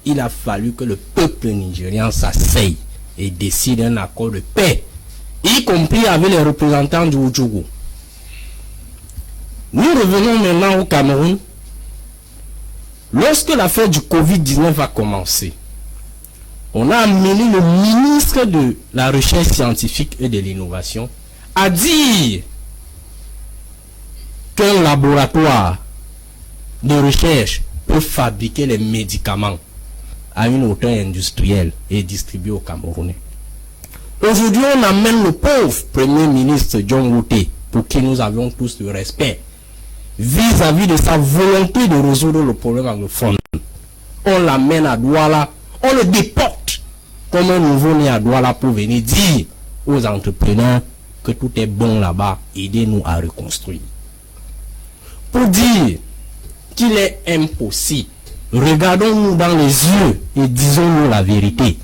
il a fallu que le peuple nigérian s'asseye et décide un accord de paix, y compris avec les représentants du Oudjougou. Nous revenons maintenant au Cameroun. Lorsque l'affaire du Covid-19 a commencé, on a amené le ministre de la Recherche scientifique et de l'innovation à dire qu'un laboratoire de recherche peut fabriquer les médicaments à une hauteur industrielle et distribuer aux Camerounais. Aujourd'hui, on amène le pauvre Premier ministre John Woté, pour qui nous avions tous le respect, vis-à-vis de sa volonté de résoudre le problème anglophone. On l'amène à Douala, on le déporte comme un nouveau-né à Douala pour venir dire aux entrepreneurs que tout est bon là-bas, aidez-nous à reconstruire. Pour dire qu'il est impossible, regardons-nous dans les yeux et disons-nous la vérité.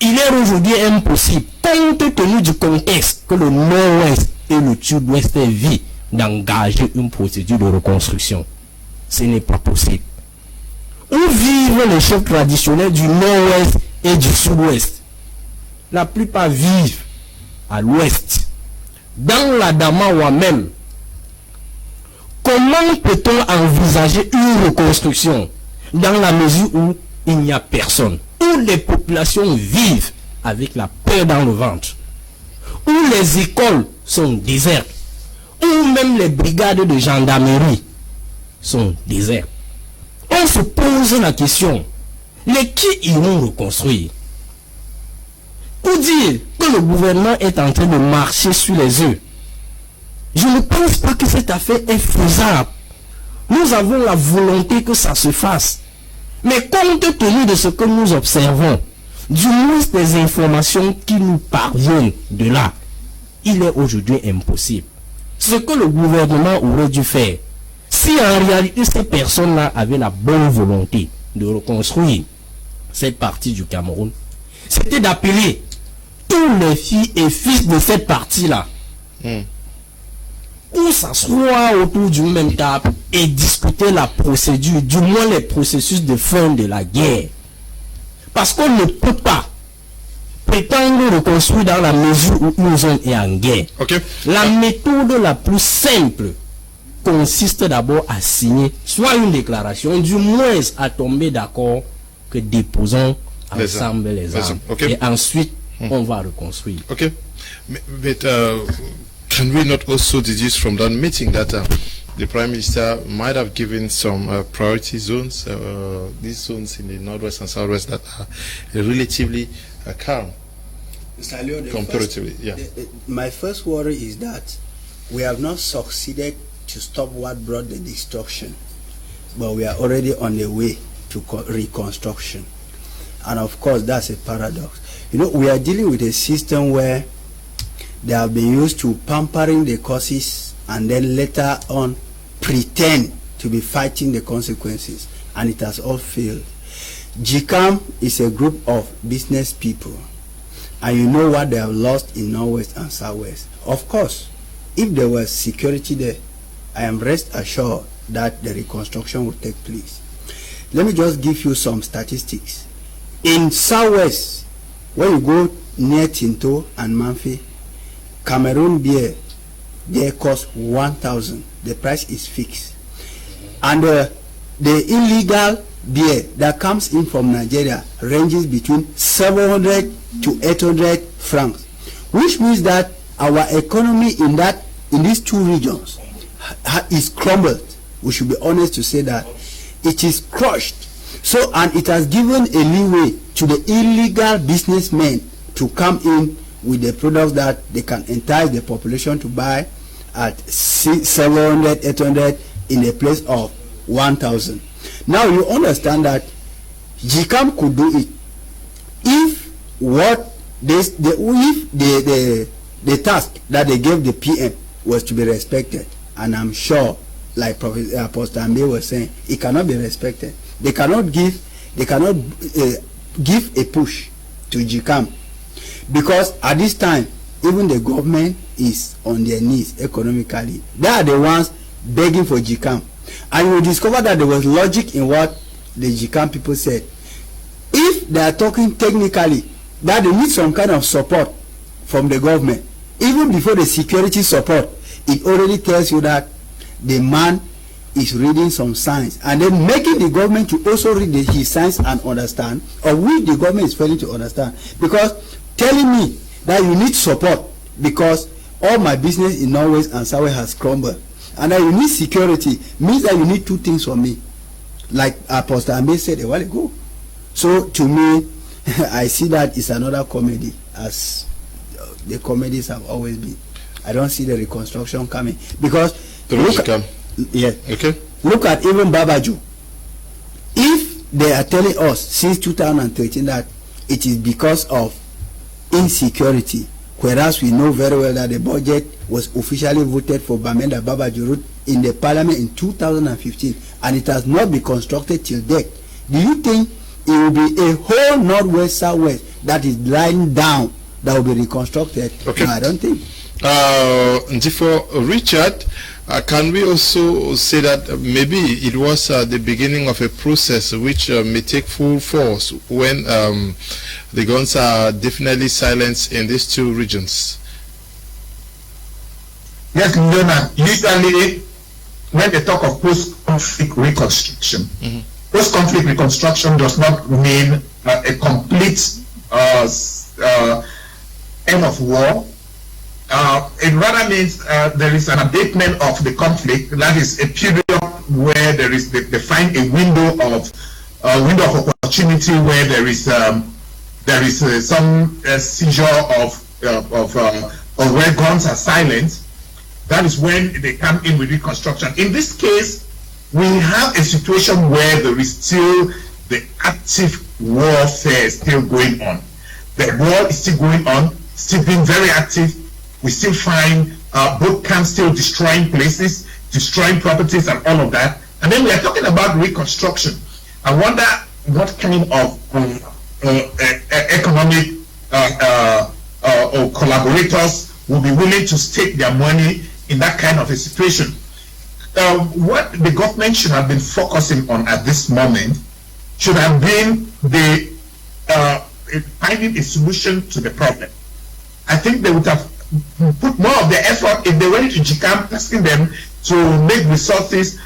Il est aujourd'hui impossible, compte tenu du contexte que le Nord-Ouest et le Sud-Ouest vivent, d'engager une procédure de reconstruction. Ce n'est pas possible. Où vivent les chefs traditionnels du Nord-Ouest et du Sud-Ouest? La plupart vivent à l'Ouest. Dans la Damawa même, comment peut-on envisager une reconstruction dans la mesure où il n'y a personne, où les populations vivent avec la peur dans le ventre, où les écoles sont désertes, ou même les brigades de gendarmerie sont désertes. On se pose la question, les qui iront reconstruire? Pour dire que le gouvernement est en train de marcher sur les œufs, je ne pense pas que cette affaire est faisable. Nous avons la volonté que ça se fasse. Mais compte tenu de ce que nous observons, du moins des informations qui nous parviennent de là, il est aujourd'hui impossible. Ce que le gouvernement aurait dû faire, si en réalité ces personnes-là avaient la bonne volonté de reconstruire cette partie du Cameroun, c'était d'appeler tous les filles et fils de cette partie-là pour s'asseoir autour d'une même table et discuter la procédure, du moins les processus de fin de la guerre. Parce qu'on ne peut pas prétendre reconstruire dans la mesure où une zone est en guerre. La méthode la plus simple consiste d'abord à signer soit une déclaration, du moins à tomber d'accord que déposons ensemble les armes. Et ensuite, on va reconstruire. Okay. But can we not also deduce from that meeting that the Prime Minister might have given some priority zones, these zones in the northwest and southwest that are relatively calm? Mr. Leo, comparatively, my first worry is that we have not succeeded to stop what brought the destruction, but we are already on the way to reconstruction. And of course, that's a paradox. You know, we are dealing with a system where they have been used to pampering the causes and then later on pretend to be fighting the consequences, and it has all failed. GICAM is a group of business people, and you know what they have lost in Northwest and Southwest. Of course, if there was security there, I am rest assured that the reconstruction will take place. Let me just give you some statistics. In Southwest, when you go near Tinto and Manfi, Cameroon beer there costs 1,000. The price is fixed. And the illegal beer that comes in from Nigeria ranges between 700 to 800 francs, which means that our economy in these two regions is crumbled. We should be honest to say that it is crushed. So, and it has given a leeway to the illegal businessmen to come in with the products that they can entice the population to buy at 700, 800 in a place of 1,000. Now you understand that GICAM could do it if the task that they gave the PM was to be respected, and I'm sure, like Apostle Ambe was saying, it cannot be respected. They cannot give a push to GICAM, because at this time even the government is on their knees economically. They are the ones begging for GICAM, and you will discover that there was logic in what the GICAM people said. If they are talking technically, that they need some kind of support from the government, even before the security support, it already tells you that the man is reading some signs, and then making the government to also read his signs and understand, or which the government is failing to understand. Because telling me that you need support because all my business in Norway and Southwest has crumbled, and that you need security, means that you need two things from me, like Apostle Ambe said a while ago. So to me, I see that it's another comedy, as the comedies have always been. I don't see the reconstruction coming, because look at even Babaju. If they are telling us since 2013 that it is because of insecurity, whereas we know very well that the budget was officially voted for Bamenda Babaju Route in the parliament in 2015, and it has not been constructed till date, do you think it will be a whole Northwest Southwest that is lying down that will be reconstructed? Okay. No, I don't think. Ndifor, Richard, can we also say that maybe it was the beginning of a process which may take full force when the guns are definitely silenced in these two regions? Yes, Leonard. Usually, when they talk of post-conflict reconstruction, post-conflict reconstruction does not mean a complete end of war it rather means there is an abatement of the conflict. That is a period where they find a window of opportunity where there is some seizure of where guns are silent. That is when they come in with reconstruction. In this case, we have a situation where there is still the active warfare still going on. The war is still going on, still being very active. We still find both camps still destroying places, destroying properties and all of that. And then we are talking about reconstruction. I wonder what kind of economic or collaborators will be willing to stake their money in that kind of a situation. What the government should have been focusing on at this moment should have been the finding a solution to the problem. I think they would have put more of their effort if they went to GICAM, asking them to make resources,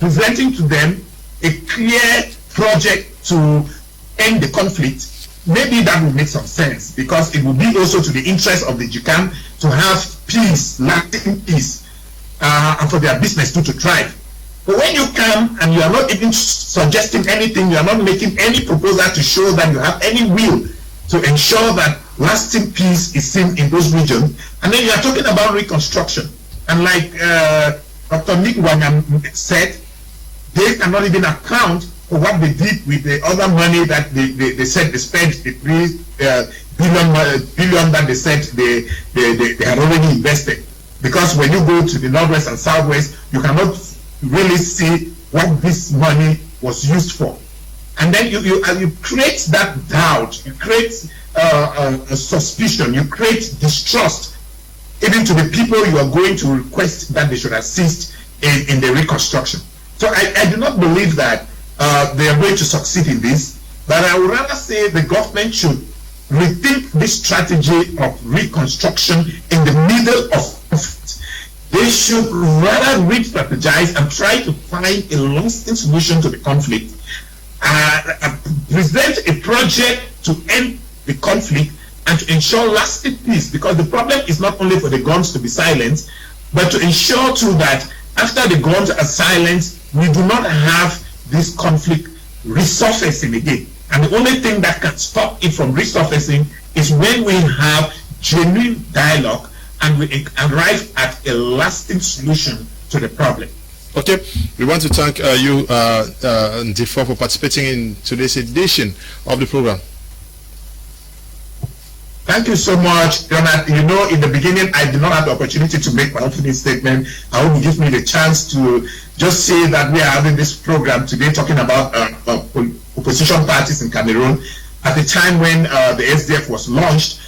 presenting to them a clear project to end the conflict. Maybe that would make some sense, because it would be also to the interest of the GICAM to have peace, lasting peace, and for their business to thrive. But when you come and you are not even suggesting anything, you are not making any proposal to show that you have any will to ensure that lasting peace is seen in those regions, and then you are talking about reconstruction. And like Dr. Ngwanyam said, they cannot even account for what they did with the other money that they said they spent, the $3 billion that they said they had already invested. Because when you go to the Northwest and Southwest, you cannot really see what this money was used for. And then you create that doubt, you create a suspicion, you create distrust even to the people you are going to request that they should assist in the reconstruction. So I do not believe that they are going to succeed in this, but I would rather say the government should rethink this strategy of reconstruction in the middle of conflict. They should rather re-strategize and try to find a lasting solution to the conflict, present a project to end the conflict and to ensure lasting peace, because the problem is not only for the guns to be silenced, but to ensure too that after the guns are silenced, we do not have this conflict resurfacing again. And the only thing that can stop it from resurfacing is when we have genuine dialogue and we arrive at a lasting solution to the problem. Okay, we want to thank you, Ndifor, for participating in today's edition of the program. Thank you so much, Jonathan. You know, in the beginning, I did not have the opportunity to make my opening statement. I hope you give me the chance to just say that we are having this program today talking about opposition parties in Cameroon. At the time when the SDF was launched,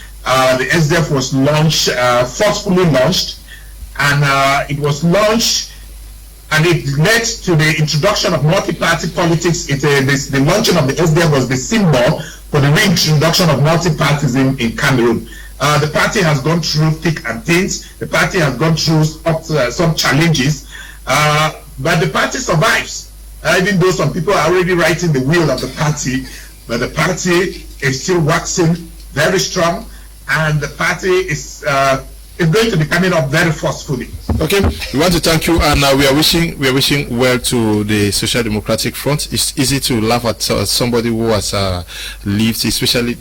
forcefully launched, and it was launched, and it led to the introduction of multi-party politics. The launching of the SDF was the symbol for the reintroduction of multi-partyism in Cameroon. The party has gone through thick and thin. The party has gone through some challenges, but the party survives. Even though some people are already writing the will of the party, but the party is still waxing very strong, and the party is going to be coming up very forcefully. Okay, we want to thank you, and we are wishing well to the Social Democratic Front. It's easy to laugh at somebody who has lived, especially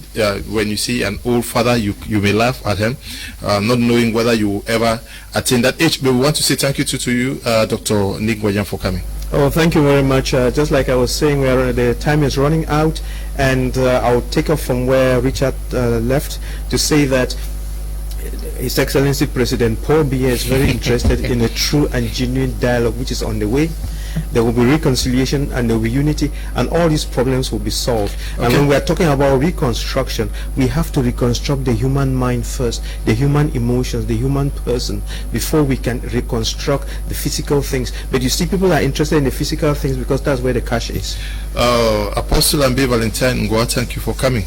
when you see an old father. You may laugh at him, not knowing whether you will ever attain that age. But we want to say thank you to you, Dr. Ngwanyam, for coming. Oh, thank you very much. Just like I was saying, the time is running out, and I'll take off from where Richard left to say that His Excellency President Paul Biya is very interested in a true and genuine dialogue which is on the way. There will be reconciliation and there will be unity, and all these problems will be solved. Okay. And when we are talking about reconstruction, we have to reconstruct the human mind first, the human emotions, the human person, before we can reconstruct the physical things. But you see, people are interested in the physical things because that's where the cash is. Apostle Ambe, Valentine, Ngwa, thank you for coming.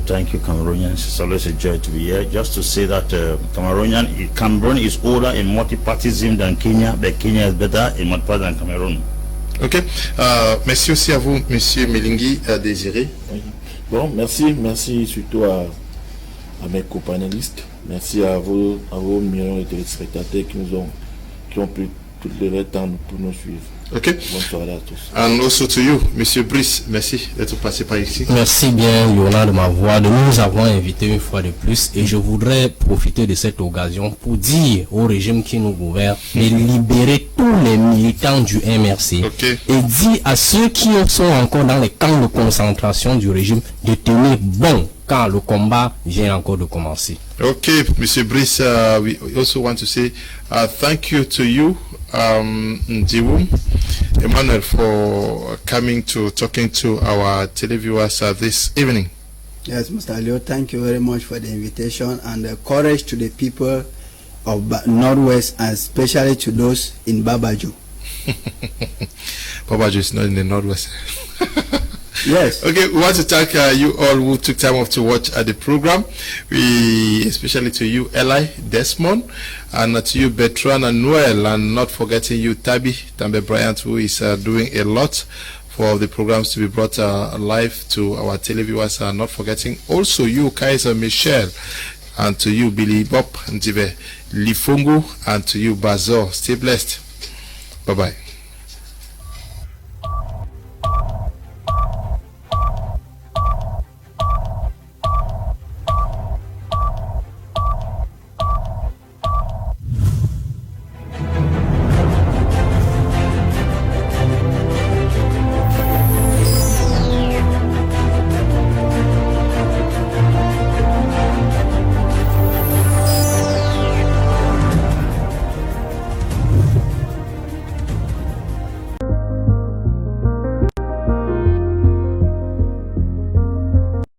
Thank you, Cameroonians. It's always a joy to be here. Just to say that Cameroon is older in multipartism than Kenya, but Kenya is better in multipartism than Cameroon. Ok. Merci aussi à vous, Monsieur Melingui, Désiré. Bon, merci surtout à mes co-panélistes. Merci à vos millions de téléspectateurs qui ont pris tout le temps pour nous suivre. Ok. Bonne soirée à tous. And also to you, Monsieur Brice, merci d'être passé par ici. Merci bien, Léonard, de m'avoir, de nous avoir invités une fois de plus. Et je voudrais profiter de cette occasion pour dire au régime qui nous gouverne de libérer tous les militants du MRC. Et dire à ceux qui sont encore dans les camps de concentration du régime de tenir bon quand le combat vient encore de commencer. Okay, Mr. Brice, we also want to say thank you to you, Ndiwum, Emmanuel, for coming to talking to our televiewers this evening. Yes, Mr. Leo, thank you very much for the invitation and the courage to the people of Northwest, and especially to those in Babaju. Babaju is not in the Northwest. Yes. Okay, we want to thank you all who took time off to watch the program. We, especially to you, Eli, Desmond, and to you, Bertrand and Noel, and not forgetting you, Tambe Bryant, who is doing a lot for the programs to be brought live to our televiewers, and not forgetting also you, Kaiser Michelle, and to you, Billy Bob, Ndive Lifungu, and to you, Bazo. Stay blessed. Bye-bye.